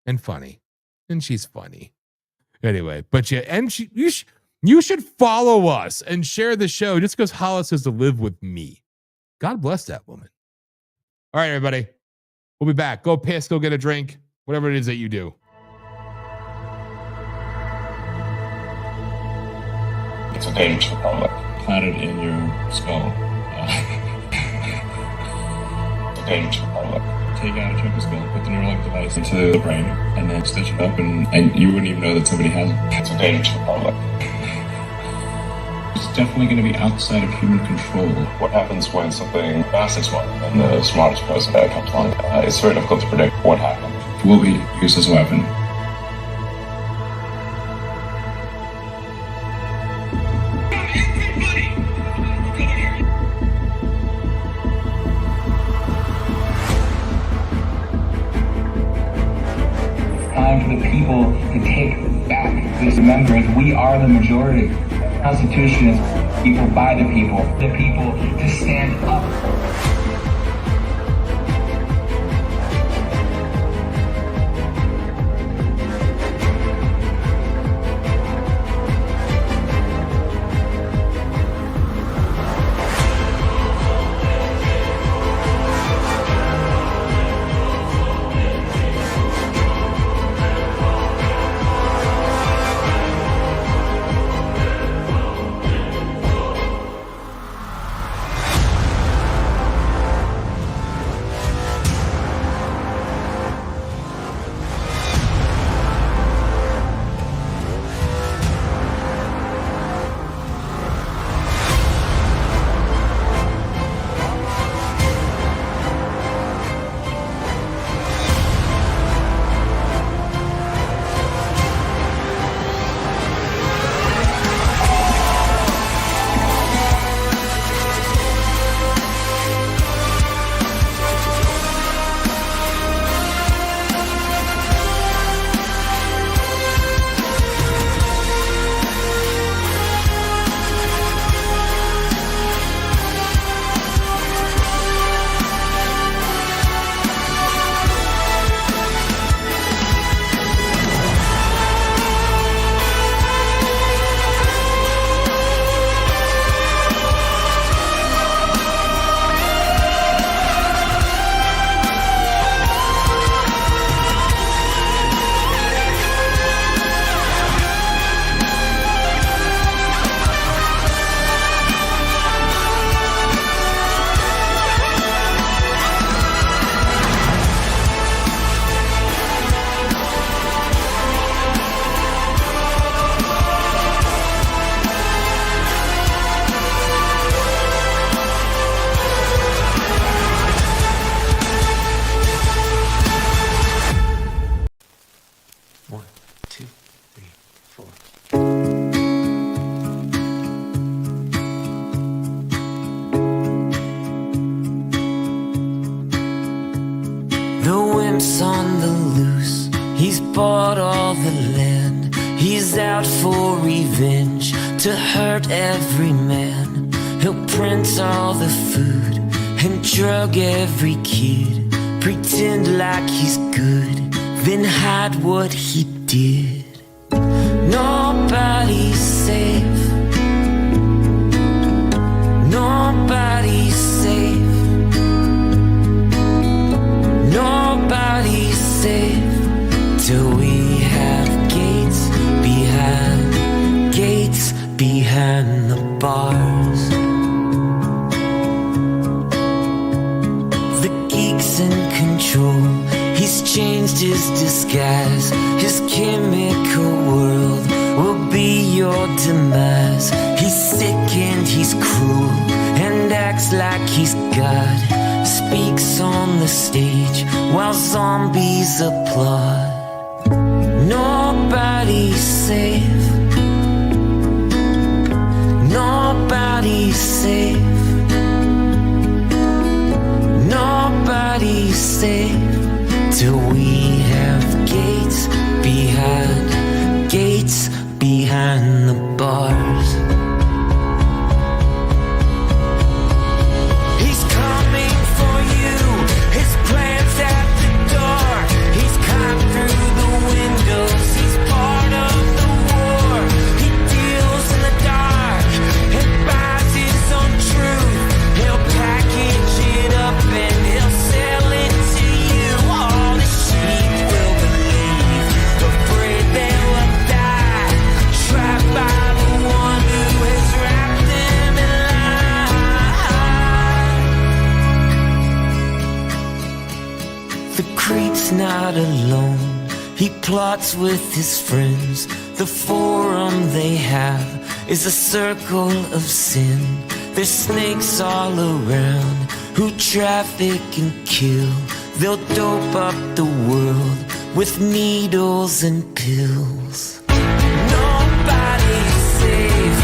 and funny. And she's funny. Anyway, but yeah, and you should follow us and share the show just because Hollis has to live with me. God bless that woman. All right, everybody. We'll be back. Go piss, go get a drink, whatever it is that you do. It's a danger to the public. Planted in your skull. It's a danger to the public. Take out a chunk of skull, put the Neuralink device into the brain, and then stitch it up, and you wouldn't even know that somebody has it. It's a danger to the public. It's definitely going to be outside of human control. What happens when something vastly smarter than the smartest president comes along? It's very difficult to predict what happens. It will be used as a weapon. Time for the people to take back this. Remember, we are the majority. The Constitution is people by the people to stand up. bought all the land. He's out for revenge, to hurt every man. He'll print all the food and drug every kid. Pretend like he's good, then hide what he did. Nobody's safe. Nobody's safe. Nobody's safe till we have gates behind the bars. The geek's in control. He's changed his disguise. His chemical world will be your demise. He's sick and he's cruel and acts like he's God. Speaks on the stage while zombies applaud. Nobody's safe. Nobody's safe. Nobody's safe till we have gates behind the bars. He's coming for you. His plans at the door. He's climbed through the windows. He's part of the war. He deals in the dark and buys his own truth. He'll package it up and he'll sell it to you. All the sheep will believe, afraid they will die, trapped by the one who has wrapped them in lies. The creep's not alone. He plots with his friends. The forum they have is a circle of sin. There's snakes all around who traffic and kill. They'll dope up the world with needles and pills. Nobody's safe.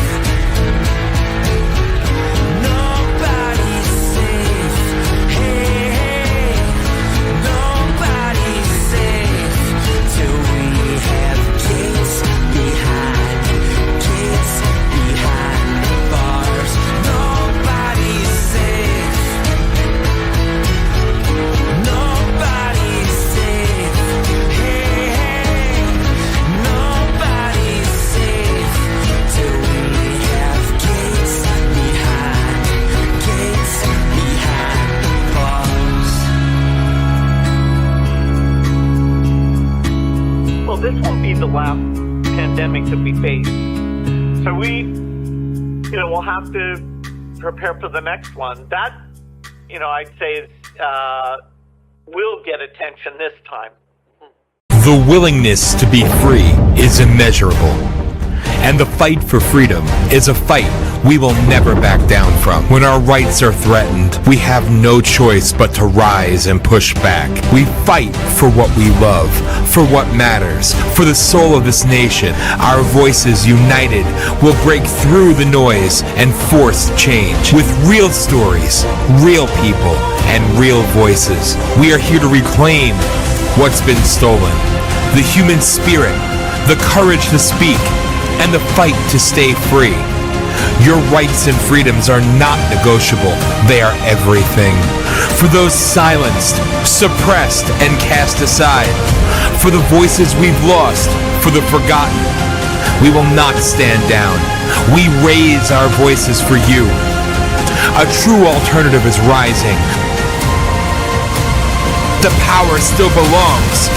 Nobody's safe. Hey, hey. Nobody's safe till we have gates behind the bars. Nobody's safe. Nobody's safe. Hey, hey. Nobody's safe till we have gates behind bars. Well, this won't be the last pandemic that we face. So we'll have to prepare for the next one. That, I'd say will get attention this time. The willingness to be free is immeasurable. And the fight for freedom is a fight we will never back down from. When our rights are threatened, we have no choice but to rise and push back. We fight for what we love, for what matters, for the soul of this nation. Our voices united will break through the noise and force change. With real stories, real people, and real voices, we are here to reclaim what's been stolen. The human spirit, the courage to speak, and the fight to stay free. Your rights and freedoms are not negotiable. They are everything. For those silenced, suppressed, and cast aside. For the voices we've lost, for the forgotten. We will not stand down. We raise our voices for you. A true alternative is rising. The power still belongs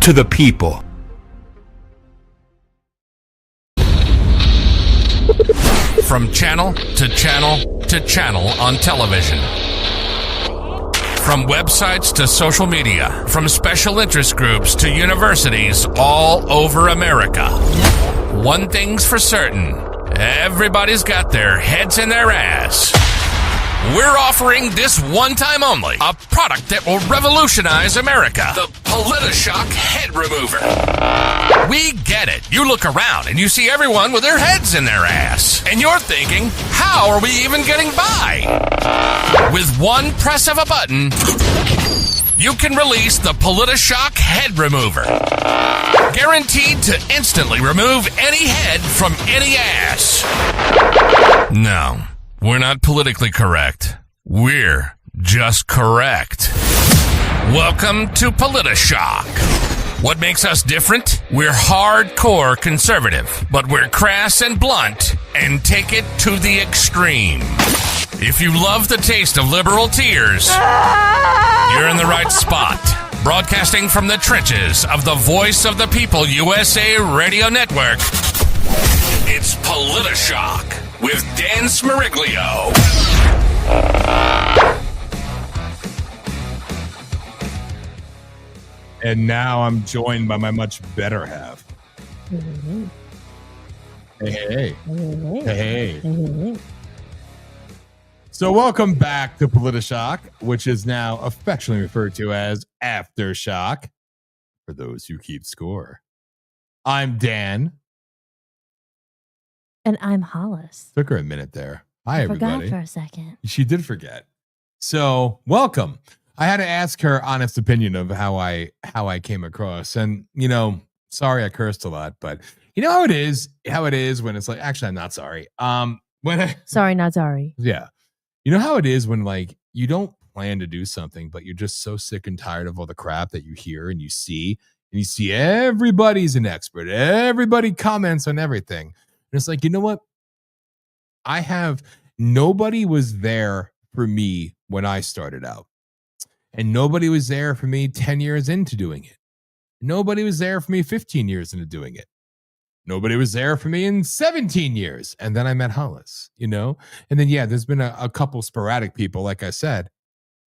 to the people. From channel to channel to channel on television. From websites to social media. From special interest groups to universities all over America. One thing's for certain. Everybody's got their heads in their ass. We're offering this one time only, a product that will revolutionize America. The PolitiShock Head Remover. We get it. You look around and you see everyone with their heads in their ass. And you're thinking, how are we even getting by? With one press of a button, you can release the PolitiShock Head Remover. Guaranteed to instantly remove any head from any ass. No, we're not politically correct. We're just correct. Welcome to PolitiShock. What makes us different? We're hardcore conservative, but we're crass and blunt and take it to the extreme. If you love the taste of liberal tears, you're in the right spot. Broadcasting from the trenches of the Voice of the People USA Radio Network, it's PolitiShock with Dan Smiriglio. And now I'm joined by my much better half. Mm-hmm. Hey. Hey. So welcome back to PolitiShock, which is now affectionately referred to as Aftershock, for those who keep score. I'm Dan. And I'm Hollis. Took her a minute there. Hi, everybody. Forgot for a second. She did forget. So welcome. I had to ask her honest opinion of how I came across. And, sorry I cursed a lot, but you know how it is when it's like, actually, I'm not sorry. Sorry, not sorry. Yeah. You know how it is when like you don't plan to do something, but you're just so sick and tired of all the crap that you hear and you see everybody's an expert. Everybody comments on everything. And it's like, you know what? Nobody was there for me when I started out. And nobody was there for me 10 years into doing it. Nobody was there for me 15 years into doing it. Nobody was there for me in 17 years. And then I met Hollis, And then, there's been a couple sporadic people, like I said.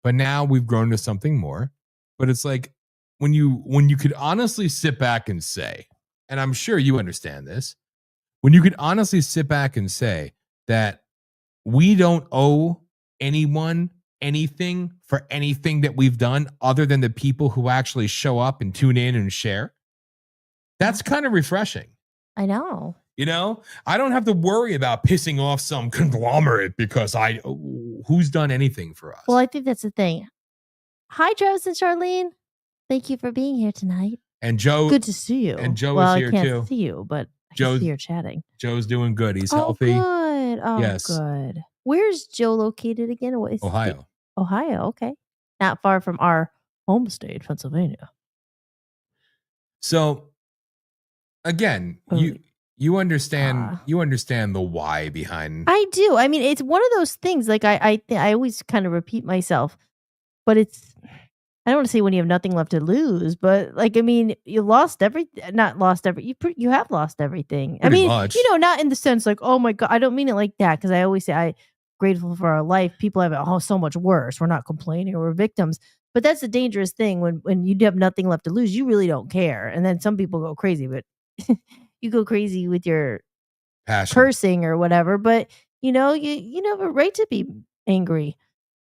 But now we've grown to something more. But it's like when you could honestly sit back and say, and I'm sure you understand this, when you could honestly sit back and say that we don't owe anyone anything for anything that we've done other than the people who actually show up and tune in and share, that's kind of refreshing. I know. I don't have to worry about pissing off some conglomerate because who's done anything for us. Well, I think that's the thing. Hi, Travis and Charlene. Thank you for being here tonight. And Joe. Good to see you. And Joe is here too. I can't see you, but I can see you're chatting. Joe's doing good. He's healthy. Good. Oh, yes. Good. Where's Joe located again? What is Ohio. Ohio. Okay. Not far from our home state, Pennsylvania. So, again, you understand the why behind. I do. I mean, it's one of those things. Like I always kind of repeat myself, but it's. I don't want to say when you have nothing left to lose, but you lost everything. Not lost every. You have lost everything. Pretty much. Not in the sense like, oh my God, I don't mean it like that, because I always say I'm grateful for our life. People have it so much worse. We're not complaining. We're victims. But that's the dangerous thing when you have nothing left to lose. You really don't care, and then some people go crazy, but. You go crazy with your passion, cursing or whatever, but you have a right to be angry.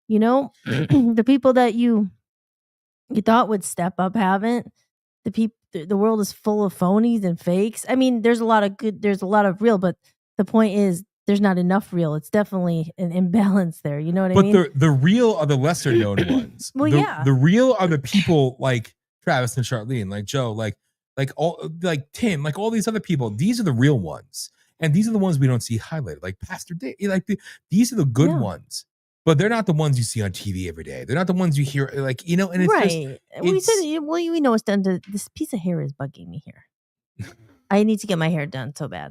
The people that you thought would step up haven't. The world is full of phonies and fakes. I mean, there's a lot of good, there's a lot of real, but the point is there's not enough real. It's definitely an imbalance there. You know what I mean? But the real are the lesser known ones. The real are the people like Travis and Charlene, like Joe, like Tim, like all these other people. These are the real ones, and these are the ones we don't see highlighted. Like Pastor Dave, these are the good ones, but they're not the ones you see on TV every day. They're not the ones you hear, And it's right. We said, we know it's done. This piece of hair is bugging me here. I need to get my hair done so bad.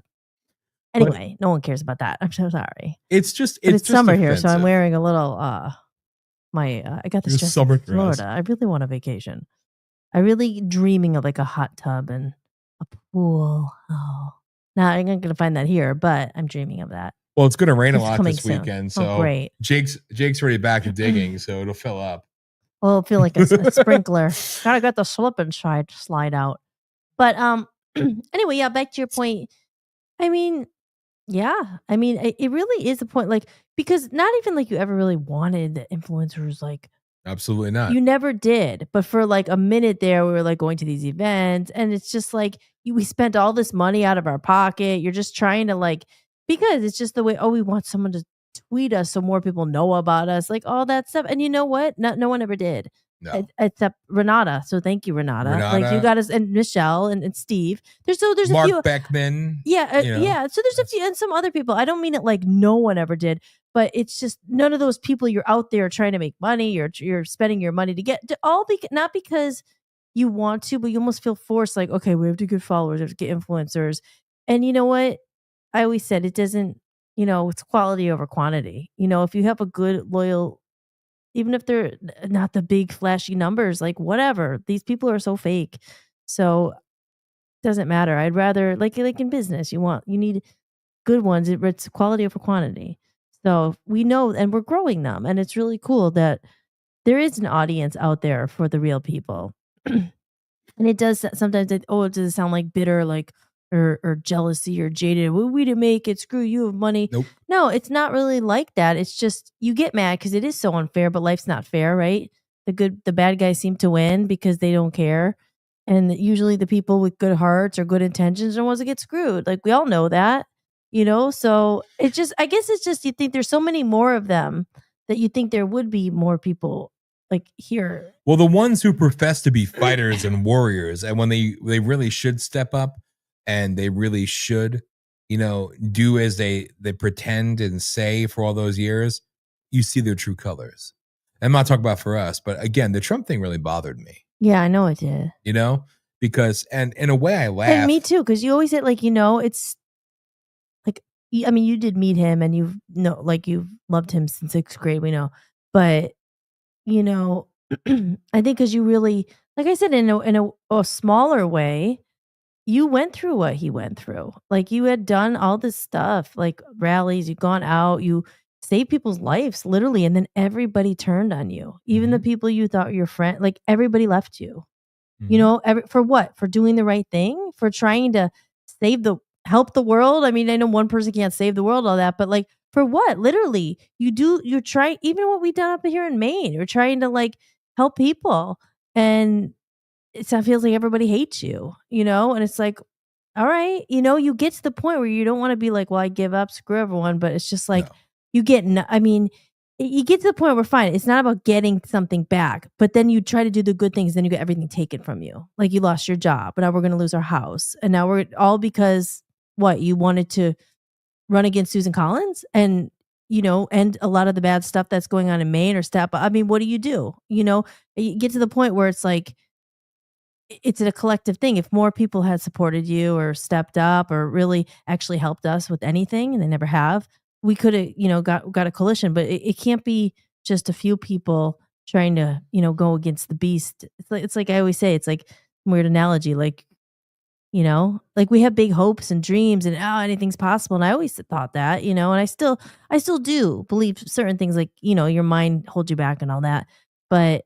Anyway, no one cares about that. I'm so sorry. It's just summer offensive. here, so I'm wearing a little. I got this dress in Florida. I really want a vacation. I really dreaming of like a hot tub and a pool. Oh, now I'm not gonna find that here, but I'm dreaming of that. Well, it's gonna rain a lot this weekend, so great. Jake's already back to digging, so it'll fill up. Well, it'll feel like a sprinkler. Gotta get the slip and slide out. But anyway, back to your point. I mean, it really is a point, like, because not even like you ever really wanted the influencers, like. Absolutely not. You never did. But for like a minute there, we were like going to these events, and it's just like we spent all this money out of our pocket. You're just trying to because it's just the way, we want someone to tweet us so more people know about us, like all that stuff. And you know what? No one ever did. No. Except Renata. So thank you, Renata. Like you Renata. got us, and Michelle and Steve. There's a Mark few. Beckman. Yeah, you know, yeah. So there's a few, and some other people. I don't mean it like no one ever did, but it's just none of those people. You're out there trying to make money. You're spending your money to get not because you want to, but you almost feel forced. Like, okay, we have to get followers, we have to get influencers, and you know what? I always said it doesn't. It's quality over quantity. If you have a good loyal, even if they're not the big flashy numbers, like whatever. These people are so fake. So doesn't matter. I'd rather like in business, you need good ones. It's quality over quantity. So we know, and we're growing them, and it's really cool that there is an audience out there for the real people. And it does sometimes. Does it sound like bitter, like or jealousy or jaded? Well, we didn't make it. Screw you, have money. Nope. No, it's not really like that. It's just you get mad because it is so unfair. But life's not fair, right? The bad guys seem to win because they don't care, and usually the people with good hearts or good intentions are the ones that get screwed. Like we all know that, So it's just, I guess it's just you think there's so many more of them that you think there would be more people like here. Well, the ones who profess to be fighters and warriors, and when they really should step up, and they really should, do as they pretend and say for all those years, you see their true colors. I'm not talking about for us, but again, the Trump thing really bothered me. Yeah, I know it did. Because, and in a way I laugh. And me too, because you always said it's like, I mean, you did meet him and you've loved him since 6th grade, we know. But, I think because you really, like I said, in a smaller way, you went through what he went through. Like you had done all this stuff, like rallies, you've gone out, you saved people's lives literally, and then everybody turned on you. Even the people you thought were your friend, like everybody left you. For what? For doing the right thing? For trying to help the world? I mean, I know one person can't save the world, all that, but like for what? Literally, you're trying, even what we done up here in Maine, you're trying to like help people. And it feels like everybody hates you, and it's like, all right, you get to the point where you don't want to be like, well, I give up, screw everyone. But it's just like, you get, I mean, you get to the point where fine, it's not about getting something back, but then you try to do the good things, then you get everything taken from you. Like you lost your job, but now we're going to lose our house. And now we're all because what? You wanted to run against Susan Collins and, and a lot of the bad stuff that's going on in Maine or step. I mean, what do? You get to the point where it's like, it's a collective thing. If more people had supported you or stepped up or really actually helped us with anything, and they never have, we could have, got a coalition. But it can't be just a few people trying to, go against the beast. It's like I always say, it's like a weird analogy, like, like we have big hopes and dreams and anything's possible. And I always thought that, and I still do believe certain things, like, your mind holds you back and all that. But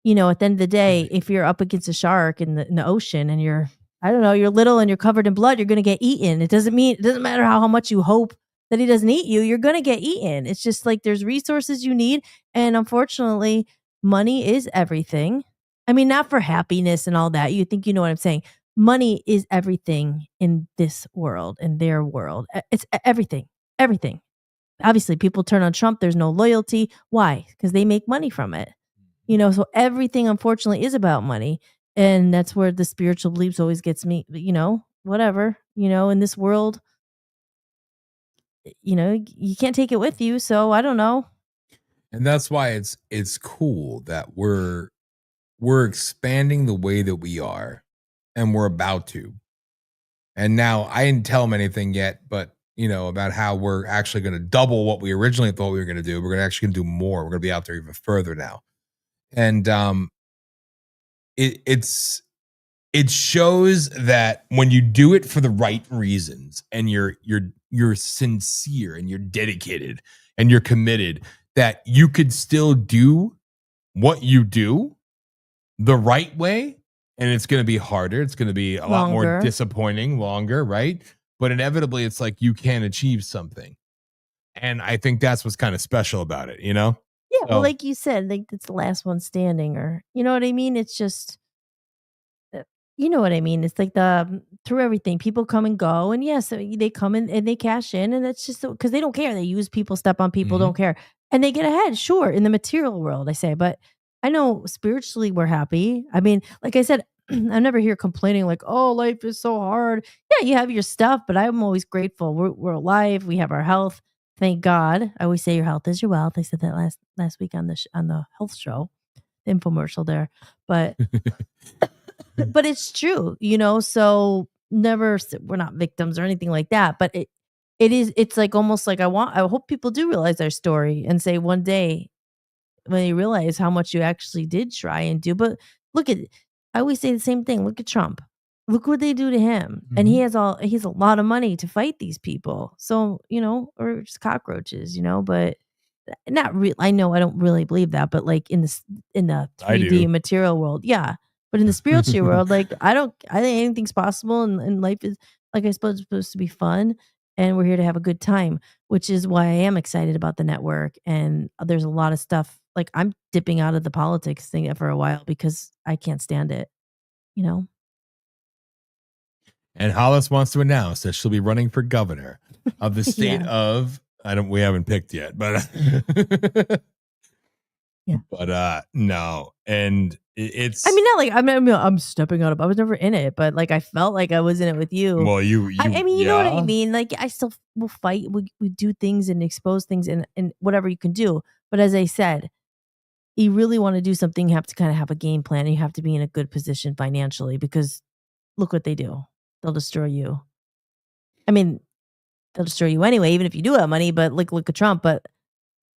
at the end of the day, if you're up against a shark in the ocean and you're little and you're covered in blood, you're going to get eaten. It doesn't matter how much you hope that he doesn't eat you, you're going to get eaten. It's just like there's resources you need. And unfortunately, money is everything. I mean, not for happiness and all that. You think you know what I'm saying. Money is everything in this world, in their world. It's everything. Everything. Obviously, people turn on Trump. There's no loyalty. Why? Because they make money from it. So everything, unfortunately, is about money. And that's where the spiritual beliefs always gets me, whatever, in this world, you can't take it with you. So I don't know. And that's why it's cool that we're expanding the way that we are, and we're about to. And now I didn't tell them anything yet, but about how we're actually going to double what we originally thought we were going to do. We're actually going to do more. We're going to be out there even further now. And it shows that when you do it for the right reasons and you're sincere and you're dedicated and you're committed, that you could still do what you do the right way. And it's going to be harder. It's going to be a lot more disappointing, longer, right? But inevitably, it's like you can achieve something. And I think that's what's kind of special about it, Yeah, well, like you said, like it's the last one standing, or you know what I mean? It's just, you know what I mean? It's like through everything, people come and go, and yes, they come in and they cash in, and that's just because they don't care. They use people, step on people, don't care, and they get ahead. Sure, in the material world, I say, but I know spiritually we're happy. I mean, like I said, I'm never here complaining like, oh, life is so hard. Yeah, you have your stuff, but I'm always grateful. We're alive. We have our health. Thank God. I always say your health is your wealth. I said that last week on on the health show, the infomercial there. But but it's true, so we're not victims or anything like that, but it's like almost like I hope people do realize our story and say one day when you realize how much you actually did try and do. But look at, I always say the same thing. Look at Trump. Look what they do to him. And he has a lot of money to fight these people. So, or just cockroaches, but not real. I know I don't really believe that, but like in the I 3D do. material world, yeah. But in the spiritual world, like I think anything's possible, and life is, like, I suppose, supposed to be fun, and we're here to have a good time, which is why I am excited about the network. And there's a lot of stuff, like I'm dipping out of the politics thing for a while because I can't stand it, you know? And Hollis wants to announce that she'll be running for governor of the state Yeah. of, we haven't picked yet, but Yeah. but no. And it's, I mean, not like I'm stepping out of. I was never in it, but like I felt like I was in it with you. well, you I mean, you know what I yeah. mean. Like I still will fight. We do things and expose things and whatever you can do. But as I said, you really want to do something, you have to kind of have a game plan. And you have to be in a good position financially because look what they do. They'll destroy you. I mean, they'll destroy you anyway, even if you do have money. But like, look at Trump. But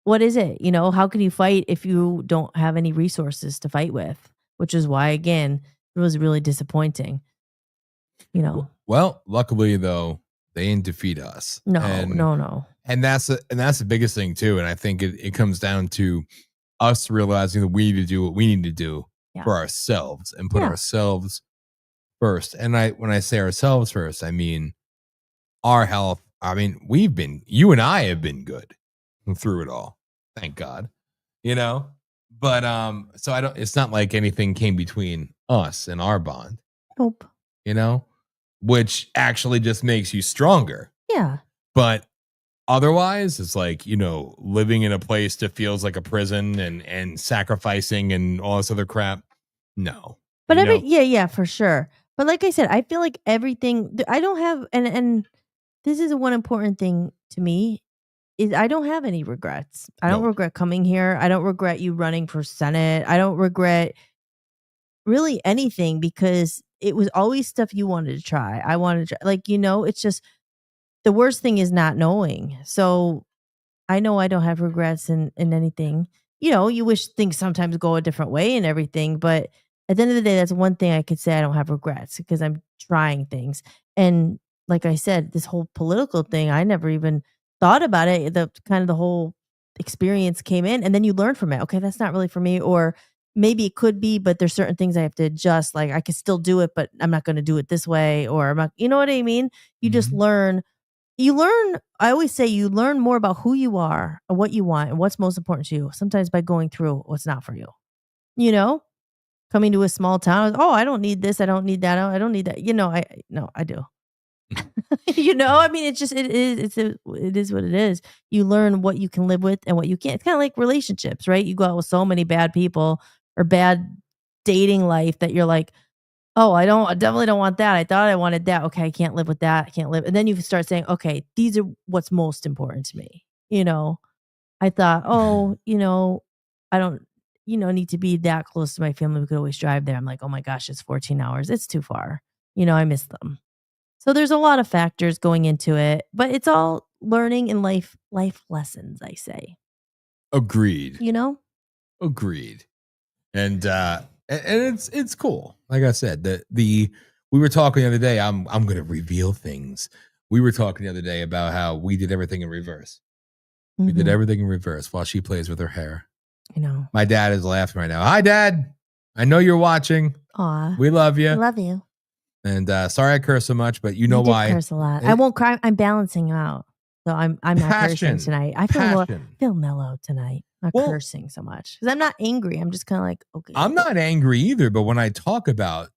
what is it? How can you fight if you don't have any resources to fight with? Which is why, again, it was really disappointing. Well, luckily though, they didn't defeat us. No. And that's the biggest thing too. And I think it comes down to us realizing that we need to do what we need to do for ourselves and put ourselves first. And when I say ourselves first, I mean our health. I mean, you and I have been good through it all. Thank God. But so it's not like anything came between us and our bond. Nope. Which actually just makes you stronger. Yeah. But otherwise, it's like, living in a place that feels like a prison and sacrificing and all this other crap. No. But yeah, for sure. But like I said, I feel like everything I don't have, and this is one important thing to me, is I don't have any regrets. I don't regret coming here. I don't regret you running for Senate. I don't regret really anything because it was always stuff you wanted to try. I wanted to try. It's just the worst thing is not knowing. So I know I don't have regrets in anything. You wish things sometimes go a different way and everything, but at the end of the day, that's one thing I could say I don't have regrets because I'm trying things. And like I said, this whole political thing, I never even thought about it. The whole experience came in and then you learn from it. Okay, that's not really for me. Or maybe it could be, but there's certain things I have to adjust. Like I could still do it, but I'm not going to do it this way. Or I'm not, you know what I mean? You just learn. I always say you learn more about who you are and what you want and what's most important to you. Sometimes by going through what's not for you, coming to a small town. Oh, I don't need this. I don't need that. I don't need that. I do. I mean, it is what it is. You learn what you can live with and what you can't. It's kind of like relationships, right? You go out with so many bad people or bad dating life that you're like, oh, I definitely don't want that. I thought I wanted that. Okay, I can't live with that. I can't live. And then you start saying, okay, these are what's most important to me. I thought, oh, I don't, need to be that close to my family. We could always drive there. I'm like, oh my gosh, it's 14 hours. It's too far. I miss them. So there's a lot of factors going into it, but it's all learning and life lessons, I say. Agreed. Agreed. And it's cool. Like I said, we were talking the other day. I'm going to reveal things. We were talking the other day about how we did everything in reverse. We did everything in reverse while she plays with her hair. I know. My dad is laughing right now. Hi, Dad. I know you're watching. Aw. We love you. I love you. And sorry I curse so much, but you know why. I curse a lot. I won't cry. I'm balancing out. So I'm not cursing tonight. I feel mellow tonight. Not cursing so much. Because I'm not angry. I'm just kind of like, okay. I'm not angry either, but when I talk about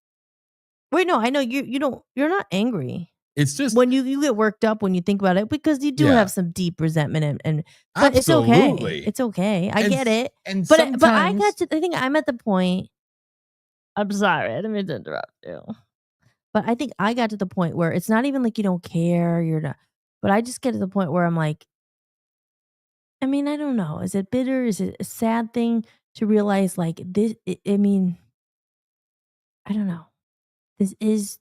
Wait, no, I know you're not angry. It's just when you get worked up when you think about it, because you do Yeah. have some deep resentment and but it's Absolutely. okay. It's okay. I And get it. and But I sometimes got to I think I'm at the point. I'm sorry, I didn't mean to interrupt you. But I think I got to the point where it's not even like you don't care, you're not, but I just get to the point where I'm like, I mean, I don't know. Is it bitter? Is it a sad thing to realize like this? I mean, I don't know. This is,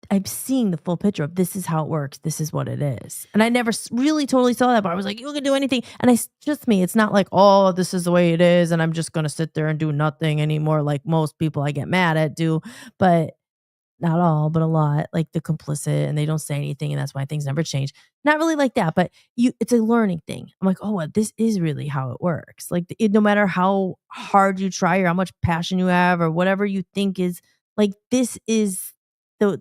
I'm seeing the full picture of this is how it works. This is what it is. And I never really totally saw that, but I was like, you can do anything. And just me, it's not like, oh, this is the way it is. And I'm just going to sit there and do nothing anymore. Like most people I get mad at do, but not all, but a lot, like the complicit, and they don't say anything. And that's why things never change. Not really like that, but it's a learning thing. I'm like, oh, well, this is really how it works. Like no matter how hard you try or how much passion you have or whatever you think is, like, this is the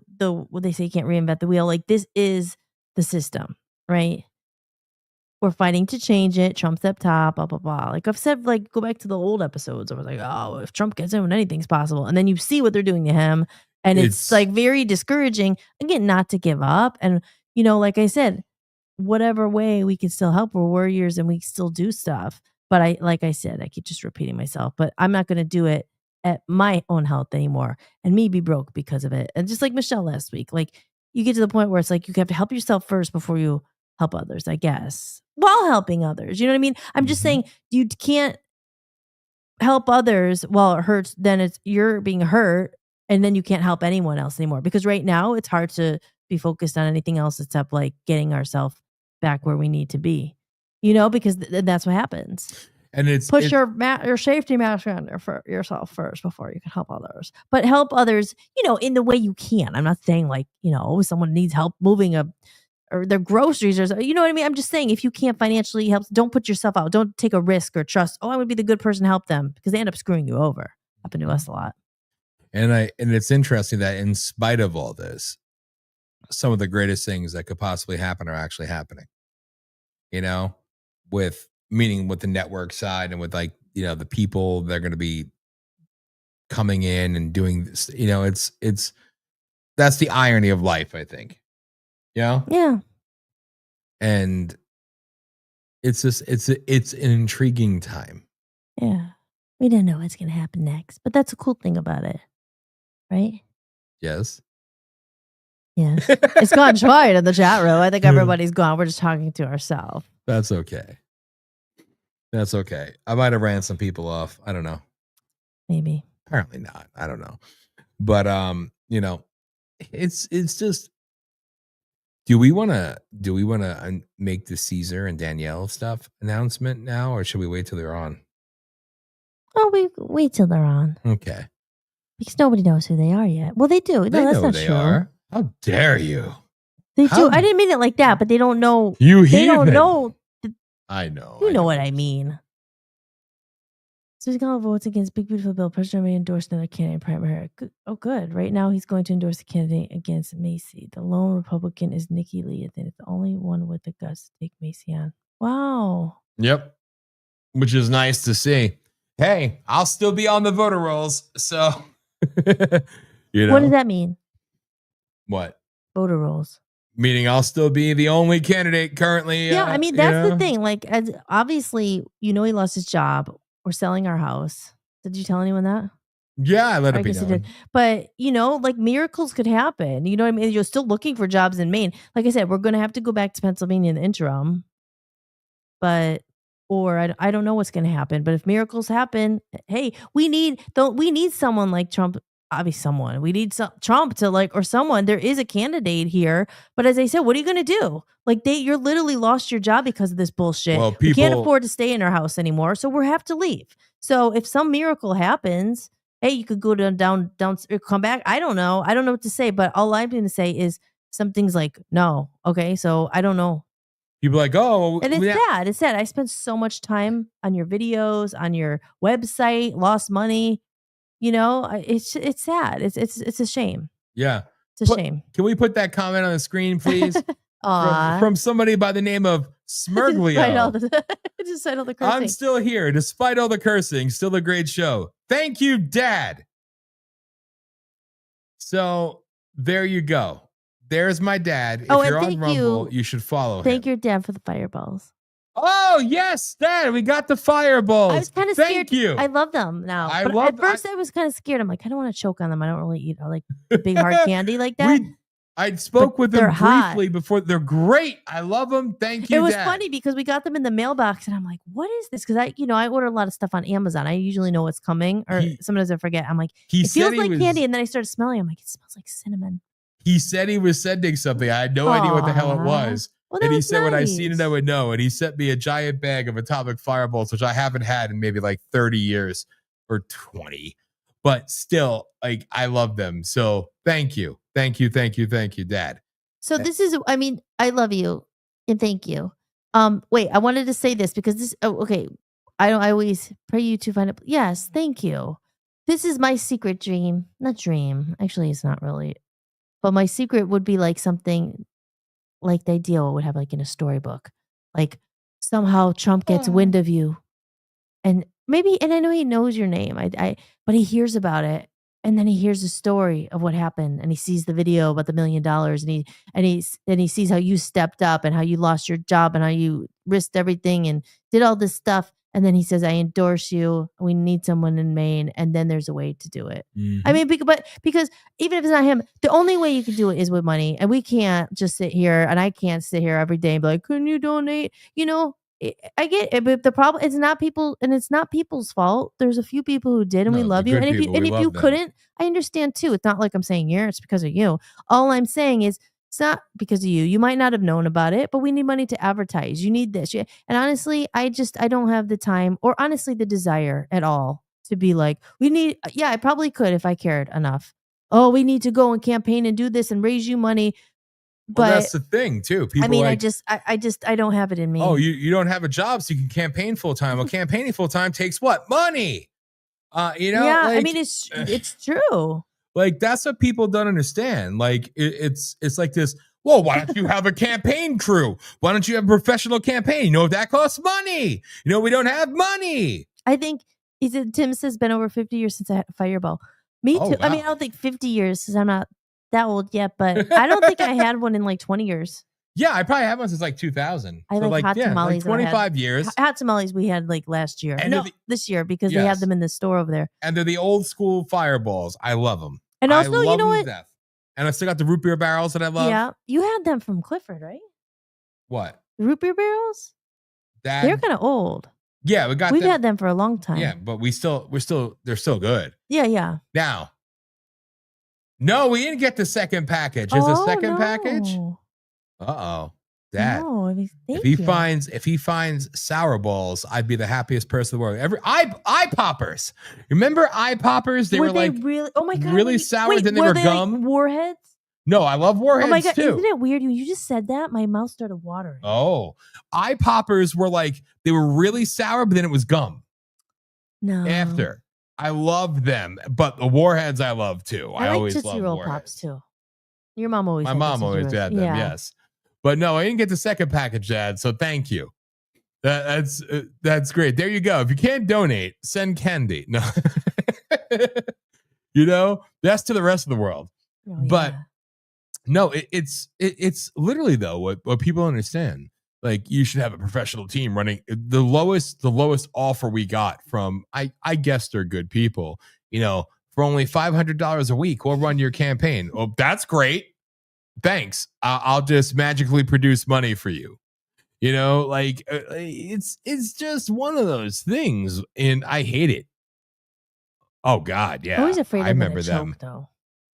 what they say, you can't reinvent the wheel. Like this is the system, right? We're fighting to change it. Trump's up top, blah, blah, blah. Like I've said, like, go back to the old episodes. I was like, oh, if Trump gets in, anything's possible. And then you see what they're doing to him. And it's like very discouraging. Again, not to give up. And, like I said, whatever way we can still help, we're warriors and we still do stuff. But like I said, I keep just repeating myself, but I'm not going to do it at my own health anymore and me be broke because of it. And just like Michelle last week, like you get to the point where it's like you have to help yourself first before you help others, I guess, while helping others. You know what I mean? I'm just saying you can't help others while it hurts. Then you're being hurt and then you can't help anyone else anymore. Because right now it's hard to be focused on anything else except like getting ourselves back where we need to be, because that's what happens. And push your safety mask on for yourself first before you can help others. But help others, in the way you can. I'm not saying like, someone needs help moving or their groceries or you know what I mean? I'm just saying if you can't financially help, don't put yourself out. Don't take a risk or trust, I would be the good person to help them, because they end up screwing you over. Happened to us a lot. And it's interesting that in spite of all this, some of the greatest things that could possibly happen are actually happening. With the network side and with like, the people that are going to be coming in and doing this, it's that's the irony of life, I think. Yeah. And it's just it's an intriguing time. Yeah. We don't know what's going to happen next, but that's a cool thing about it. Right? Yes. Yes. It's gone quiet in the chat room. I think everybody's gone. We're just talking to ourselves. That's okay. That's okay. I might have ran some people off. I don't know. Maybe. Apparently not. I don't know. But it's just, do we want to make the Caesar and Danielle stuff announcement now, or should we wait till they're on? Oh, we wait till they're on. Okay. Because nobody knows who they are yet. Well, they do. No, They that's know not who they true. are. How dare you? They do. I didn't mean it like that, but they don't know. You They don't heathen. know. I know. You know what I mean. Susie Collins votes against Big Beautiful Bill. President may endorse another candidate primary. Good. Right now, he's going to endorse the candidate against Macy. The lone Republican is Nikki Lee. I think it's the only one with the guts to take Macy on. Wow. Yep. Which is nice to see. Hey, I'll still be on the voter rolls. So, What does that mean? What? Voter rolls. Meaning I'll still be the only candidate currently. Yeah, I mean, that's the thing. Like, as obviously, he lost his job. We're selling our house. Did you tell anyone that? Yeah, I let it I be guess known. it did. But, like miracles could happen. You know what I mean? You're still looking for jobs in Maine. Like I said, we're going to have to go back to Pennsylvania in the interim. But, I don't know what's going to happen. But if miracles happen, hey, we need someone like Trump. Obviously someone. We need Trump to or someone. There is a candidate here. But as I said, what are you going to do? Like you're literally lost your job because of this bullshit. Well, we can't afford to stay in our house anymore. So we have to leave. So if some miracle happens, hey, you could go down, or come back. I don't know. I don't know what to say. But all I'm going to say is something's like, no. Okay. So I don't know. People like, oh. And it's sad. It's sad. I spent so much time on your videos, on your website, lost money. It's sad. It's a shame. Yeah. It's a shame. Can we put that comment on the screen, please? from somebody by the name of Smerglio. Despite all the cursing. I'm still here, despite all the cursing. Still a great show. Thank you, Dad. So there you go. there's my dad. Oh, if and you're on thank Rumble, you. you should follow Thank him. your dad for the fireballs. Oh yes, Dad, we got the fireballs. I was kind of scared. Thank you. I love them now. I But love- at first I was kind of scared. I'm like, I don't want to choke on them. I don't really eat like big hard candy like that. I spoke with them they're hot. briefly before. They're great. I love them. Thank you. It was Dad. funny because we got them in the mailbox and I'm like, what is this? Because I order a lot of stuff on Amazon. I usually know what's coming, or sometimes I forget. I'm like, he it feels said he like was- candy, and then I started smelling. I'm like, it smells like cinnamon. He said he was sending something. I had no idea what the hell it was. Well, and that he was said when I seen nice. it, I would know. And he sent me a giant bag of Atomic Fireballs, which I haven't had in maybe like 30 years or 20. But still, like, I love them. So thank you. Thank you. Thank you. Thank you, Dad. So this is, I mean, I love you and thank you. Wait, I wanted to say this because this, okay. I always pray you to find it. Yes, thank you. This is my secret dream. Not dream. Actually, it's not really. But my secret would be like something like the ideal would have like in a storybook. Like somehow Trump gets wind of you. And maybe, and I know he knows your name. But he hears about it. And then he hears the story of what happened, and he sees the video about the $1 million, and he sees how you stepped up and how you lost your job and how you risked everything and did all this stuff. And then he says, I endorse you. We need someone in Maine. And then there's a way to do it. I mean, because even if it's not him, the only way you can do it is with money. And we can't just sit here, and I can't sit here every day and be like, couldn't you donate? I get it, but the problem it's not people, and it's not people's fault. There's a few people who did, and we love you. And if you couldn't, I understand too. It's not like I'm saying it's because of you. All I'm saying is it's not because of you. You might not have known about it, but we need money to advertise. You need this. And honestly, I don't have the time or honestly the desire at all to be like, I probably could if I cared enough. Oh, we need to go and campaign and do this and raise you money. But well, that's the thing too. People, I mean, like, I don't have it in me. Oh, you don't have a job, so you can campaign full time. Well, campaigning full time takes what? Money. Yeah, like, I mean, it's true. Like that's what people don't understand. Like it's like this. Well, why don't you have a campaign crew? Why don't you have a professional campaign? You know that costs money. We don't have money. I think Tim says been over 50 years since I had a fireball. Me too. Oh, wow. I mean, I don't think 50 years because I'm not that old yet, but I don't think I had one in like 20 years. Yeah, I probably had one since like 2000. I like hot tamales. Like 25 years. Hot tamales we had like last year. And no, this year because they had them in the store over there. And they're the old school fireballs. I love them. And also, I love you know them what? to death. And I still got the root beer barrels that I love. Yeah, you had them from Clifford, right? What? The root beer barrels? That, they're kind of old. Yeah, we've had them for a long time. Yeah, but they're still good. Yeah. Now, no, we didn't get the second package. There's a second package. Uh-oh. Dad. No, I mean, if he finds sour balls, I'd be the happiest person in the world. Eye poppers. Remember eye poppers? They were like really, oh my God, really sour. Then they were gum. Like Warheads? No, I love Warheads. Oh my God, too. Isn't it weird? You just said that, my mouth started watering. Oh, eye poppers were like they were really sour, but then it was gum. No. After. I loved them, but the Warheads I love too. I like always Tootsie love Roll Warheads. Pops too. Your mom always. My had mom Tootsie always Rolls. had them. Yeah. Yes, but no, I didn't get the second package, Dad. So thank you. That's great. There you go. If you can't donate, send candy. No, that's to the rest of the world. Oh, but yeah. no, it's literally though what people understand. Like you should have a professional team running. The lowest offer we got from I guess they're good people. For only $500 a week, we'll run your campaign. Oh, that's great. Thanks. I'll just magically produce money for you. It's just one of those things, and I hate it. Oh God, yeah. I'm always afraid I I'm remember gonna them. choke, though.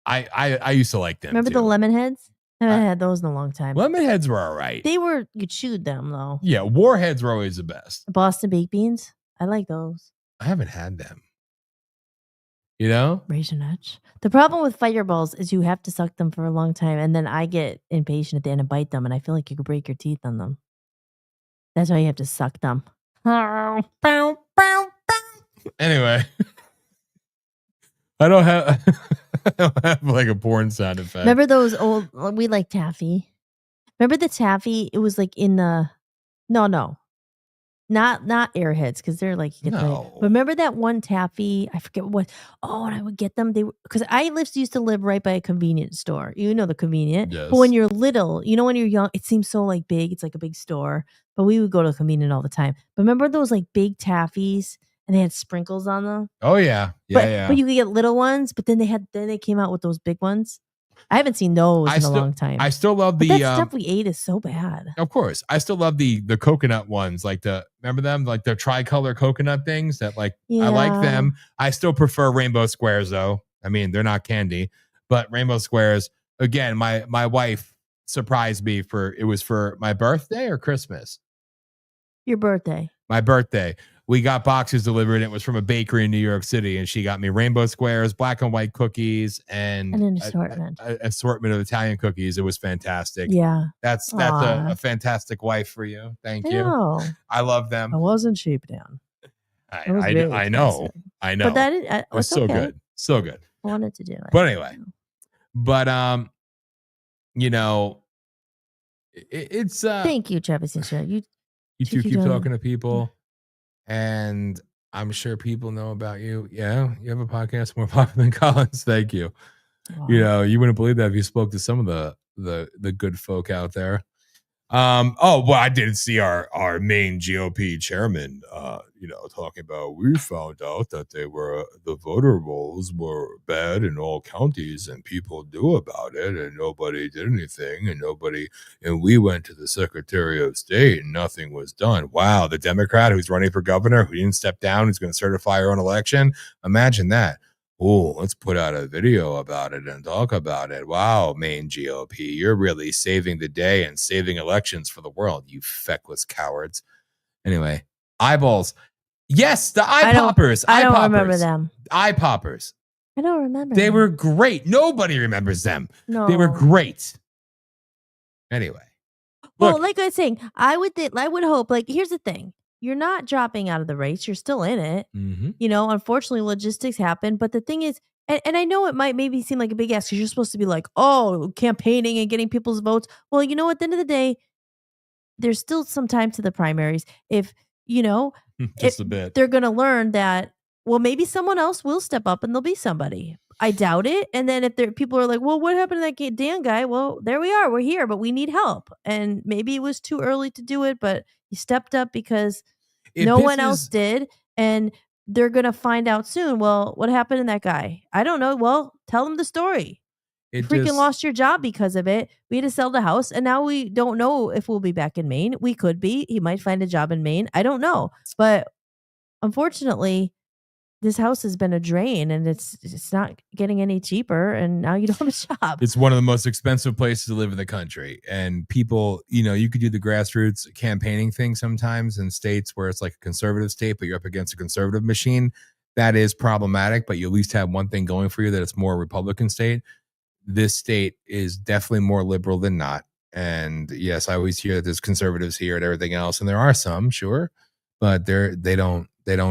I used to like them. Remember too. the lemon heads? I haven't had those in a long time. Lemon heads were all right. You chewed them though. Yeah, Warheads were always the best. Boston baked beans. I like those. I haven't had them. Raisinets. The problem with fireballs is you have to suck them for a long time, and then I get impatient at the end and bite them, and I feel like you could break your teeth on them. That's why you have to suck them. Anyway, I don't have like a porn sound effect. Remember those old? We like taffy. Remember the taffy? It was like in the. No. Not Airheads, because they're like, you get No. but remember that one taffy? I forget what. Oh, and I would get them. They because I used to live right by a convenience store. You know the convenient. But when Yes. you're little, when you're young, it seems so like big. It's like a big store. But we would go to the convenient all the time. But remember those like big taffies, and they had sprinkles on them. Oh yeah. Yeah. But you could get little ones. But then they came out with those big ones. I haven't seen those in a long time. I still love But the that stuff we ate is so bad. Of course, I still love the coconut ones, like remember them, like the tricolor coconut things that I like Yeah. them. I still prefer rainbow squares though. I mean, they're not candy, but rainbow squares. Again, my wife surprised me it was for my birthday or Christmas. Your birthday. My birthday. We got boxes delivered. And it was from a bakery in New York City, and she got me rainbow squares, black and white cookies, and an assortment. a assortment of Italian cookies. It was fantastic. Yeah. That's Aw. a fantastic wife for you. Thank I you. know. I love them. I wasn't cheap down. It was very I know. expensive. I know. But that it was it's so okay. good. So good. I wanted to do it. But anyway, it's Thank you, Travis and Sharon. you two keep talking to people, and I'm sure people know about you. Yeah, you have a podcast more popular than Collins. Thank you. Wow. You wouldn't believe that if you spoke to some of the good folk out there. Well, I did see our main GOP chairman, talking about, we found out that the voter rolls were bad in all counties and people knew about it and nobody did anything and we went to the Secretary of State and nothing was done. Wow. The Democrat who's running for governor, who didn't step down, who's going to certify her own election. Imagine that. Oh, let's put out a video about it and talk about it. Wow, Maine GOP, you're really saving the day and saving elections for the world, you feckless cowards. Anyway, eyeballs. Yes, the eye poppers. I don't remember them. Eye poppers. I don't remember They them. were great. Nobody remembers them. No. They were great. Anyway. Well, Look, like I was saying, I would hope, here's the thing. You're not dropping out of the race. You're still in it. Unfortunately, logistics happen. But the thing is, and I know it might maybe seem like a big ask because you're supposed to be like, oh, campaigning and getting people's votes. Well, at the end of the day, there's still some time to the primaries. If, just a bit. They're going to learn that, well, maybe someone else will step up and there'll be somebody. I doubt it. And then if people are like, well, what happened to that Dan guy? Well, there we are. We're here, but we need help. And maybe it was too early to do it, but he stepped up because no one else did. And they're going to find out soon. Well, what happened to that guy? I don't know. Well, tell them the story. You freaking lost your job because of it. We had to sell the house. And now we don't know if we'll be back in Maine. We could be. He might find a job in Maine. I don't know. But unfortunately, this house has been a drain and it's not getting any cheaper. And now you don't have a job. It's one of the most expensive places to live in the country. And people, you could do the grassroots campaigning thing sometimes in states where it's like a conservative state, but you're up against a conservative machine. That is problematic, but you at least have one thing going for you, that it's more a Republican state. This state is definitely more liberal than not. And yes, I always hear that there's conservatives here and everything else. And there are some, sure, but they don't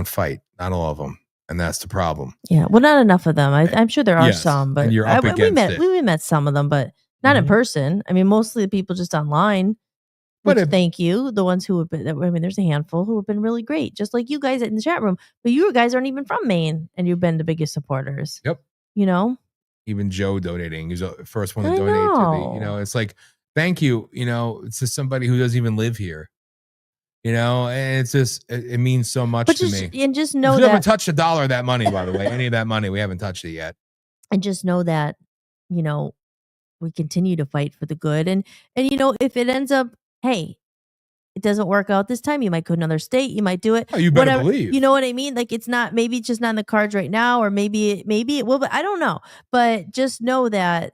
fight. Not all of them. And that's the problem. Yeah, well, not enough of them. I'm sure there are Yes, some, but and you're up against it. we met some of them, but not in person. I mean, mostly the people just online. But thank you, the ones who have been. I mean, there's a handful who have been really great, just like you guys in the chat room. But you guys aren't even from Maine, and you've been the biggest supporters. Yep. Even Joe donating. He's the first one to donate to the. It's like, thank you. It's just somebody who doesn't even live here. And it's just, it means so much to me. And just know we that. haven't touched a dollar of that money, by the way. Any of that money, we haven't touched it yet. And just know that, we continue to fight for the good. And if it ends up, hey, it doesn't work out this time, you might go to another state, you might do it. Oh, you better believe. You know what I mean? Like, it's not, maybe it's just not in the cards right now, or maybe it will, but I don't know. But just know that,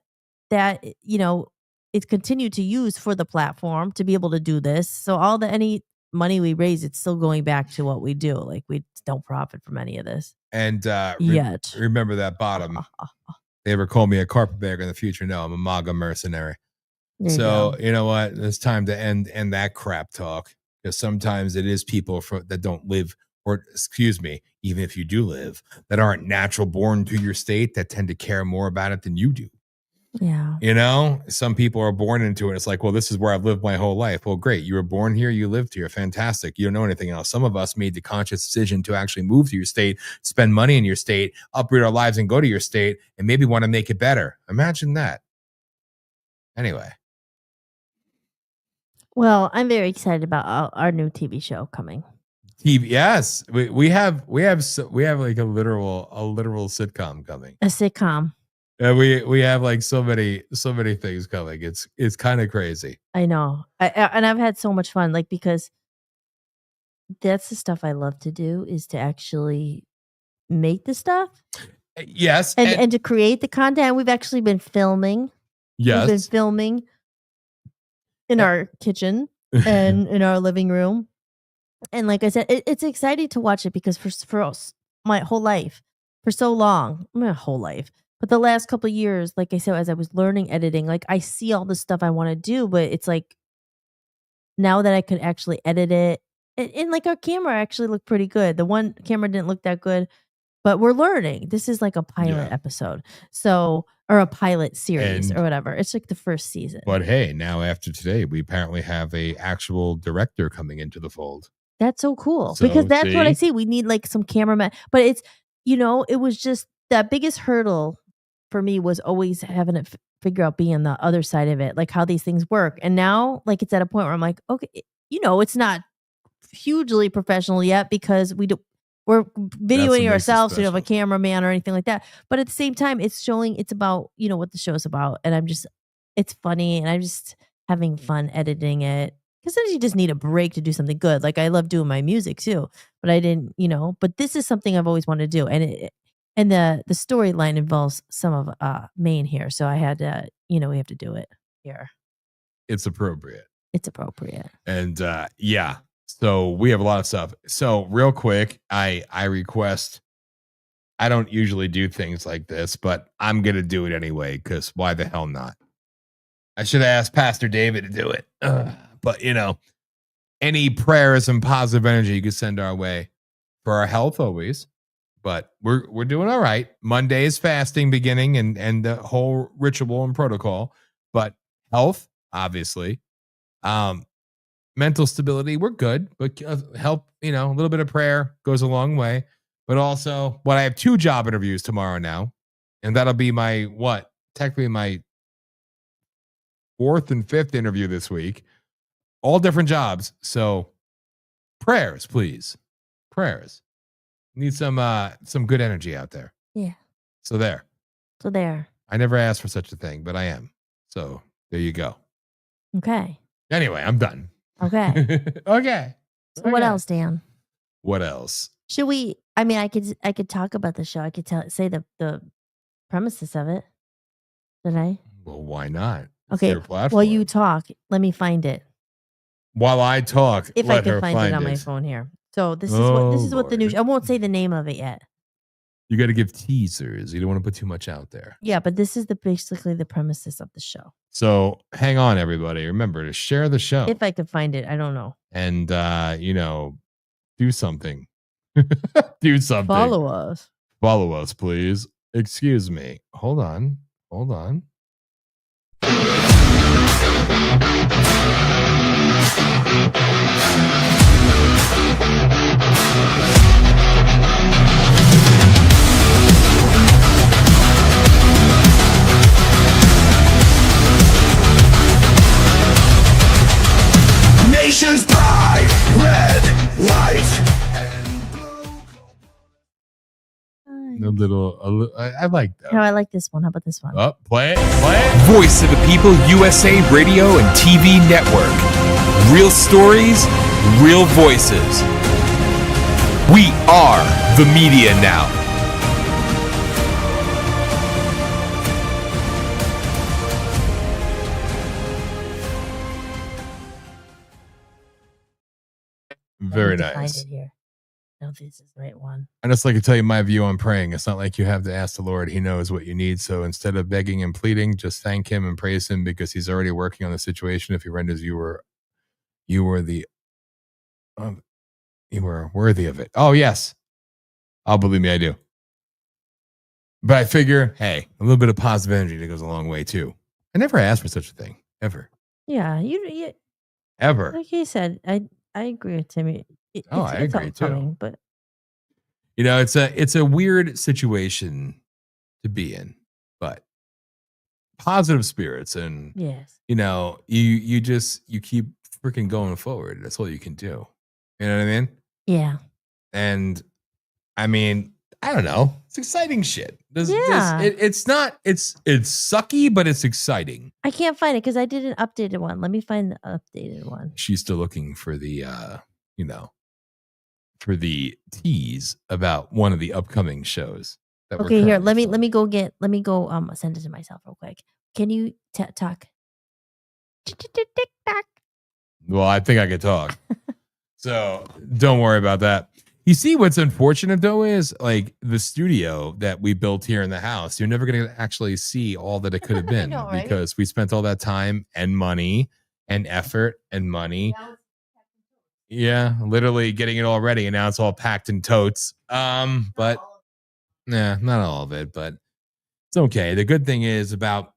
it's continued to use for the platform to be able to do this. So any money we raise, it's still going back to what we do. Like, we don't profit from any of this. And yet. Remember that bottom. They ever call me a carpetbagger in the future? No, I'm a MAGA mercenary. So you know what? It's time to end that crap talk, because sometimes it is people that don't live, or excuse me, even if you do live, that aren't natural born to your state, that tend to care more about it than you do. Yeah. You know, some people are born into it. It's like, well, this is where I've lived my whole life. Well, great. You were born here. You lived here. Fantastic. You don't know anything else. Some of us made the conscious decision to actually move to your state, spend money in your state, uproot our lives and go to your state, and maybe want to make it better. Imagine that. Anyway. Well, I'm very excited about our new TV show coming. TV, yes. We have like a literal sitcom coming. A sitcom. We have like so many things coming. It's kind of crazy. I know. And I've had so much fun, like, because that's the stuff I love to do, is to actually make the stuff. Yes. And to create the content. We've actually been filming. Yes. We've been filming in our kitchen and in our living room. And like I said, it's exciting to watch it, because for us, my whole life, for so long, my whole life, but the last couple of years, like I said, as I was learning editing, like, I see all the stuff I want to do, but it's like, now that I could actually edit it, and like, our camera actually looked pretty good. The one camera didn't look that good, but we're learning. This is like a pilot episode. So, or a pilot series or whatever. It's like the first season. But hey, now after today, we apparently have a actual director coming into the fold. That's so cool, So, because that's what I see? see. We need like some cameraman, but it's, it was just that biggest hurdle for me was always having to figure out being the other side of it, like how these things work. And now, like, it's at a point where I'm like, okay, it's not hugely professional yet, because we're videoing ourselves. We don't have a cameraman or anything like that. But at the same time, it's about, what the show's about. And it's funny, and I'm just having fun editing it. Because sometimes you just need a break to do something good. Like, I love doing my music too, but I didn't, but this is something I've always wanted to do. And the storyline involves some of Maine here. So I had to, we have to do it here. It's appropriate. It's appropriate. And yeah. So we have a lot of stuff. So real quick, I request, I don't usually do things like this, but I'm going to do it anyway, because why the hell not? I should have asked Pastor David to do it. But, any prayers and positive energy you could send our way for our health always. But we're doing all right. Monday is fasting beginning and the whole ritual and protocol. But health, obviously. Mental stability, we're good. But help, a little bit of prayer goes a long way. But also, I have 2 job interviews tomorrow now. And that'll be technically my 4th and 5th interview this week. All different jobs. So prayers, please. Prayers. Need some good energy out there. Yeah. So there. I never asked for such a thing, but I am. So there you go. Okay. Anyway, I'm done. Okay. Okay. So what else, Dan? What else? Should we? I mean, I could talk about the show. I could say the premises of it. Did I? Well, why not? It's Okay. their platform. Well, you talk. Let me find it. While I talk, If I can find it on my phone here. So this is what the new. I won't say the name of it yet. You got to give teasers. You don't want to put too much out there. Yeah, but this is basically the premises of the show. So hang on, everybody. Remember to share the show. If I could find it, I don't know. And do something. Do something. Follow us. Follow us, please. Excuse me. Hold on. Nation's pride, red, white. I like that. No, I like this one. How about this one? Oh, play it. Voice of the People USA Radio and TV Network. Real stories, real voices. We are the media now. Very Find nice. it here. No, this is the right one. I just like to tell you my view on praying. It's not like you have to ask the Lord. He knows what you need. So instead of begging and pleading, just thank him and praise him, because he's already working on the situation. If he renders you were worthy of it. Oh, yes. Oh, believe me, I do. But I figure, hey, a little bit of positive energy that goes a long way too. I never asked for such a thing ever, Yeah, you ever. like you said, I agree with Timmy. Oh, I It's agree too. upcoming, but You know, it's a weird situation to be in, but positive spirits and yes. you know, you just you keep freaking going forward. That's all you can do. You know what I mean? Yeah. And I mean, I don't know. It's exciting shit. Yeah. It's not it's sucky, but it's exciting. I can't find it because I did an updated one. Let me find the updated one. She's still looking for the you know, for the tease about one of the upcoming shows that Okay, here. currently Let me go send it to myself real quick. Can you talk? Tick-tock. Well, I think I could talk. So don't worry about that. You see, what's unfortunate though is like the studio that we built here in the house, you're never going to actually see all that it could have been know, right? because we spent all that time and money and effort and money. Yeah, literally getting it all ready and now it's all packed in totes. But nah, not all of it, but it's okay. The good thing is about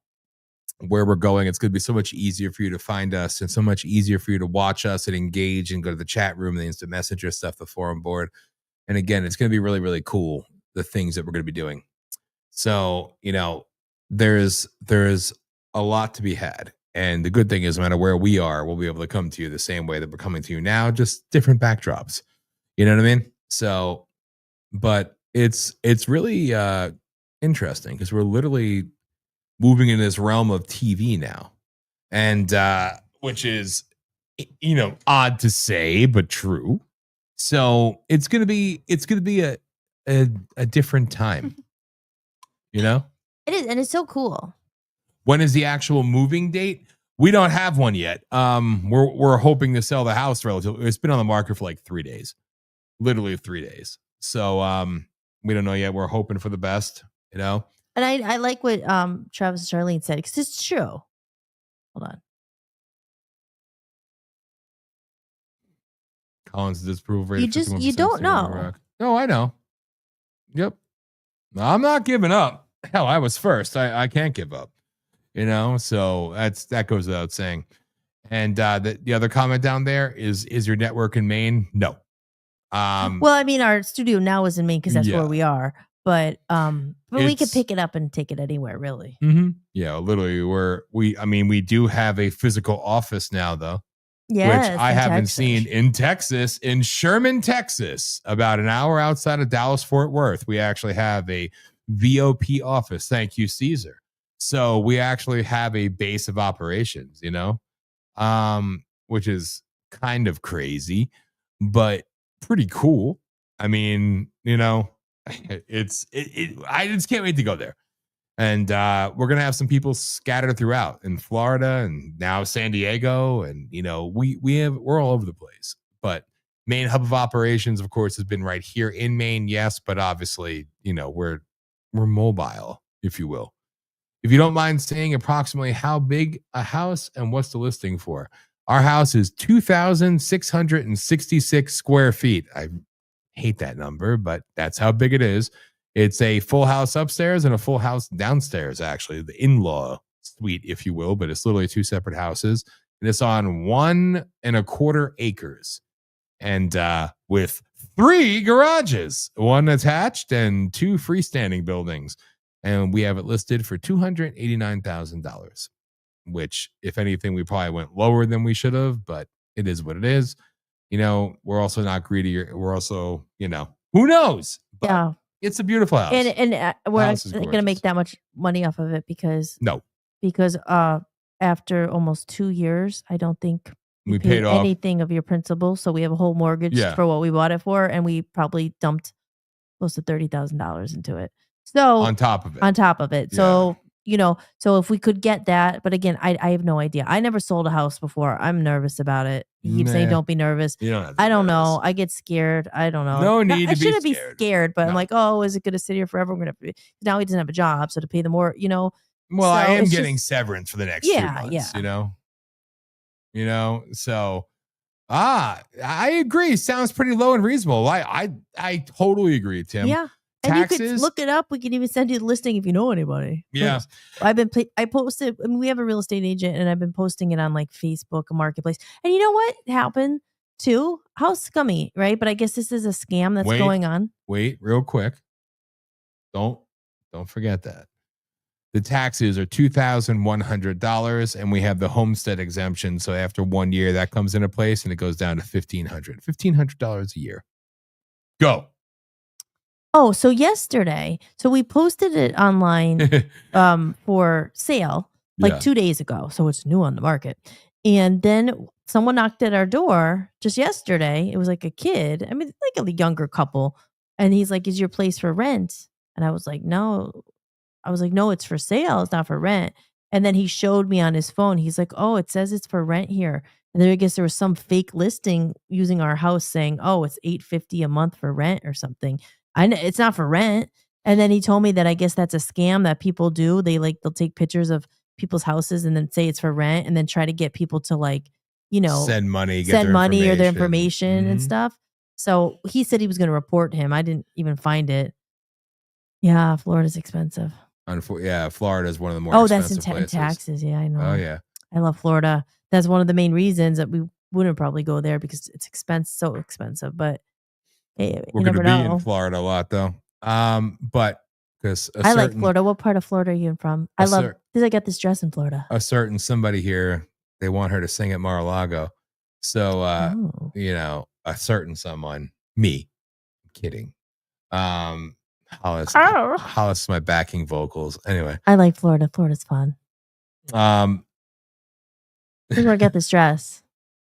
where we're going, it's going to be so much easier for you to find us and so much easier for you to watch us and engage and go to the chat room, the instant messenger stuff, the forum board. And again, it's going to be really, really cool, the things that we're going to be doing. So, you know, there's a lot to be had. And the good thing is no matter where we are, we'll be able to come to you the same way that we're coming to you now, just different backdrops. You know what I mean? So, but it's really interesting because we're literally moving in this realm of TV now, and which is, you know, odd to say but true. So it's gonna be a different time, you know. It is, and it's so cool. When is the actual moving date? We don't have one yet. We're hoping to sell the house relatively. It's been on the market for like 3 days, literally 3 days. So we don't know yet. We're hoping for the best, you know. And I like what Travis and Charlene said because it's true. Hold on. Collins disapproval rate. You don't know. No, I know. Yep. No, I'm not giving up. Hell, I was first. I can't give up. You know, so that goes without saying. And the other comment down there is your network in Maine? No. Well, I mean, our studio now is in Maine because that's yeah. where we are. But we could pick it up and take it anywhere, really. Mm-hmm. Yeah, literally. We do have a physical office now, though. Yes, which I haven't Texas. seen in Texas, in Sherman, Texas, about an hour outside of Dallas, Fort Worth. We actually have a VOP office. Thank you, Caesar. So we actually have a base of operations, you know, which is kind of crazy, but pretty cool. I mean, you know, I just can't wait to go there. And we're gonna have some people scattered throughout in Florida and now San Diego, and you know we're all over the place. But main hub of operations, of course, has been right here in Maine. Yes, but obviously, you know we're mobile, if you will. If you don't mind saying approximately how big a house and what's the listing for? Our house is 2,666 square feet. I hate that number, but that's how big it is. It's a full house upstairs and a full house downstairs, actually, the in-law suite, if you will, but it's literally two separate houses. And it's on 1.25 acres and with 3 garages, 1 attached and 2 freestanding buildings. And we have it listed for $289,000, which, if anything, we probably went lower than we should have, but it is what it is. You know, we're also not greedy. We're also, you know, who knows? But yeah. It's a beautiful house. And we're not going to make that much money off of it because after almost 2 years, I don't think we paid off anything of your principal. So we have a whole mortgage for what we bought it for, and we probably dumped close to $30,000 into it. So on top of it. Yeah. So, you know, so if we could get that, but again, I have no idea. I never sold a house before. I'm nervous about it. You keep saying don't be nervous. I don't know. I get scared. I don't know. No need to be scared. I shouldn't be scared, but I'm like, oh, is it going to sit here forever? Now he doesn't have a job, so to pay the more, you know. Well, I am getting severance for the next 2 months, you know, so I agree. Sounds pretty low and reasonable. I totally agree, Tim. Yeah. And you taxes. could look it up. We can even send you the listing if you know anybody. Yeah. Please. I posted. I mean, we have a real estate agent, and I've been posting it on like Facebook, a marketplace. And you know what happened too? How scummy, right? But I guess this is a scam that's going on. Wait, real quick. Don't forget that. The taxes are $2,100, and we have the homestead exemption. So after 1 year, that comes into place, and it goes down to $1,500. $1,500 a year. Go. Oh, so yesterday, so we posted it online for sale like 2 days ago. So it's new on the market. And then someone knocked at our door just yesterday. It was like a kid. I mean, like a younger couple. And he's like, "Is your place for rent?" And I was like, "No." I was like, "No, it's for sale. It's not for rent." And then he showed me on his phone. He's like, "Oh, it says it's for rent here." And then I guess there was some fake listing using our house saying, "Oh, it's $850 a month for rent or something." It's not for rent. And then he told me that I guess that's a scam that people do. They'll take pictures of people's houses and then say it's for rent and then try to get people to send money, or their information and stuff. So he said he was going to report him. I didn't even find it. Yeah, Florida's expensive. Yeah, Florida is one of the more expensive that's in places. taxes. Yeah, I know. Oh, yeah. I love Florida. That's one of the main reasons that we wouldn't probably go there because it's so expensive. But hey, We're going to be in Florida a lot, though. But because I like Florida. What part of Florida are you from? I got this dress in Florida. A certain somebody here, they want her to sing at Mar-a-Lago. So, a certain someone, me, I'm kidding. Hollis is my backing vocals. Anyway, I like Florida. Florida's fun. This is where I got this dress.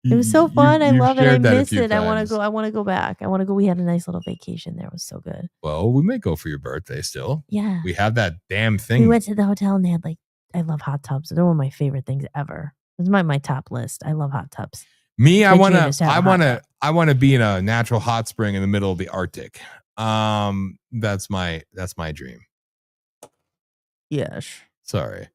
It was so fun. I love it. I miss it. I want to go. I want to go back. I want to go. We had a nice little vacation there. It was so good. Well, we may go for your birthday still. Yeah. We have that damn thing. We went to the hotel and they had I love hot tubs. They're one of my favorite things ever. It's my top list. I love hot tubs. Me, I want to be in a natural hot spring in the middle of the Arctic. That's my dream. Yes. Sorry.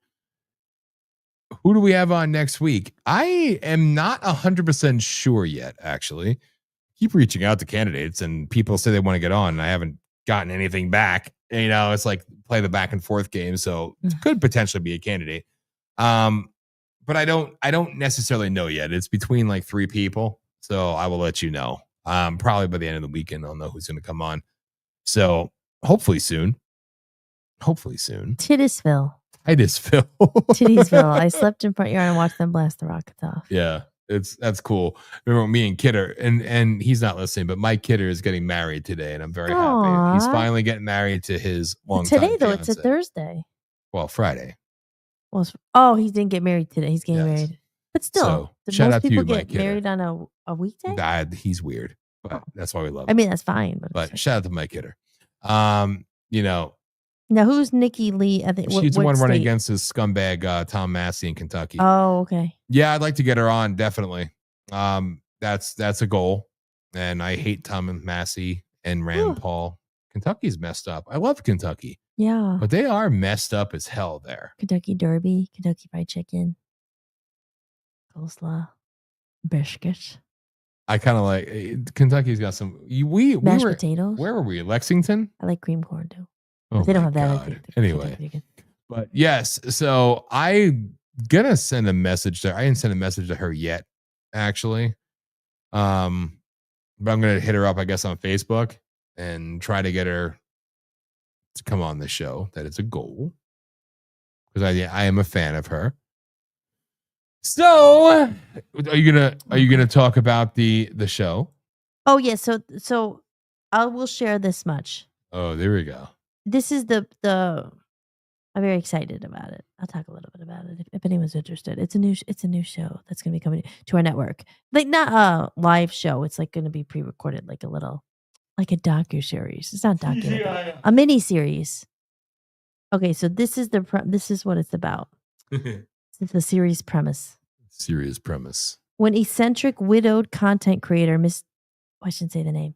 Who do we have on next week? I am not 100% sure yet, actually. Keep reaching out to candidates and people say they want to get on. And I haven't gotten anything back. It's like play the back and forth game. So it could potentially be a candidate. But I don't necessarily know yet. It's between like 3 people. So I will let you know. Probably by the end of the weekend, I'll know who's going to come on. So hopefully soon. Titusville. Titusville. I slept in front yard and watched them blast the rockets off. Yeah, that's cool. Remember me and Kidder, and he's not listening, but Mike Kidder is getting married today, and I'm very happy. He's finally getting married to his longtime today, though. fiance. It's a Thursday. Well, Friday. Well, he didn't get married today. He's getting married, but still, so, shout most out to people you, get Mike Kidder. married on a weekday. He's weird, but that's why we love him. I mean, that's fine, but shout out to Mike Kidder. Now, who's Nikki Lee? I think she's the one running against his scumbag Tom Massey in Kentucky. Oh, okay. Yeah, I'd like to get her on, definitely. That's a goal. And I hate Tom Massey and Rand Paul. Kentucky's messed up. I love Kentucky. Yeah. But they are messed up as hell there. Kentucky Derby, Kentucky Fried Chicken, coleslaw, biscuits. I kind of like Kentucky's got some. Mashed potatoes. Where were we? Lexington? I like cream corn too. Oh, they don't have that. I think anyway, but yes. So I'm gonna send a message to her. I didn't send a message to her yet, actually. But I'm gonna hit her up, I guess, on Facebook and try to get her to come on the show. That is a goal because I am a fan of her. So, are you gonna talk about the show? Oh yeah. So I will share this much. Oh, there we go. This is the I'm very excited about it. I'll talk a little bit about it if anyone's interested. It's a new show that's going to be coming to our network. Like not a live show. It's like going to be pre-recorded, like a docu series. It's not documentary, a mini series. Okay, so this is what it's about. It's the series premise. When eccentric widowed content creator I shouldn't say the name.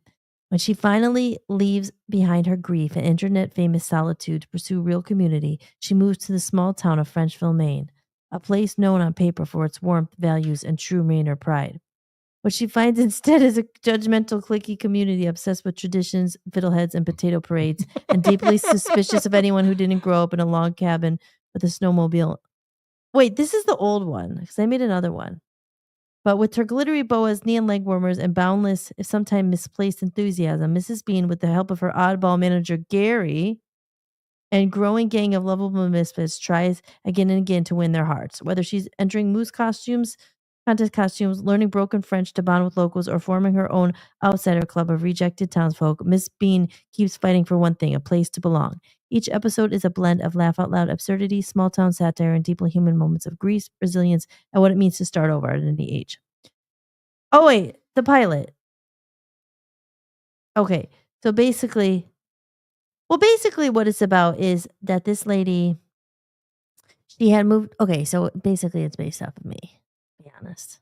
When she finally leaves behind her grief and internet-famous solitude to pursue real community, she moves to the small town of Frenchville, Maine, a place known on paper for its warmth, values, and true Mainer pride. What she finds instead is a judgmental, cliquey community obsessed with traditions, fiddleheads, and potato parades, and deeply suspicious of anyone who didn't grow up in a log cabin with a snowmobile. Wait, this is the old one because I made another one. But with her glittery boas, neon leg warmers, and boundless, if sometimes misplaced enthusiasm, Mrs. Bean, with the help of her oddball manager Gary and growing gang of lovable misfits, tries again and again to win their hearts. Whether she's entering moose costumes, contest costumes, learning broken French to bond with locals, or forming her own outsider club of rejected townsfolk, Miss Bean keeps fighting for one thing: a place to belong. Each episode is a blend of laugh out loud absurdity, small town satire, and deeply human moments of grief, resilience, and what it means to start over at any age. Oh, wait, the pilot. Okay, so basically what it's about is that this lady, she had moved. Okay, so basically it's based off of me, to be honest.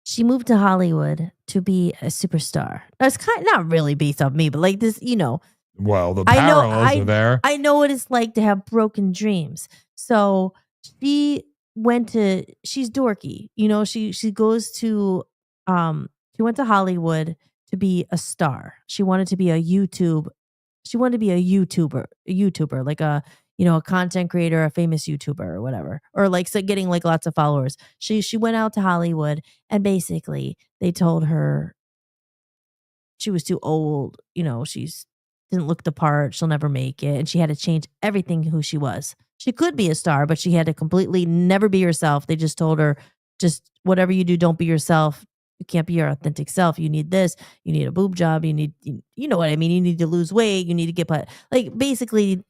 She moved to Hollywood to be a superstar. That's not really based off me, but like this, Well, the I know parallels are there. I know what it's like to have broken dreams. So she she's dorky. She goes to she went to Hollywood to be a star. She wanted to be a YouTuber, like a content creator, a famous YouTuber or whatever. Or like so getting like lots of followers. She went out to Hollywood and basically they told her she was too old, she's didn't look the part, she'll never make it, and she had to change everything who she was. She could be a star, but she had to completely never be herself. They just told her, just whatever you do, don't be yourself. You can't be your authentic self. You need this. You need a boob job. You need, you know what I mean? You need to lose weight. You need to get put, like basically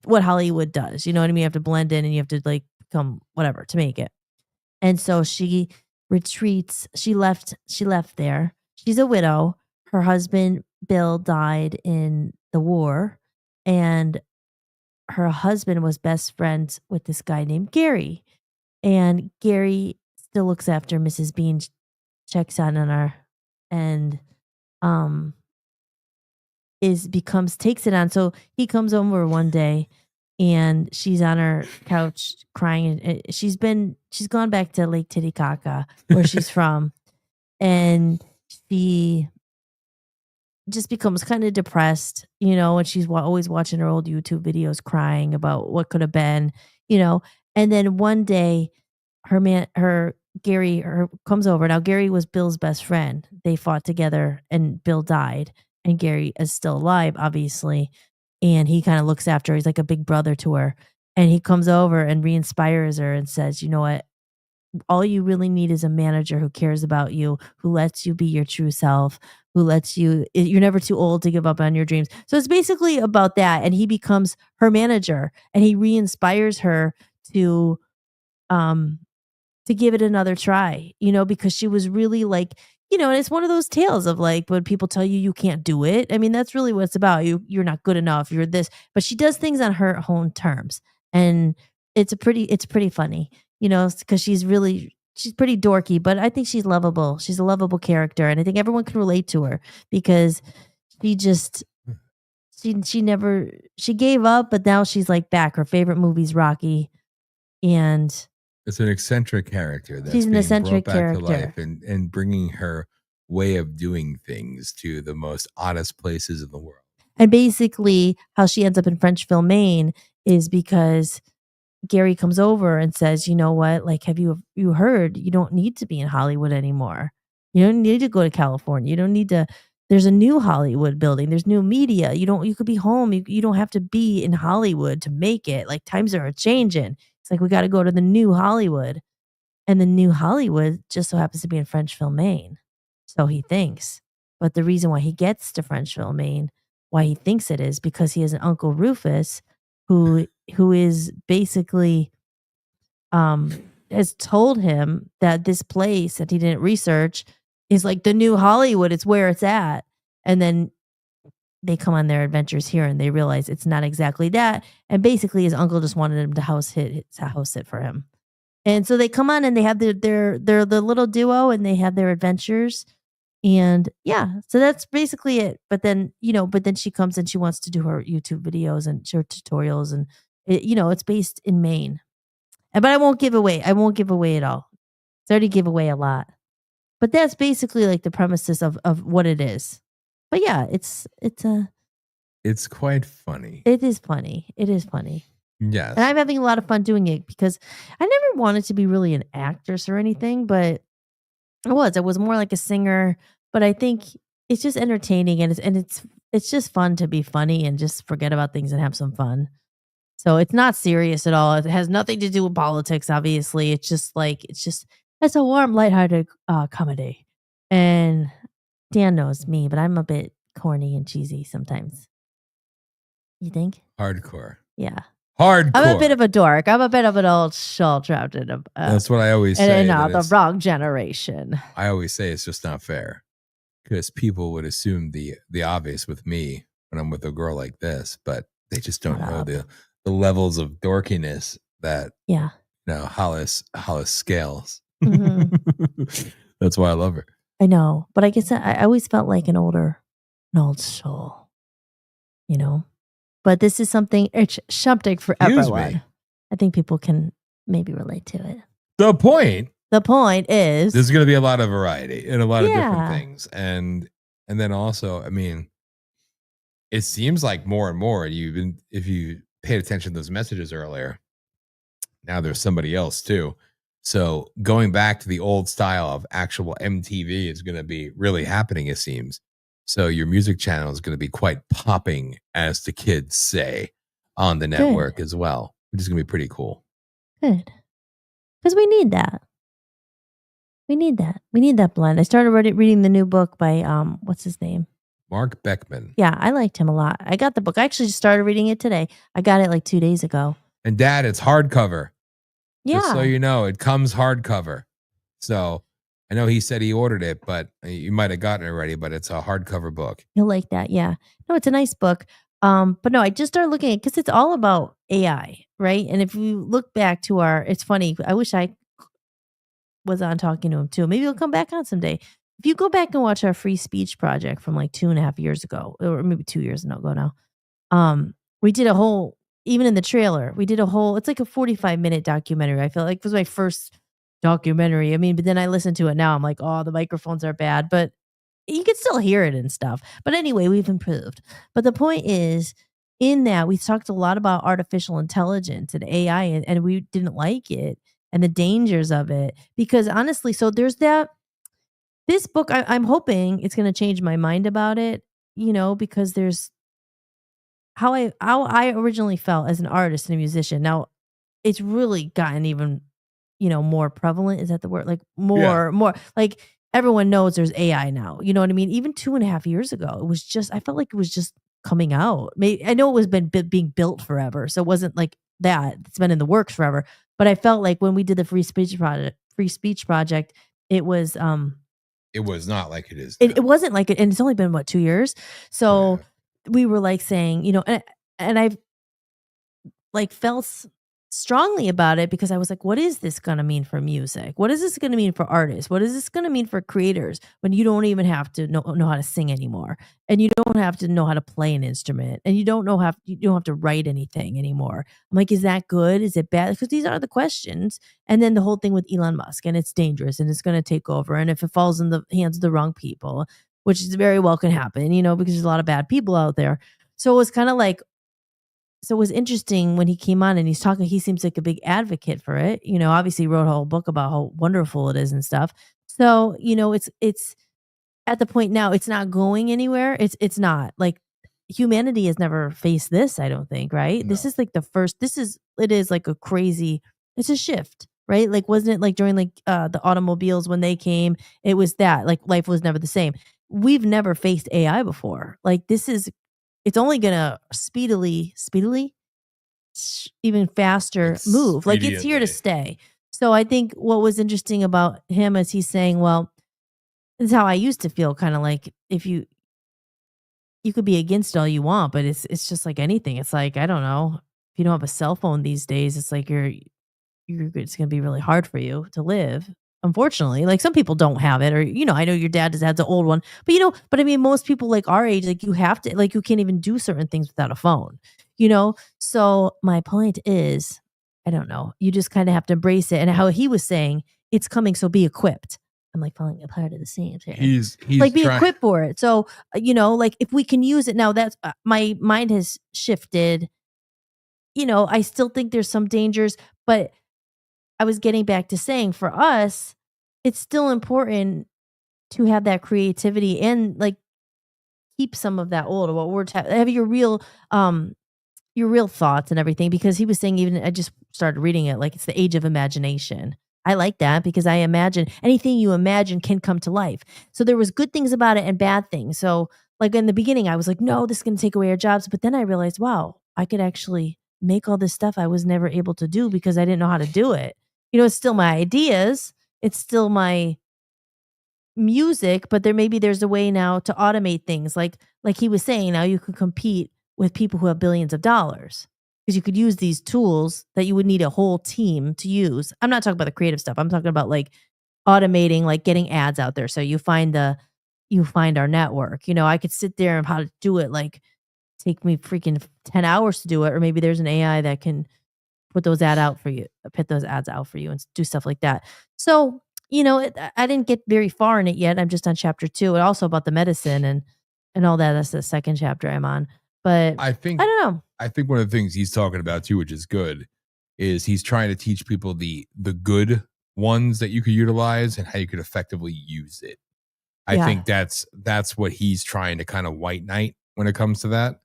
what Hollywood does. You know what I mean? You have to blend in and you have to like become whatever to make it. And so she retreats. She left there. She's a widow. Her husband, Bill, died in the war. And her husband was best friends with this guy named Gary. And Gary still looks after Mrs. Bean, checks on her, and takes it on. So he comes over one day and she's on her couch crying, and she's gone back to Lake Titicaca where she's from, and she just becomes kind of depressed, and she's always watching her old YouTube videos crying about what could have been, and then one day Gary comes over. Now Gary was Bill's best friend. They fought together and Bill died, and Gary is still alive, obviously. And he kind of looks after her. He's like a big brother to her. And he comes over and re-inspires her and says, you know what? All you really need is a manager who cares about you, who lets you be your true self, you're never too old to give up on your dreams. So it's basically about that. And he becomes her manager and he re-inspires her to give it another try, because she was really like, and it's one of those tales of like when people tell you can't do it. I mean, that's really what it's about. You're not good enough. You're this, but she does things on her own terms. And it's pretty funny, because she's pretty dorky, but I think she's lovable. She's a lovable character. And I think everyone can relate to her because she gave up, but now she's like back. Her favorite movie's Rocky. And it's an eccentric character that's she's an being eccentric brought back to character. life and bringing her way of doing things to the most honest places in the world. And basically how she ends up in Frenchville, Maine is because Gary comes over and says, you know what, like, have you heard you don't need to be in Hollywood anymore. You don't need to go to California. You don't need to, there's a new Hollywood building. There's new media. You could be home. You don't have to be in Hollywood to make it. Like times are changing. It's like, we got to go to the new Hollywood. And the new Hollywood just so happens to be in Frenchville, Maine. So he thinks. But the reason why he gets to Frenchville, Maine, why he thinks it is because he has an Uncle Rufus who is basically has told him that this place that he didn't research is like the new Hollywood. It's where it's at. And then they come on their adventures here and they realize it's not exactly that. And basically his uncle just wanted him to house sit for him. And so they come on and they have their the little duo and they have their adventures. And yeah, so that's basically it. But then, she comes and she wants to do her YouTube videos and her tutorials and it's based in Maine. But I won't give away. I won't give away it all. It's already give away a lot. But that's basically like the premises of what it is. But yeah, it's quite funny. it is funny. It is funny. Yes. And I'm having a lot of fun doing it because I never wanted to be really an actress or anything, but I was more like a singer, but I think it's just entertaining and it's just fun to be funny and just forget about things and have some fun. So it's not serious at all. It has nothing to do with politics, obviously. It's a warm, lighthearted comedy. And Dan knows me, but I'm a bit corny and cheesy sometimes. You think? Hardcore. Yeah. Hardcore. I'm a bit of a dork. I'm a bit of an old soul trapped in a That's what I always say. in that the it's- wrong generation. I always say it's just not fair because people would assume the obvious with me when I'm with a girl like this, but they just don't Shut know up. the levels of dorkiness that Yeah. Hollis scales. Mhm. That's why I love her. I know, but I guess I always felt like an old soul, you know. But this is something it's something for Excuse everyone. me. I think people can maybe relate to it. The point The point is, there's going to be a lot of variety and a lot of different Yeah. things, and then also, I mean, it seems like more and more if you paid attention to those messages earlier. Now there's somebody else too. So going back to the old style of actual MTV is going to be really happening, it seems. So your music channel is going to be quite popping, as the kids say, on the network as well, which is going to be pretty cool. good. Because we need that. We need that. We need that blend. I started reading the new book by what's his name? Mark Beckman. Yeah, I liked him a lot. I got the book. I actually just started reading it today. I got it like 2 days ago. And Dad, it's hardcover. Yeah. Just so you know, it comes hardcover. So I know he said he ordered it, but you might have gotten it already, but it's a hardcover book. You'll like that. Yeah. No, it's a nice book. But no, I just started looking at because it's all about AI, right? And if we look back to it's funny. I wish I was on talking to him too. Maybe he'll come back on someday. If you go back and watch our free speech project from like 2.5 years ago, or maybe 2 years ago now, we did a whole, even in the trailer, we did a whole, it's like a 45-minute documentary. I feel like it was my first documentary. I mean, but then I listen to it now. I'm like, oh, the microphones are bad, but you can still hear it and stuff. But anyway, we've improved. But the point is, in that, we talked a lot about artificial intelligence and AI, and we didn't like it and the dangers of it. Because honestly, so there's that. This book, I'm hoping it's going to change my mind about it, because there's how I originally felt as an artist and a musician. Now, it's really gotten even, more prevalent. Is that the word? Like more, like everyone knows there's AI now. You know what I mean? Even 2.5 years ago, I felt like it was just coming out. I know it was being built forever. So it wasn't like that. It's been in the works forever. But I felt like when we did the free speech project, it was, it was not like it is. It wasn't like it. And it's only been 2 years. So we were like saying, and I've like felt strongly about it because I was like, what is this going to mean for music? What is this going to mean for artists? What is this going to mean for creators when you don't even have to know how to sing anymore, and you don't have to know how to play an instrument, and you don't have to write anything anymore? I'm like, is that good? Is it bad? Because these are the questions. And then the whole thing with Elon Musk, and it's dangerous and it's going to take over. And if it falls in the hands of the wrong people, which is very well can happen, because there's a lot of bad people out there. So it was kind of like, so it was interesting when he came on and he's talking, he seems like a big advocate for it. Obviously he wrote a whole book about how wonderful it is and stuff. So, it's at the point now, it's not going anywhere. It's not like humanity has never faced this, I don't think, right? No. This is like it is like it's a shift, right? Like, wasn't it like during like the automobiles when they came, it was that like life was never the same. We've never faced AI before. Like it's only gonna speedily, even faster move. Like it's here to stay. So I think what was interesting about him is he's saying, well, this is how I used to feel, kind of like if you could be against all you want, but it's just like anything. It's like, I don't know, if you don't have a cell phone these days, it's like it's gonna be really hard for you to live. Unfortunately, like some people don't have it, or I know your dad has the old one, but I mean, most people like our age, like you have to, like you can't even do certain things without a phone, So my point is, I don't know, you just kind of have to embrace it. And how he was saying, it's coming, so be equipped. I'm like falling apart at the seams here. He's like be trying. equipped for it. So like if we can use it now, that's my mind has shifted. I still think there's some dangers, but I was getting back to saying for us, it's still important to have that creativity and like keep some of that old what we're have your real thoughts and everything, because he was saying, even I just started reading it, like it's the age of imagination. I like that because I imagine anything you imagine can come to life. So there was good things about it and bad things. So like in the beginning, I was like, no, this is going to take away our jobs. But then I realized, wow, I could actually make all this stuff I was never able to do because I didn't know how to do it. It's still my ideas. It's still my music, but there's a way now to automate things. Like he was saying, now you can compete with people who have billions of dollars because you could use these tools that you would need a whole team to use. I'm not talking about the creative stuff. I'm talking about like automating, like getting ads out there. So you find our network. I could sit there and how to do it, like take me freaking 10 hours to do it. Or maybe there's an AI that can put those ads out for you and do stuff like that. So, I didn't get very far in it yet. I'm just on chapter 2. And also about the medicine and all that. That's the second chapter I'm on. But I don't know. I think one of the things he's talking about too, which is good, is he's trying to teach people the good ones that you could utilize and how you could effectively use it. I think that's what he's trying to kind of white knight when it comes to that.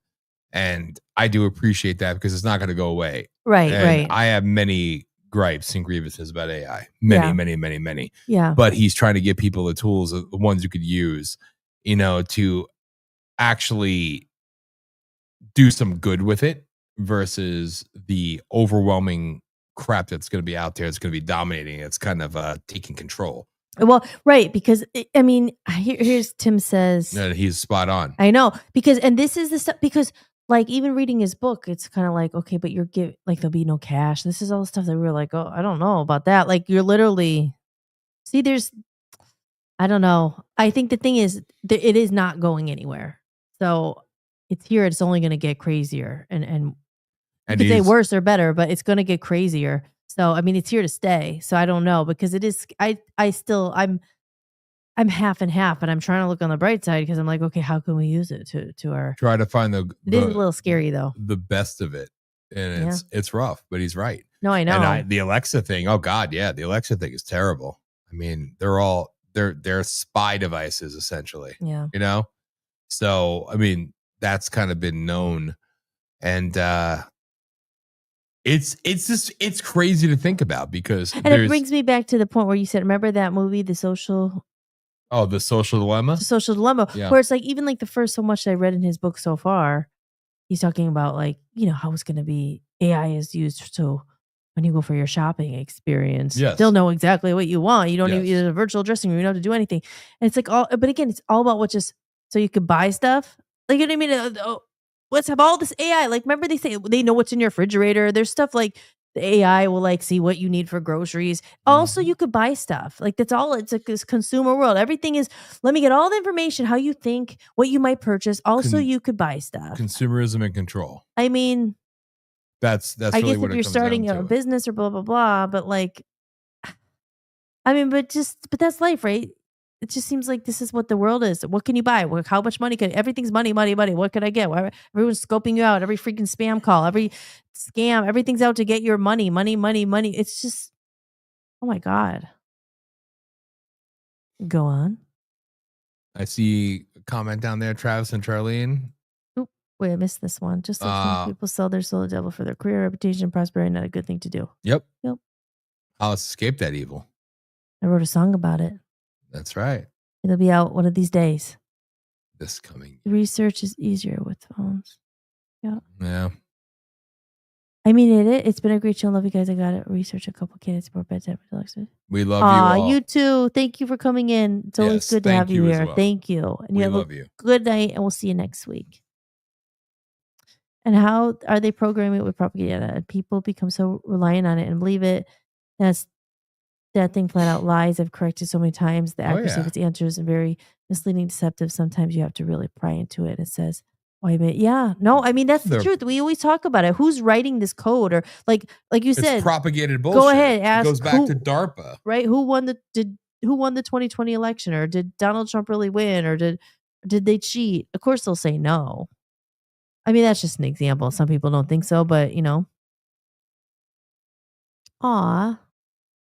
And I do appreciate that because it's not going to go away. Right, right. I have many gripes and grievances about AI. Many. Yeah. But he's trying to give people the tools, the ones you could use, to actually do some good with it versus the overwhelming crap that's going to be out there. It's going to be dominating. It's kind of taking control. Well, right. Because here's Tim says. Yeah, he's spot on. I know and this is the stuff, because like even reading his book, it's kind of like, okay, but you're like, there'll be no cash. This is all the stuff that we were like, oh, I don't know about that. Like you're literally I don't know. I think the thing is it is not going anywhere. So it's here. It's only going to get crazier and you could say worse or better, but it's going to get crazier. So, it's here to stay. So I don't know, because it is, I'm half and half, but I'm trying to look on the bright side because I'm like, okay, how can we use it to our, try to find it is a little scary though. The best of it. And it's rough, but he's right. No, I know. And the Alexa thing. Oh God. Yeah. The Alexa thing is terrible. They're spy devices essentially. Yeah. So, that's kind of been known, and it's crazy to think about because it brings me back to the point where you said, remember that movie, The Social Dilemma? The Social Dilemma, where it's like, even like the first so much I read in his book so far, he's talking about like, how it's going to be, AI is used so when you go for your shopping experience, they'll know exactly what you want. You don't need a virtual dressing room, you don't have to do anything. And it's like but again, it's all about so you could buy stuff. Like, you know what I mean? Let's have all this AI. Like, remember they say they know what's in your refrigerator. There's stuff like the AI will like see what you need for groceries. Also, you could buy stuff. Like that's all. It's like this consumer world. Everything is, let me get all the information, how you think, what you might purchase. Also, you could buy stuff. Consumerism and control. I mean, that's I really guess what if you're starting a business or blah, blah, blah, but like, but that's life, right? It just seems like this is what the world is. What can you buy? How much money everything's money. What could I get? Everyone's scoping you out. Every freaking spam call, every scam, everything's out to get your money. It's just, oh my God. Go on. I see a comment down there, Travis and Charlene. Oop, wait, I missed this one. Just like some people sell their soul to the devil for their career, reputation, and prosperity, not a good thing to do. Yep. I'll escape that evil. I wrote a song about it. That's right. It'll be out one of these days. This coming. Research is easier with phones. Yeah. It's been a great show. Love you guys. I got to research a couple candidates for bedtime. We love you all. You too. Thank you for coming in. It's always good to have you here. Well. Thank you. And we love you. Good night, and we'll see you next week. And how are they programming it with propaganda? And people become so reliant on it and believe it. That thing flat out lies. I've corrected so many times. The accuracy of its answers is very misleading, deceptive. Sometimes you have to really pry into it. It says, wait a minute. Yeah. No, that's the truth. We always talk about it. Who's writing this code? Or like you said, it's propagated bullshit. Go ahead. Ask it goes back to DARPA. Right? Who won who won the 2020 election, or did Donald Trump really win, or did they cheat? Of course they'll say no. I mean, that's just an example. Some people don't think so, but Aw.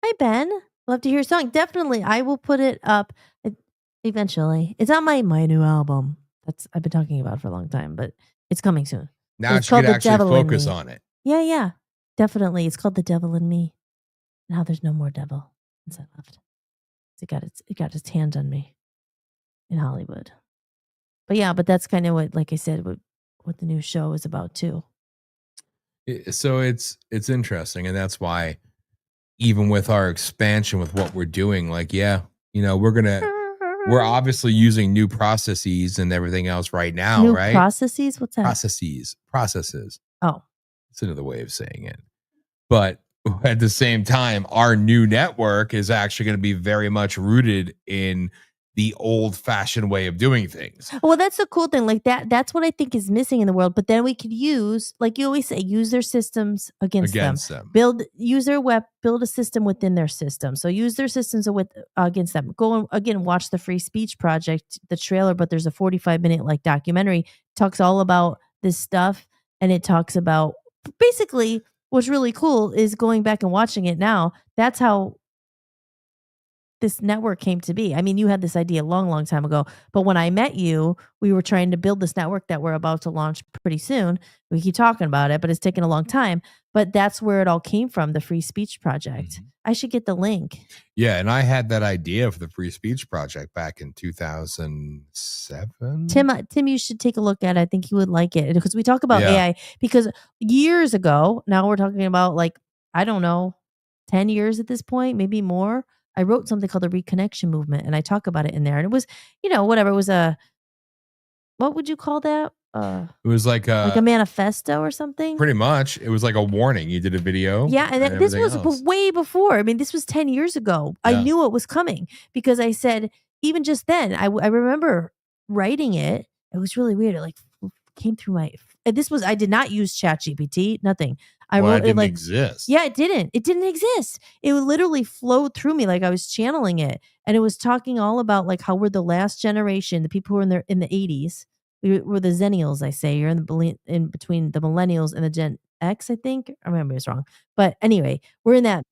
Hi, Ben. Love to hear your song. Definitely. I will put it up eventually. It's on my new album. I've been talking about it for a long time, but it's coming soon. Now It's you called could The actually Devil in focus Me. on it. Yeah. Definitely. It's called The Devil in Me. Now there's no more devil inside left. It got its hand on me in Hollywood. But that's kind of what, like I said, what the new show is about too. So it's interesting, and that's why even with our expansion with what we're doing, like, we're obviously using new processes and everything else right now, New right? processes? What's that? Processes. Oh. It's another way of saying it. But at the same time, our new network is actually going to be very much rooted in the old-fashioned way of doing things. Well, that's the cool thing. Like that's what I think is missing in the world. But then we could use, like you always say, use their systems against them. Build a system within their system. So use their systems against them. Go again, watch the Free Speech Project, the trailer, but there's a 45-minute like documentary. Talks all about this stuff, and it talks about basically what's really cool is going back and watching it now. That's how this network came to be. I mean, you had this idea a long, long time ago, but when I met you, we were trying to build this network that we're about to launch pretty soon. We keep talking about it, but it's taken a long time. But that's where it all came from, the Free Speech Project. I should get the link. Yeah, and I had that idea for the Free Speech Project back in 2007. Tim, you should take a look at it. I think you would like it because we talk about AI because years ago, now we're talking about like, I don't know, 10 years at this point, maybe more. I wrote something called the Reconnection Movement, and I talk about it in there. And it was, whatever. It was what would you call that? It was like a manifesto or something. Pretty much. It was like a warning. You did a video. Yeah, and this was way before. I mean, this was 10 years ago. Yeah. I knew it was coming because I said, even just then, I remember writing it. It was really weird. It like came through I did not use ChatGPT, nothing. I wrote it like exist. Yeah, it didn't. It didn't exist. It literally flowed through me like I was channeling it, and it was talking all about like how we're the last generation, the people who are in the 80s. We're the Zennials, I say. You're in between the Millennials and the Gen X, I think. I remember it's wrong, but anyway, we're in that.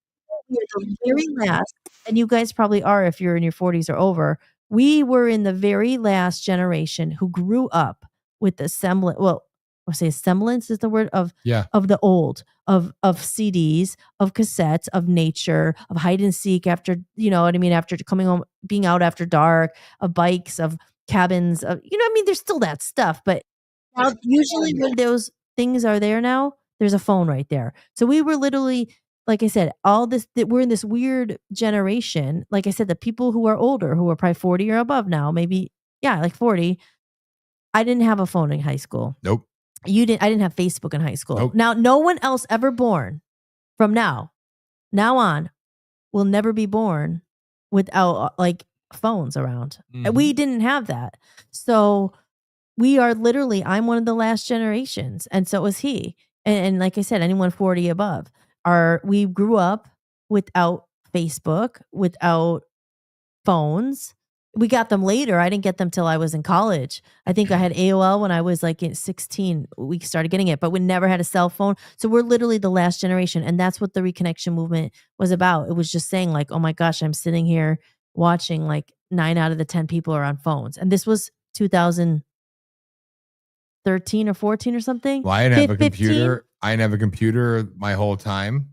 We're the very last, and you guys probably are if you're in your 40s or over. We were in the very last generation who grew up with the semblance. Well, I'll say semblance is the word of the old, of CDs, of cassettes, of nature, of hide and seek after, you know what I mean, after coming home, being out after dark, of bikes, of cabins, of, you know what I mean, there's still that stuff, but usually when those things are there now, there's a phone right there. So we were literally, like I said, we're in this weird generation. Like I said, the people who are older, who are probably 40 or above now, maybe, like 40. I didn't have a phone in high school. Nope. I didn't have Facebook in high school. Nope. Now, no one else ever born from now on will never be born without like phones around. Mm-hmm. We didn't have that. So we are literally, I'm one of the last generations. And so was he. And like I said, anyone 40 above we grew up without Facebook, without phones. We got them later. I didn't get them till I was in college. I think I had AOL when I was like 16. We started getting it, but we never had a cell phone. So we're literally the last generation. And that's what the Reconnection Movement was about. It was just saying like, oh my gosh, I'm sitting here watching like 9 out of the 10 people are on phones. And this was 2013 or 14 or something. Well, I didn't have a computer. I didn't have a computer my whole time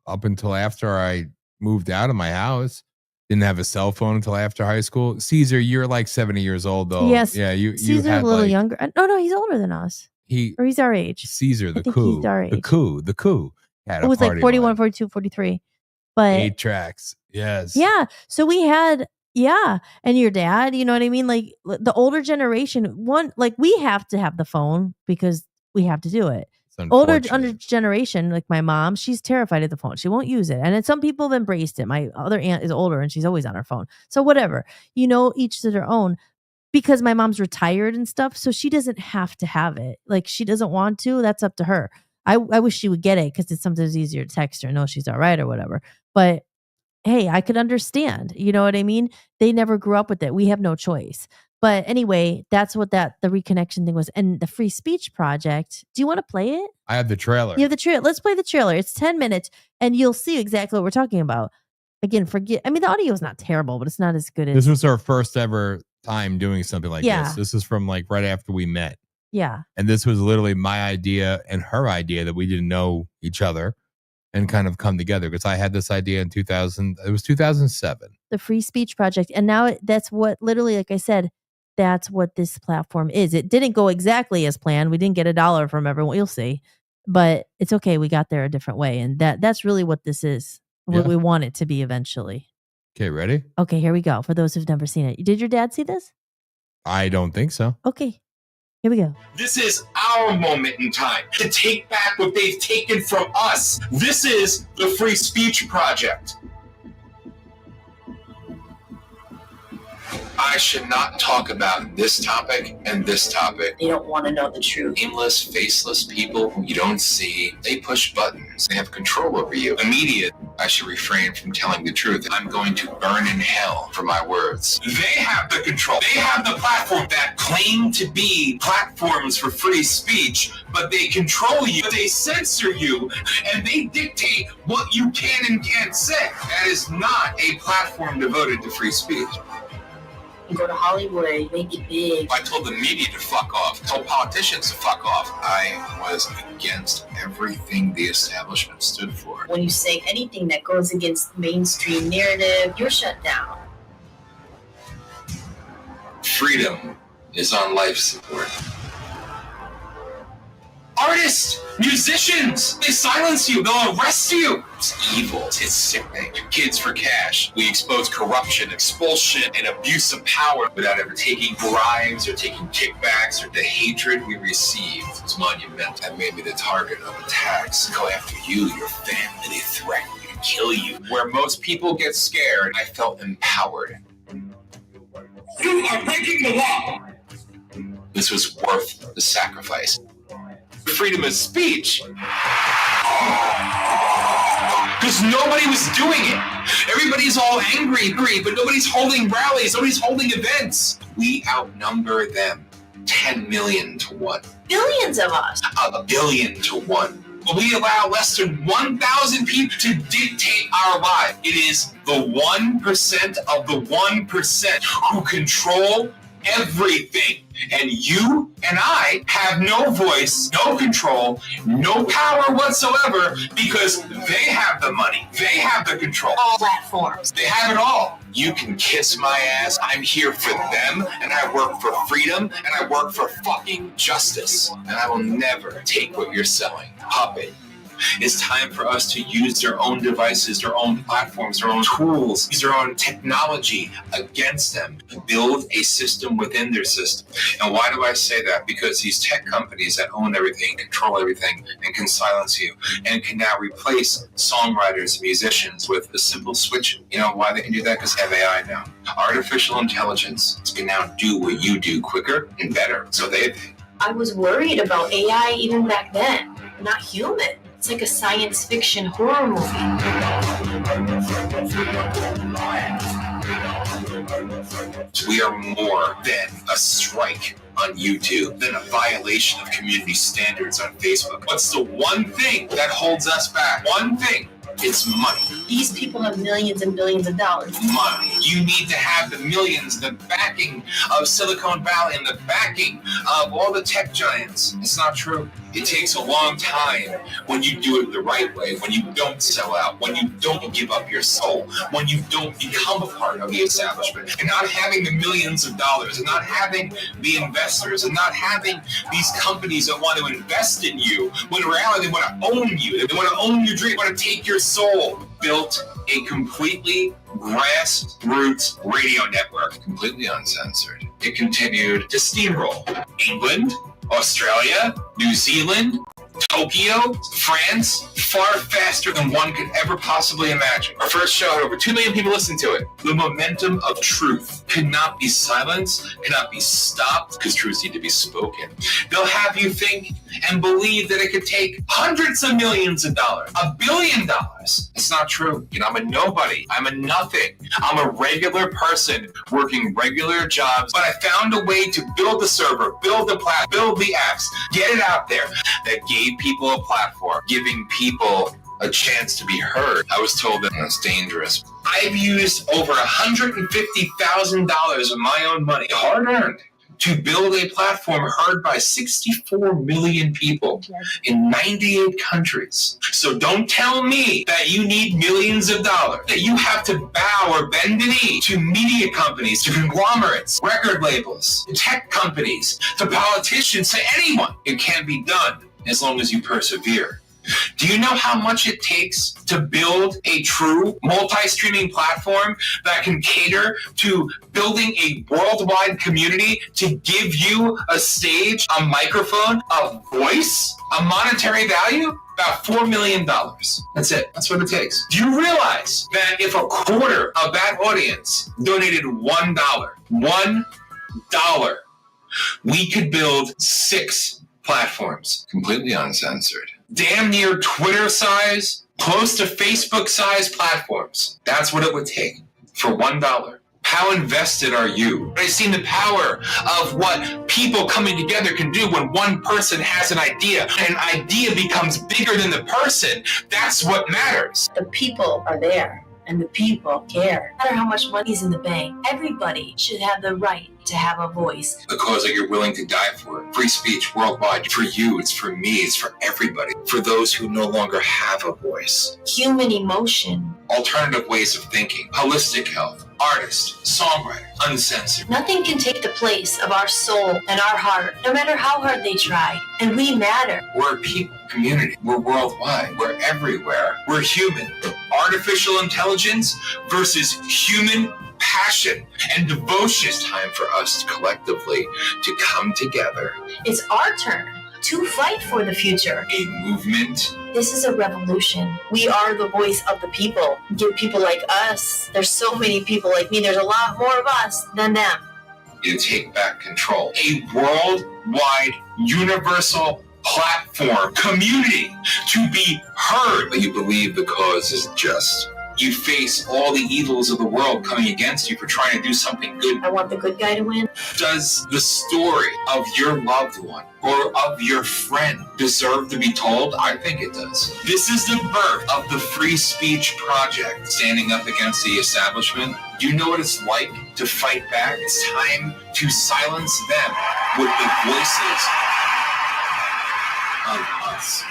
up until after I moved out of my house. Didn't have a cell phone until after high school. Caesar, you're like 70 years old though. Yes. Yeah, you had a little younger. No, he's older than us. He's our age. Caesar, the coup. He's our age. The coup. It was like 41, 42, 43. But 8 tracks. Yes. Yeah. So we had, and your dad, you know what I mean? Like the older generation, we have to have the phone because we have to do it. Older generation, like my mom, she's terrified of the phone. She won't use it. And then some people have embraced it. My other aunt is older and she's always on her phone. So whatever, each to their own, because my mom's retired and stuff. So she doesn't have to have it. Like she doesn't want to, that's up to her. I wish she would get it because it's sometimes easier to text her, know she's all right or whatever. But hey, I could understand. You know what I mean? They never grew up with it. We have no choice. But anyway, that's what the reconnection thing was. And the free speech project, do you want to play it? I have the trailer. You have the trailer. Let's play the trailer. It's 10 minutes and you'll see exactly what we're talking about. Again, the audio is not terrible, but it's not as good as. This was our first ever time doing something like Yeah. this. This is from like right after we met. Yeah. And this was literally my idea and her idea that we didn't know each other and kind of come together, because I had this idea in 2007. The free speech project. And now that's what literally, like I said, that's what this platform is. It didn't go exactly as planned. We didn't get $1 from everyone. You'll see. But it's okay. We got there a different way. And that's really what this is. What we want it to be eventually. Okay, ready? Okay, here we go. For those who've never seen it. Did your dad see this? I don't think so. Okay. Here we go. This is our moment in time to take back what they've taken from us. This is the Free Speech Project. I should not talk about this topic and this topic. They don't want to know the truth. Nameless, faceless people who you don't see, they push buttons. They have control over you. The media, I should refrain from telling the truth. I'm going to burn in hell for my words. They have the control. They have the platform that claim to be platforms for free speech, but they control you, they censor you, and they dictate what you can and can't say. That is not a platform devoted to free speech. You go to Hollywood, make it big. I told the media to fuck off, told politicians to fuck off. I was against everything the establishment stood for. When you say anything that goes against mainstream narrative, you're shut down. Freedom is on life support. Artists, musicians, they silence you, they'll arrest you. It's evil, it's sickening. Kids for cash. We expose corruption, expulsion, and abuse of power without ever taking bribes or taking kickbacks, or the hatred we received was monumental. That made me the target of attacks. Go after you, your family, they threaten you to kill you. Where most people get scared, I felt empowered. You are breaking the law! This was worth the sacrifice. Freedom of speech. Because nobody was doing it. Everybody's all angry, but nobody's holding rallies, nobody's holding events. We outnumber them 10 million to 1. Billions of us. A billion to 1. We allow less than 1,000 people to dictate our life. It is the 1% of the 1% who control everything. And you and I have no voice, no control, no power whatsoever, because they have the money, they have the control. All platforms. They have it all. You can kiss my ass. I'm here for them, and I work for freedom, and I work for fucking justice. And I will never take what you're selling. Puppet. It's time for us to use their own devices, their own platforms, their own tools, use their own technology against them to build a system within their system. And why do I say that? Because these tech companies that own everything, control everything, and can silence you, and can now replace songwriters, musicians with a simple switch. You know why they can do that? Because they have AI now. Artificial intelligence can now do what you do quicker and better. So they think. I was worried about AI even back then. Not human. It's like a science fiction horror movie. We are more than a strike on YouTube, than a violation of community standards on Facebook. What's the one thing that holds us back? One thing. It's money. These people have millions and billions of dollars. Money. You need to have the millions, the backing of Silicon Valley and the backing of all the tech giants. It's not true. It takes a long time when you do it the right way, when you don't sell out, when you don't give up your soul, when you don't become a part of the establishment, and not having the millions of dollars, and not having the investors, and not having these companies that want to invest in you, when in reality they want to own you, they want to own your dream, they want to take your soul. Built a completely grassroots radio network, completely uncensored. It continued to steamroll England, Australia, New Zealand, Tokyo, France, far faster than one could ever possibly imagine. Our first show had over 2 million people listen to it. The momentum of truth cannot be silenced, cannot be stopped, because truths need to be spoken. They'll have you think and believe that it could take hundreds of millions of dollars, $1 billion. It's not true. You know, I'm a nobody. I'm a nothing. I'm a regular person working regular jobs, but I found a way to build the server, build the platform, build the apps, get it out there that gave people a platform, giving people a chance to be heard. I was told that it's dangerous. I've used over $150,000 of my own money, hard earned, to build a platform heard by 64 million people in 98 countries. So don't tell me that you need millions of dollars, that you have to bow or bend the knee to media companies, to conglomerates, record labels, tech companies, to politicians, to anyone. It can be done as long as you persevere. Do you know how much it takes to build a true multi-streaming platform that can cater to building a worldwide community to give you a stage, a microphone, a voice, a monetary value? About $4 million. That's it. That's what it takes. Do you realize that if a quarter of that audience donated $1, we could build 6 platforms, completely uncensored, damn near Twitter size, close to Facebook size platforms. That's what it would take for $1. How invested are you? I've seen the power of what people coming together can do when one person has an idea. An idea becomes bigger than the person. That's what matters. The people are there, and the people care. No matter how much money's in the bank, everybody should have the right to have a voice. The cause that you're willing to die for. Free speech worldwide. For you, it's for me, it's for everybody. For those who no longer have a voice. Human emotion. Alternative ways of thinking. Holistic health. Artist. Songwriter. Uncensored. Nothing can take the place of our soul and our heart, no matter how hard they try. And we matter. We're a people, community. We're worldwide. We're everywhere. We're human. Artificial intelligence versus human passion and devotion. It's time for us collectively to come together. It's our turn to fight for the future. A movement. This is a revolution. We are the voice of the people. Give people like us. There's so many people like me. There's a lot more of us than them. You take back control. A worldwide, universal platform, community to be heard. But you believe the cause is just. You face all the evils of the world coming against you for trying to do something good. I want the good guy to win. Does the story of your loved one or of your friend deserve to be told? I think it does. This is the birth of the Free Speech Project, standing up against the establishment. Do you know what it's like to fight back? It's time to silence them with the voices of us.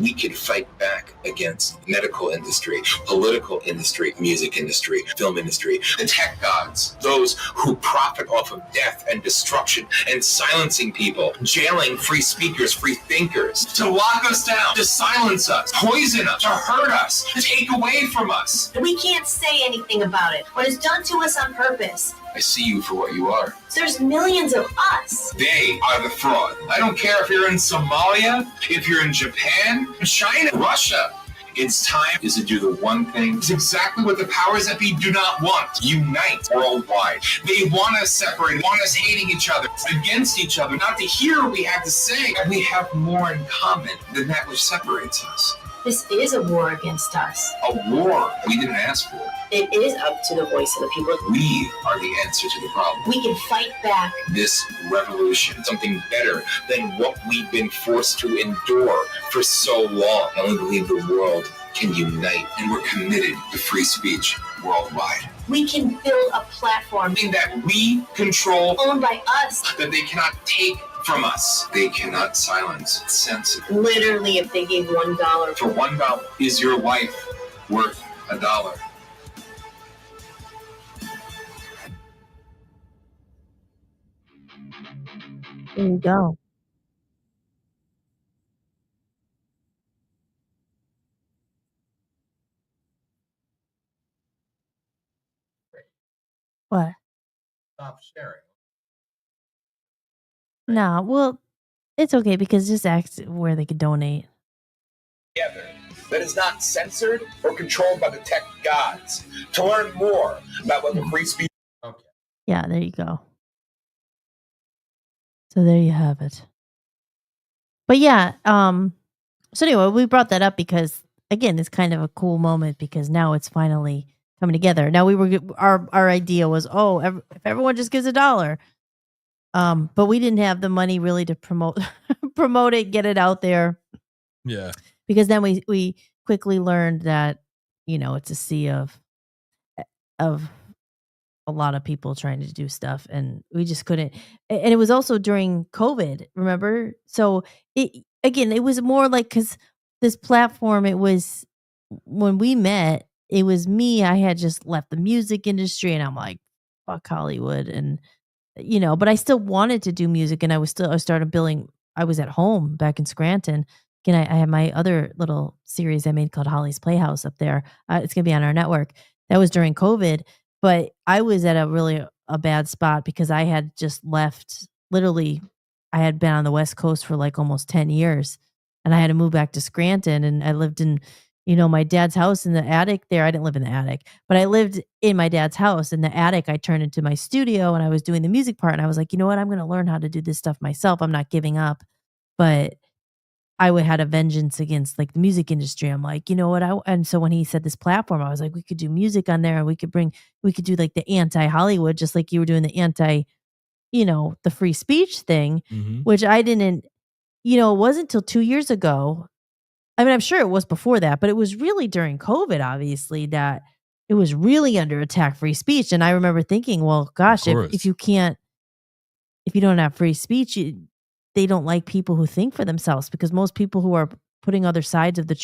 We can fight back against medical industry, political industry, music industry, film industry, the tech gods, those who profit off of death and destruction and silencing people, jailing free speakers, free thinkers, to lock us down, to silence us, poison us, to hurt us, to take away from us. We can't say anything about it. What is done to us on purpose. I see you for what you are. There's millions of us. They are the fraud. I don't care if you're in Somalia, if you're in Japan, China, Russia. It's time is to do the one thing. It's exactly what the powers that be do not want. Unite worldwide. They want us separated, want us hating each other, against each other, not to hear what we have to say. And we have more in common than that which separates us. This is a war against us. A war we didn't ask for. It is up to the voice of the people. We are the answer to the problem. We can fight back. This revolution, something better than what we've been forced to endure for so long. I only believe the world can unite, and we're committed to free speech worldwide. We can build a platform that we control, owned by us, that they cannot take from us. They cannot silence, censor. Literally, if they gave $1. For $1, is your life worth $1? There you go. What? Stop sharing. Nah, well, It's okay because just ask where they could donate. Together that is not censored or controlled by the tech gods. To learn more about what the free speech. Yeah, there you go. So there you have it. But yeah, so anyway, we brought that up because again, it's kind of a cool moment because now it's finally coming together. Now our idea was, if everyone just gives $1, but we didn't have the money really to promote promote it, get it out there. Yeah. Because then we quickly learned that it's a sea of a lot of people trying to do stuff, and we just couldn't. And it was also during COVID, remember? So it was more like because this platform, it was when we met, it was me. I had just left the music industry, and I'm like, fuck Hollywood, and but I still wanted to do music, and I started billing. I was at home back in Scranton. Again, I had my other little series I made called Holly's Playhouse up there. It's gonna be on our network. That was during COVID, but I was at a bad spot because I had just left. Literally, I had been on the West Coast for like almost 10 years, and I had to move back to Scranton, and I lived in my dad's house in the attic there. I didn't live in the attic, but I lived in my dad's house. In the attic, I turned into my studio and I was doing the music part. And I was like, you know what? I'm going to learn how to do this stuff myself. I'm not giving up. But I would had a vengeance against like the music industry. I'm like, you know what? And so when he said this platform, I was like, we could do music on there and we could do like the anti Hollywood, just like you were doing the anti, the free speech thing, which I didn't, it wasn't until 2 years ago. I mean, I'm sure it was before that, but it was really during COVID, obviously, that it was really under attack, free speech. And I remember thinking, well, gosh, if you don't have free speech, they don't like people who think for themselves, because most people who are putting other sides of the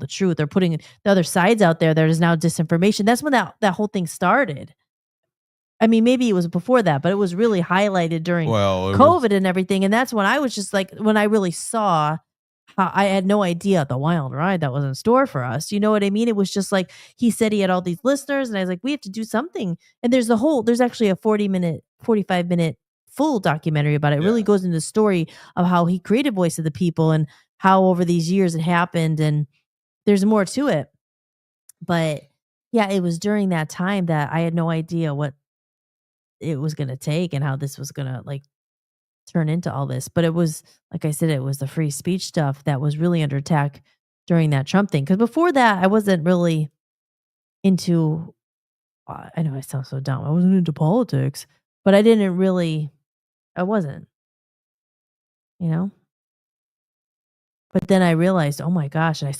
truth, or putting the other sides out there, there is now disinformation. That's when that whole thing started. I mean, maybe it was before that, but it was really highlighted during COVID and everything. And that's when I was just like, when I really saw how I had no idea the wild ride that was in store for us. You know what I mean? It was just like, he said he had all these listeners, and I was like, we have to do something. And there's actually a 45-minute full documentary about it. It really goes into the story of how he created Voice of the People and how over these years it happened. And there's more to it. But yeah, it was during that time that I had no idea what it was going to take and how this was going to like turn into all this. But it was, like I said, it was the free speech stuff that was really under attack during that Trump thing. Because before that, I wasn't really into, I know I sound so dumb, I wasn't into politics, but I wasn't, But then I realized, oh my gosh, and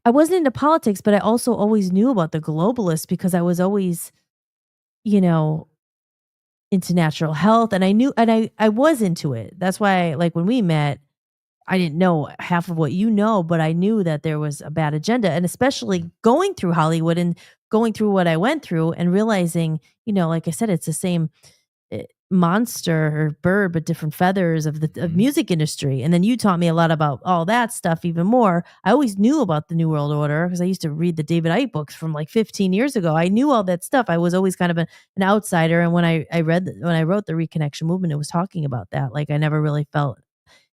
I wasn't into politics, but I also always knew about the globalists because I was always, into natural health, and I knew, and I was into it. That's why, like, when we met, I didn't know half of what you know, but I knew that there was a bad agenda, and especially going through Hollywood and going through what I went through and realizing, like I said, it's the same monster or bird, but different feathers of the music industry. And then you taught me a lot about all that stuff even more. I always knew about the New World Order because I used to read the David Icke books from like 15 years ago. I knew all that stuff. I was always kind of an outsider. And when I wrote the Reconnection Movement, it was talking about that. Like, I never really felt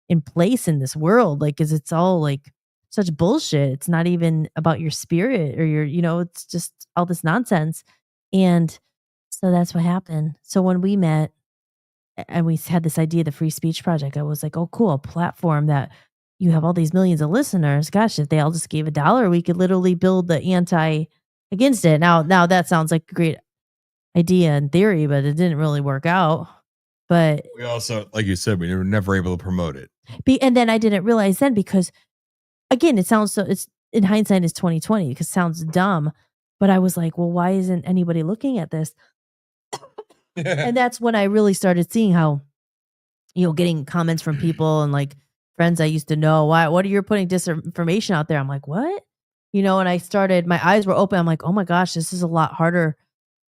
in place in this world, like, because it's all like such bullshit. It's not even about your spirit or your, it's just all this nonsense. And so that's what happened. So when we met, and we had this idea, the Free Speech Project, I was like, oh, cool, a platform that you have all these millions of listeners. Gosh, if they all just gave $1, we could literally build the anti against it. Now that sounds like a great idea in theory, but it didn't really work out. But we also, like you said, we were never able to promote it. And then I didn't realize then, because again, it sounds so, it's in hindsight, it's 2020 because it sounds dumb. But I was like, well, why isn't anybody looking at this? And that's when I really started seeing how, getting comments from people and like friends I used to know, what are you putting disinformation out there? I'm like, what? And I started, my eyes were open. I'm like, oh my gosh, this is a lot harder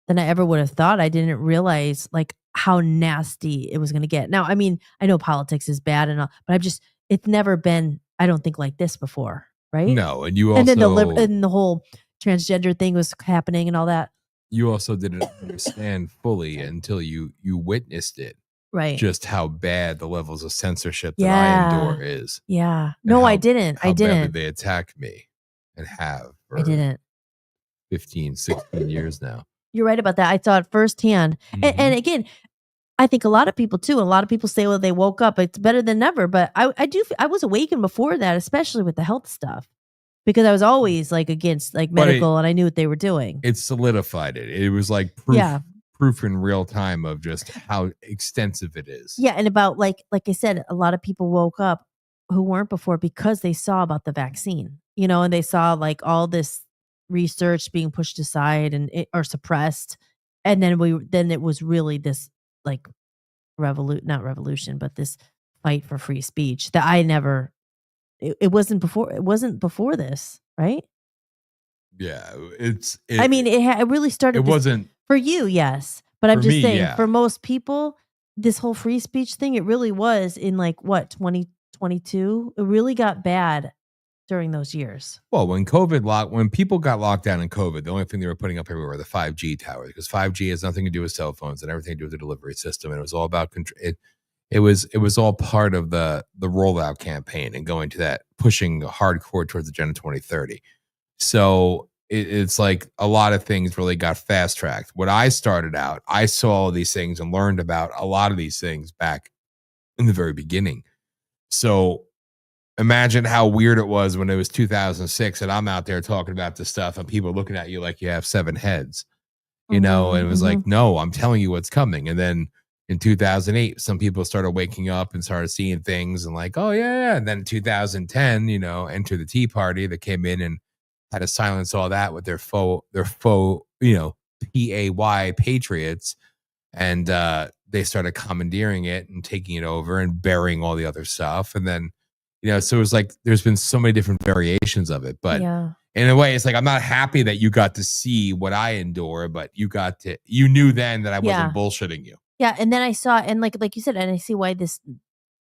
than I ever would have thought. I didn't realize like how nasty it was going to get. Now, I mean, I know politics is bad and all, but it's never been, I don't think, like this before. Right? No. And you also, and then and the whole transgender thing was happening and all that. You also didn't understand fully until you witnessed it. Right. just how bad the levels of censorship that I endure is. Yeah. and No, I how- didn't. How I badly didn't. they attack me and have for I didn't. 15, 16 years now. You're right about that. I saw it firsthand. And again, I think a lot of people too. A lot of people say, well, they woke up. It's better than never. But I was awakened before that, especially with the health stuff, because I was always like against like medical and I knew what they were doing. It solidified it. It was like proof in real time of just how extensive it is. Yeah. And about like I said, a lot of people woke up who weren't before because they saw about the vaccine, and they saw like all this research being pushed aside or suppressed. And then it was really this like not revolution, but this fight for free speech that I never, it wasn't before this, right? Yeah. I mean, it really started. It wasn't for you. Yes. But I'm for just me, saying yeah. for most people, this whole free speech thing, it really was in like 2022. It really got bad during those years. Well, when people got locked down in COVID, the only thing they were putting up everywhere were the 5G towers, because 5G has nothing to do with cell phones and everything to do with the delivery system. And it was all about it was all part of the rollout campaign and going to that, pushing hardcore towards Agenda 2030. So it's like a lot of things really got fast tracked. When I started out, I saw all these things and learned about a lot of these things back in the very beginning. So imagine how weird it was when it was 2006 and I'm out there talking about this stuff and people looking at you like you have 7 heads, and it was like, no, I'm telling you what's coming. And then in 2008, some people started waking up and started seeing things and like, oh yeah. And then in 2010, enter the Tea Party that came in and had to silence all that with their faux, PAY patriots. And they started commandeering it and taking it over and burying all the other stuff. And then, so it was like, there's been so many different variations of it, but in a way, it's like, I'm not happy that you got to see what I endure, but you knew then that I wasn't bullshitting you. Yeah. And then I saw, and like you said, and I see why this,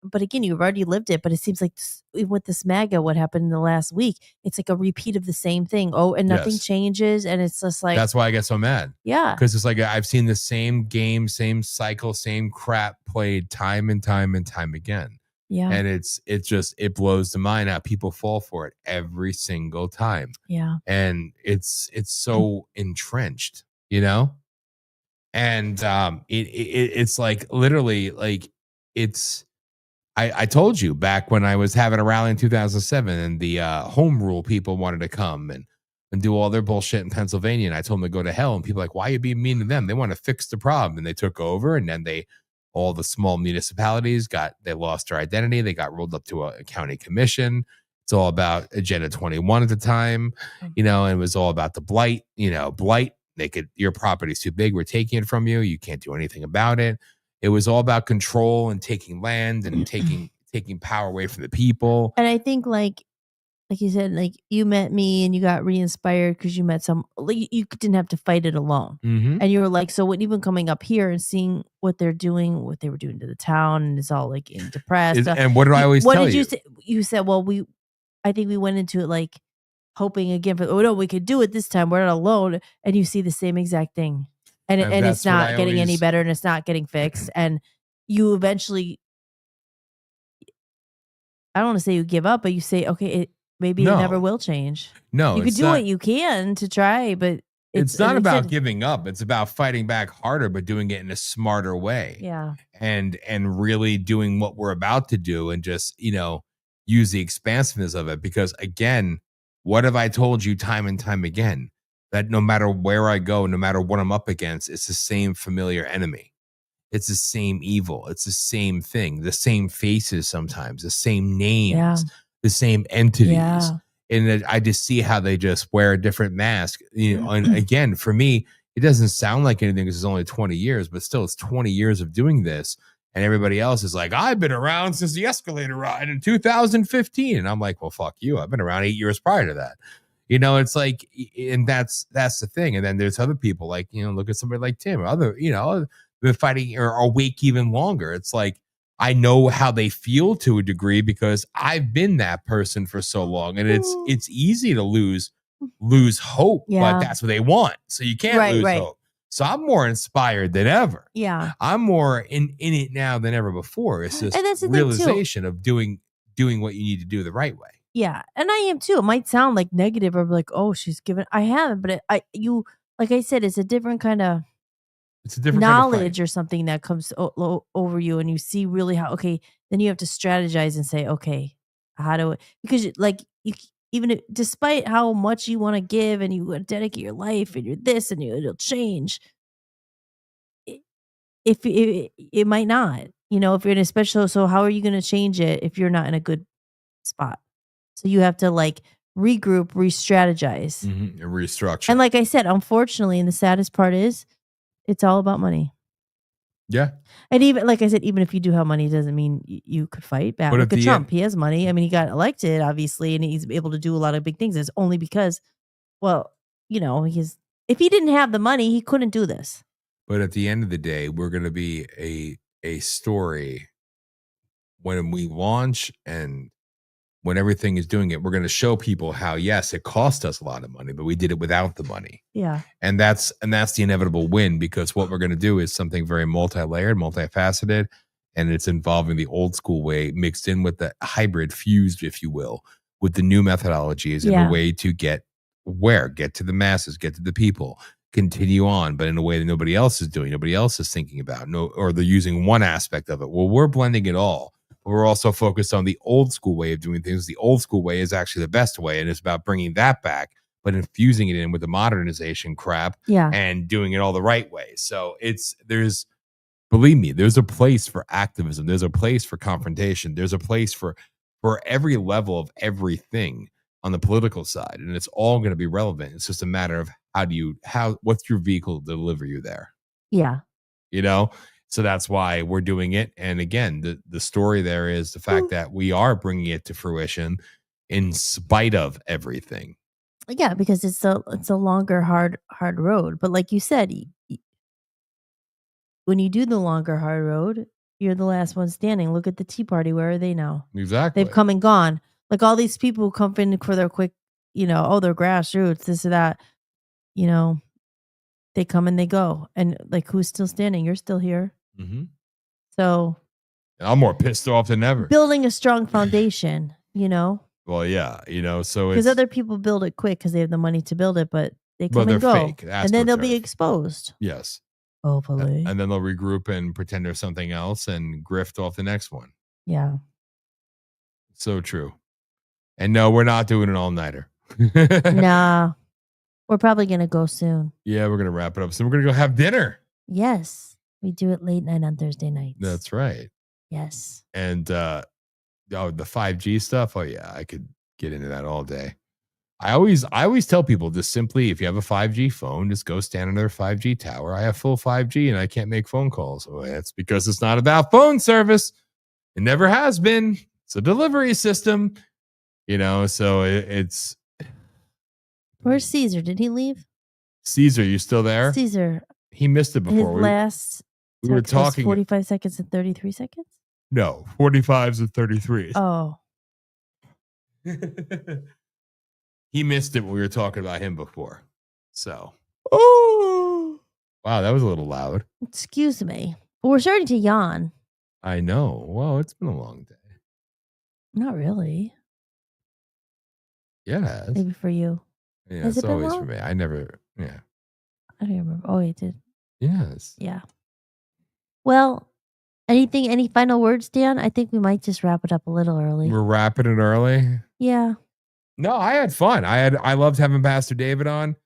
but again, you've already lived it, but it seems like with this MAGA, what happened in the last week, it's like a repeat of the same thing. Oh, and nothing changes. And it's just like, that's why I get so mad. Yeah. Because it's like, I've seen the same game, same cycle, same crap played time and time and time again. Yeah. And it blows the mind how people fall for it every single time. Yeah. And it's so entrenched, and it's like literally like I told you back when I was having a rally in 2007 and the home rule people wanted to come and do all their bullshit in Pennsylvania. And I told them to go to hell. And people were like, why are you being mean to them? They want to fix the problem. And they took over, and then all the small municipalities they lost their identity. They got rolled up to a county commission. It's all about Agenda 21 at the time, and it was all about the blight, blight. Your property's too big. We're taking it from you. You can't do anything about it. It was all about control and taking land and taking power away from the people. And I think like you said, like you met me and you got re-inspired because you met you didn't have to fight it alone. Mm-hmm. And you were like, so when even coming up here and seeing what they were doing to the town, and it's all like depressed. And what did I always tell you? What did you say? You said, well, I think we went into it like hoping again for, no, we could do it this time. We're not alone. And you see the same exact thing. And it's not getting any better, and it's not getting fixed. And you eventually, I don't want to say you give up, but you say, okay, maybe it never will change. No, you could do what you can to try, but it's not about giving up. It's about fighting back harder, but doing it in a smarter way. Yeah. And really doing what we're about to do, and just, use the expansiveness of it. Because again, what have I told you time and time again? That no matter where I go, no matter what I'm up against, it's the same familiar enemy. It's the same evil. It's the same thing, the same faces sometimes, the same names, the same entities. Yeah. And I just see how they just wear a different mask. And again, for me, it doesn't sound like anything because it's only 20 years, but still it's 20 years of doing this. And everybody else is like, I've been around since the escalator ride in 2015. And I'm like, well, fuck you. I've been around 8 years prior to that. It's like, and that's the thing. And then there's other people like, look at somebody like Tim or other, been fighting or awake even longer. It's like, I know how they feel to a degree because I've been that person for so long, and it's easy to lose hope, but that's what they want. So you can't lose hope. So I'm more inspired than ever. Yeah. I'm more in it now than ever before. It's this And that's the thing, too. realization of doing what you need to do the right way. Yeah, and I am too. It might sound like negative or like, oh, she's given. I haven't, but like I said, it's a different kind of It's a different kind of fight. knowledge or something that comes over you, and you see really how. Okay, then you have to strategize and say, okay, how do it? Because despite how much you want to give and you want to dedicate your life and you're this and it'll change. If it might not, if you're in a special. So how are you going to change it if you're not in a good spot? So you have to like regroup, re-strategize, And restructure. and like I said, unfortunately, and the saddest part is, it's all about money. Yeah. And even like I said, even if you do have money, doesn't mean you could fight back. But Look at at the Trump; end- he has money. I mean, he got elected, obviously, and he's able to do a lot of big things. It's only because, well, if he didn't have the money, he couldn't do this. But at the end of the day, we're going to be a story when we launch and when everything is doing it. We're going to show people how, yes, it cost us a lot of money, but we did it without the money. Yeah. And that's the inevitable win, because what we're going to do is something very multi-layered, multifaceted, and it's involving the old school way mixed in with the hybrid, fused, if you will, with the new methodologies in a way to get to the masses, get to the people, continue on, but in a way that nobody else is doing, nobody else is thinking about, or they're using one aspect of it. Well, we're blending it all. But we're also focused on the old school way of doing things. The old school way is actually the best way, and it's about bringing that back, but infusing it in with the modernization crap and doing it all the right way. So believe me, there's a place for activism. There's a place for confrontation. There's a place for every level of everything on the political side, and it's all going to be relevant. It's just a matter of what's your vehicle to deliver you there. Yeah. So that's why we're doing it. And again, the story there is the fact that we are bringing it to fruition in spite of everything. Yeah, because it's a longer, hard road. But like you said, when you do the longer, hard road, you're the last one standing. Look at the Tea Party. Where are they now? Exactly. They've come and gone. Like all these people who come in for their quick, they're grassroots, this or that. They come and they go. And like, who's still standing? You're still here. Mm-hmm. So I'm more pissed off than ever. Building a strong foundation, Well, yeah, so because other people build it quick because they have the money to build it, but they come and go, fake. and then they'll be exposed. Yes. Hopefully. And then they'll regroup and pretend there's something else and grift off the next one. Yeah. So true. And no, we're not doing an all-nighter. Nah. We're probably going to go soon. Yeah, we're going to wrap it up. So we're going to go have dinner. Yes. We do it late night on Thursday nights. That's right. Yes. And the 5G stuff. Oh yeah, I could get into that all day. I always tell people, just simply, if you have a 5G phone, just go stand under a 5G tower. I have full 5G and I can't make phone calls. Well, that's because it's not about phone service. It never has been. It's a delivery system, so it's. Where's Caesar? Did he leave? Caesar, you still there? Caesar. He missed it before. His last we were talking 45 seconds and 33 seconds? No, 45s and 33s. Oh. He missed it when we were talking about him before. So. Oh. Wow, that was a little loud. Excuse me. But we're starting to yawn. I know. Well, it's been a long day. Not really. Yeah, it has. Maybe for you. Yeah, Has it's it been always long? for me. I never, yeah. I don't remember. Oh, it did. Yes. Yeah. Well, any final words, Dan? I think we might just wrap it up a little early. We're wrapping it early. Yeah. No, I had fun. I loved having Pastor David on.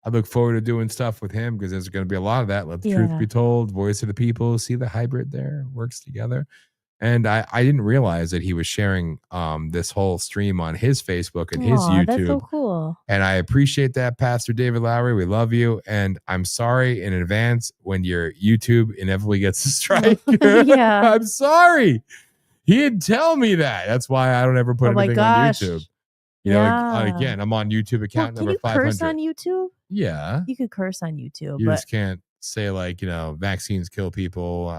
I look forward to doing stuff with him because there's going to be a lot of that. Let the truth be told. Voice of the people. See the hybrid there works together. And I didn't realize that he was sharing this whole stream on his Facebook and his YouTube. That's so cool. And I appreciate that, Pastor David Lowery. We love you. And I'm sorry in advance when your YouTube inevitably gets a strike. Yeah. I'm sorry. He didn't tell me that. That's why I don't ever put anything on YouTube. Again, I'm on YouTube account Can number you 500. curse on YouTube? Yeah. You could curse on YouTube. You but just can't say vaccines kill people,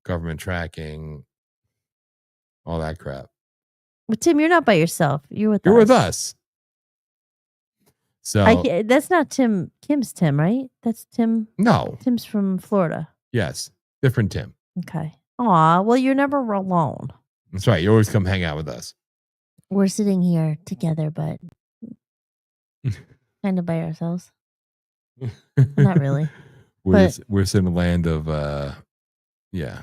government tracking, all that crap. But Tim, you're not by yourself. You're with us. You're with us. So that's not Tim. Kim's Tim, right? That's Tim. no, Tim's from Florida. yes, different Tim. Okay. Aw, well, you're never alone. That's right. You always come hang out with us. We're sitting here together, but kind of by ourselves. Not really. We're in the land of yeah.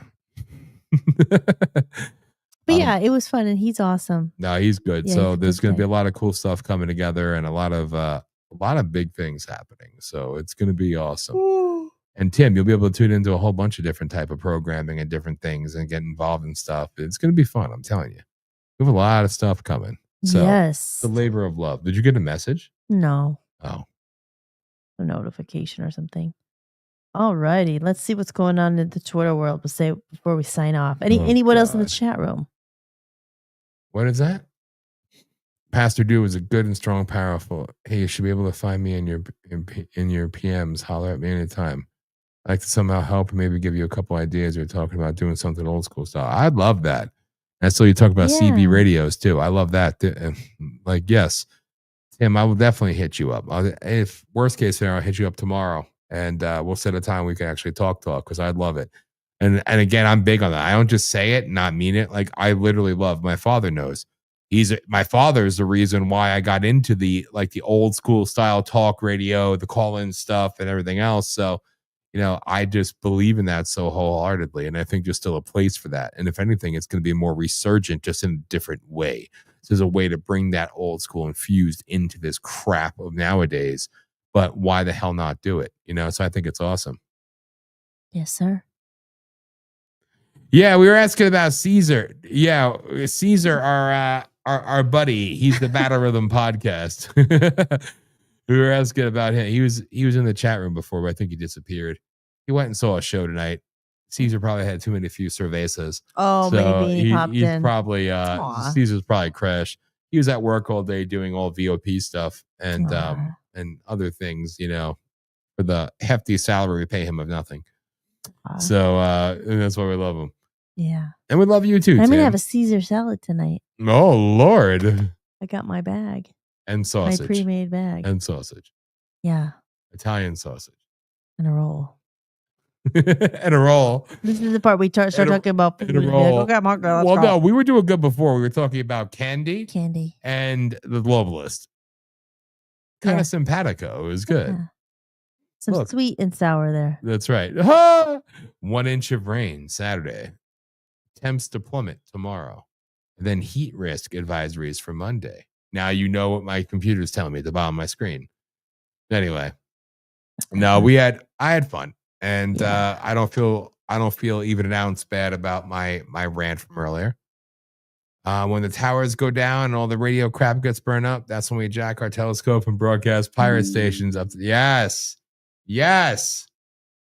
But yeah, it was fun, and he's awesome. No, he's good. Yeah, So he's a there's good going to be guy. a lot of cool stuff coming together, and a lot of big things happening. So it's going to be awesome. And Tim, you'll be able to tune into a whole bunch of different type of programming and different things, and get involved in stuff. It's going to be fun. I'm telling you, we have a lot of stuff coming. So Yes. the labor of love. Did you get a message? No. Oh, A notification or something. Alrighty, let's see what's going on in the Twitter world before we sign off. Anyone else in the chat room? what is that? Pastor Dew is a good and strong, powerful. Hey, you should be able to find me in your PMs. Holler at me anytime. I'd like to somehow help and maybe give you a couple ideas. You're talking about doing something old school style. I'd love that. And so you talk about CB radios too. I love that. Like, yes, Tim, I will definitely hit you up. If worst case scenario, I'll hit you up tomorrow, and we'll set a time we can actually talk because I'd love it. And again, I'm big on that. I don't just say it, not mean it. Like, I literally love. My father knows. My father is the reason why I got into the old school style talk radio, the call-in stuff, and everything else. So, I just believe in that so wholeheartedly, and I think there's still a place for that. And if anything, it's going to be more resurgent, just in a different way. So there's a way to bring that old school infused into this crap of nowadays. But why the hell not do it? So I think it's awesome. Yes, sir. Yeah, we were asking about Caesar. Yeah, Caesar, our buddy. He's the Battle Rhythm podcast. We were asking about him. He was in the chat room before, but I think he disappeared. He went and saw a show tonight. Caesar probably had too many few cervezas. Oh, so maybe he popped he's in. Probably Caesar's probably crashed. He was at work all day doing all VOP stuff and other things, for the hefty salary we pay him of nothing. So and that's why we love him. Yeah. And we love you too, I'm Tim. gonna have a Caesar salad tonight. Oh Lord. I got my bag. And sausage. My pre-made bag. And sausage. Yeah. Italian sausage. And a roll. And a roll. This is the part we start talking about food. And a roll. Okay, Mark, let's well, go. no, we were doing good before. We were talking about candy. Candy. And the globalist. Kind of simpatico. It was good. Yeah. Some sweet and sour there. That's right. Ah! 1 inch of rain Saturday. Temps to plummet tomorrow. And then heat risk advisories for Monday. Now you know what my computer's telling me at the bottom of my screen. Anyway. No, I had fun. And I don't feel even an ounce bad about my rant from earlier. When the towers go down and all the radio crap gets burned up, that's when we jack our telescope and broadcast pirate stations up to yes.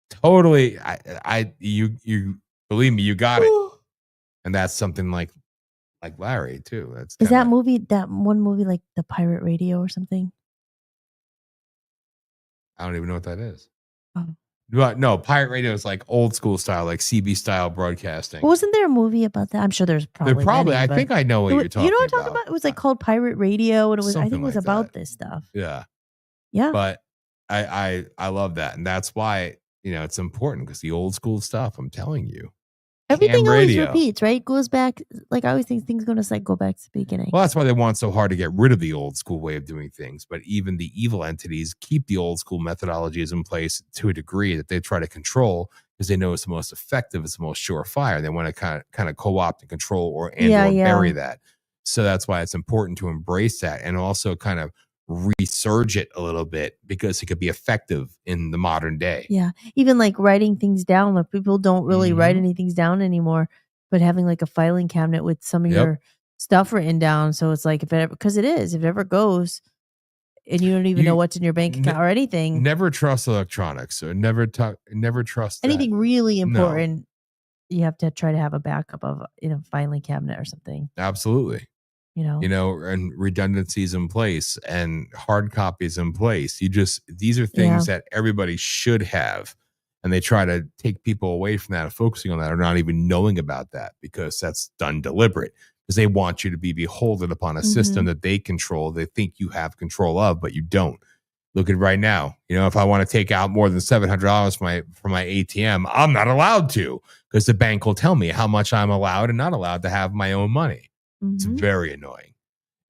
Totally. You believe me, you got it. And that's something like Larry too. Is that one movie like the Pirate Radio or something? I don't even know what that is. Oh. But no, pirate radio is like old school style, like CB style broadcasting. Wasn't there a movie about that? I'm sure there's probably. I think I know what you're talking about. You know what I'm talking about? It was like called Pirate Radio, and it was. I think it was like about that. this stuff. Yeah. Yeah. But I love that, and that's why it's important because the old school stuff. I'm telling you. Everything always repeats, right? Goes back. Like I always think things going to go back to the beginning. Well, that's why they want so hard to get rid of the old school way of doing things. But even the evil entities keep the old school methodologies in place to a degree that they try to control because they know it's the most effective, it's the most surefire. They want to kind of co-opt and control or bury that. So that's why it's important to embrace that and also kind of resurge it a little bit because it could be effective in the modern day. Yeah. Even like writing things down. Like people don't really write anything down anymore, but having like a filing cabinet with some of your stuff written down. So it's like, if it ever goes and you don't even know what's in your bank account or anything. Never trust electronics or never trust anything really important. No. You have to try to have a backup of filing cabinet or something. Absolutely. And redundancies in place and hard copies in place. These are things that everybody should have. And they try to take people away from that and focusing on that or not even knowing about that because that's done deliberate because they want you to be beholden upon a system that they control. They think you have control of, but you don't. Look at right now. You know, if I want to take out more than $700 from my ATM, I'm not allowed to because the bank will tell me how much I'm allowed and not allowed to have my own money. It's very annoying,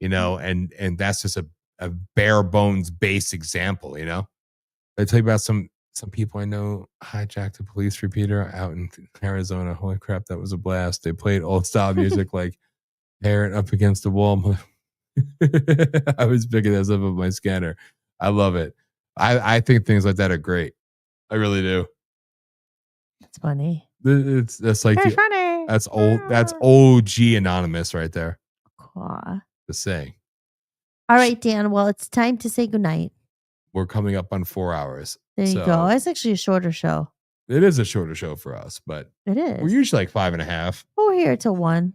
you know, and that's just a bare bones base example, you know. I tell you about some people I know hijacked a police repeater out in Arizona. Holy crap, that was a blast. They played old style music like Parent Up Against the Wall. I was picking this up with my scanner. I love it. I think things like that are great. I really do. That's funny. That's like Very funny. that's old. That's OG Anonymous right there. Aw. To say. All right, Dan. Well, it's time to say goodnight. We're coming up on 4 hours. There you go. It's actually a shorter show. It is a shorter show for us, but it is. We're usually like 5.5. We're here till 1.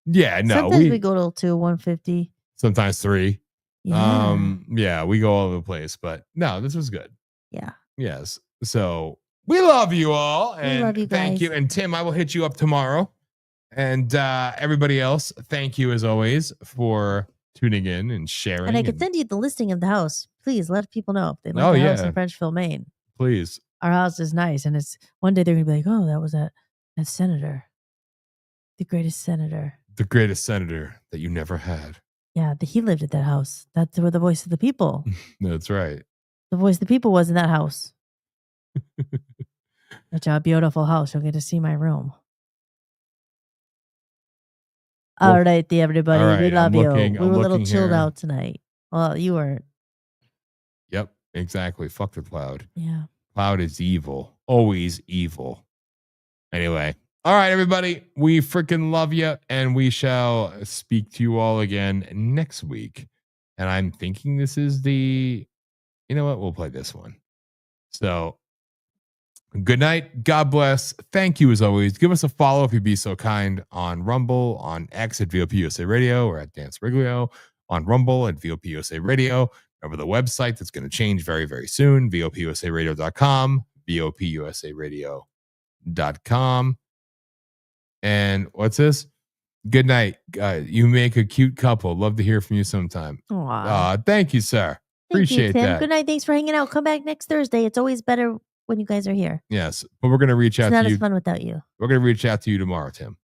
Yeah, no. Sometimes we go till 2, 1:50. Sometimes 3. Yeah. Yeah, we go all over the place, but no, this was good. Yeah. Yes. So we love you all. And we love you guys. Thank you. And Tim, I will hit you up tomorrow. And everybody else, thank you as always for tuning in and sharing. And I could send you the listing of the house. Please let people know if they like the house in Frenchville, Maine. Please. Our house is nice. And it's one day they're gonna be like, oh, that was that senator. The greatest senator. The greatest senator that you never had. Yeah, he lived at that house. That's where the voice of the people. That's right. The voice of the people was in that house. Such a beautiful house. You'll get to see my room. All right, everybody. All right, we love you. I'm We were a little looking chilled here. out tonight. Well, you weren't. Yep, exactly. Fuck the cloud. Yeah. Cloud is evil. Always evil. Anyway. All right, everybody. We freaking love you. And we shall speak to you all again next week. And I'm thinking this is you know what? We'll play this one. So good night. God bless. Thank you as always. Give us a follow if you'd be so kind on Rumble, on X at VOP USA Radio, or at Dance Riglio, on Rumble at VOP USA Radio. Remember the website that's going to change very, very soon, VOPUSARadio.com, VOPUSARadio.com. And what's this? Good night. You make a cute couple. Love to hear from you sometime. Thank you, sir. Appreciate Thank you, Tim. that. Good night. Thanks for hanging out. Come back next Thursday. It's always better when you guys are here. Yes, but we're going to reach out It's not to you. as fun without you. We're going to reach out to you tomorrow, Tim.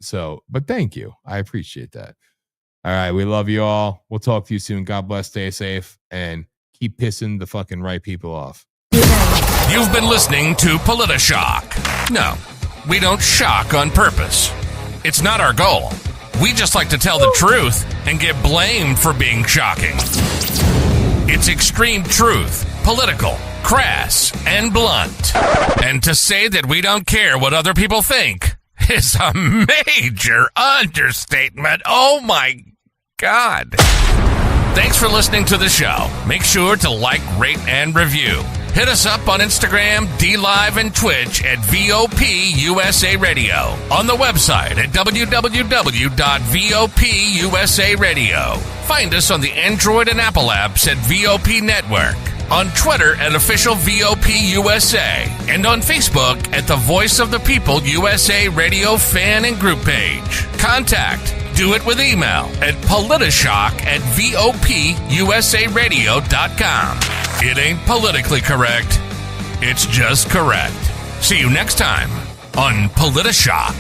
So, but thank you. I appreciate that. All right. We love you all. We'll talk to you soon. God bless. Stay safe and keep pissing the fucking right people off. You've been listening to PolitiShock. No, we don't shock on purpose. It's not our goal. We just like to tell the truth and get blamed for being shocking. It's extreme truth, political, crass, and blunt. And to say that we don't care what other people think is a major understatement. Oh my God. Thanks for listening to the show. Make sure to like, rate, and review. Hit us up on Instagram, DLive, and Twitch at VOP USA Radio. On the website at www.VOPUSARadio. Find us on the Android and Apple apps at VOP Network. On Twitter at Official VOP USA. And on Facebook at the Voice of the People USA Radio fan and group page. Contact. Do it with email at politishock@VOPUSARadio.com. It ain't politically correct. It's just correct. See you next time on PolitiShock.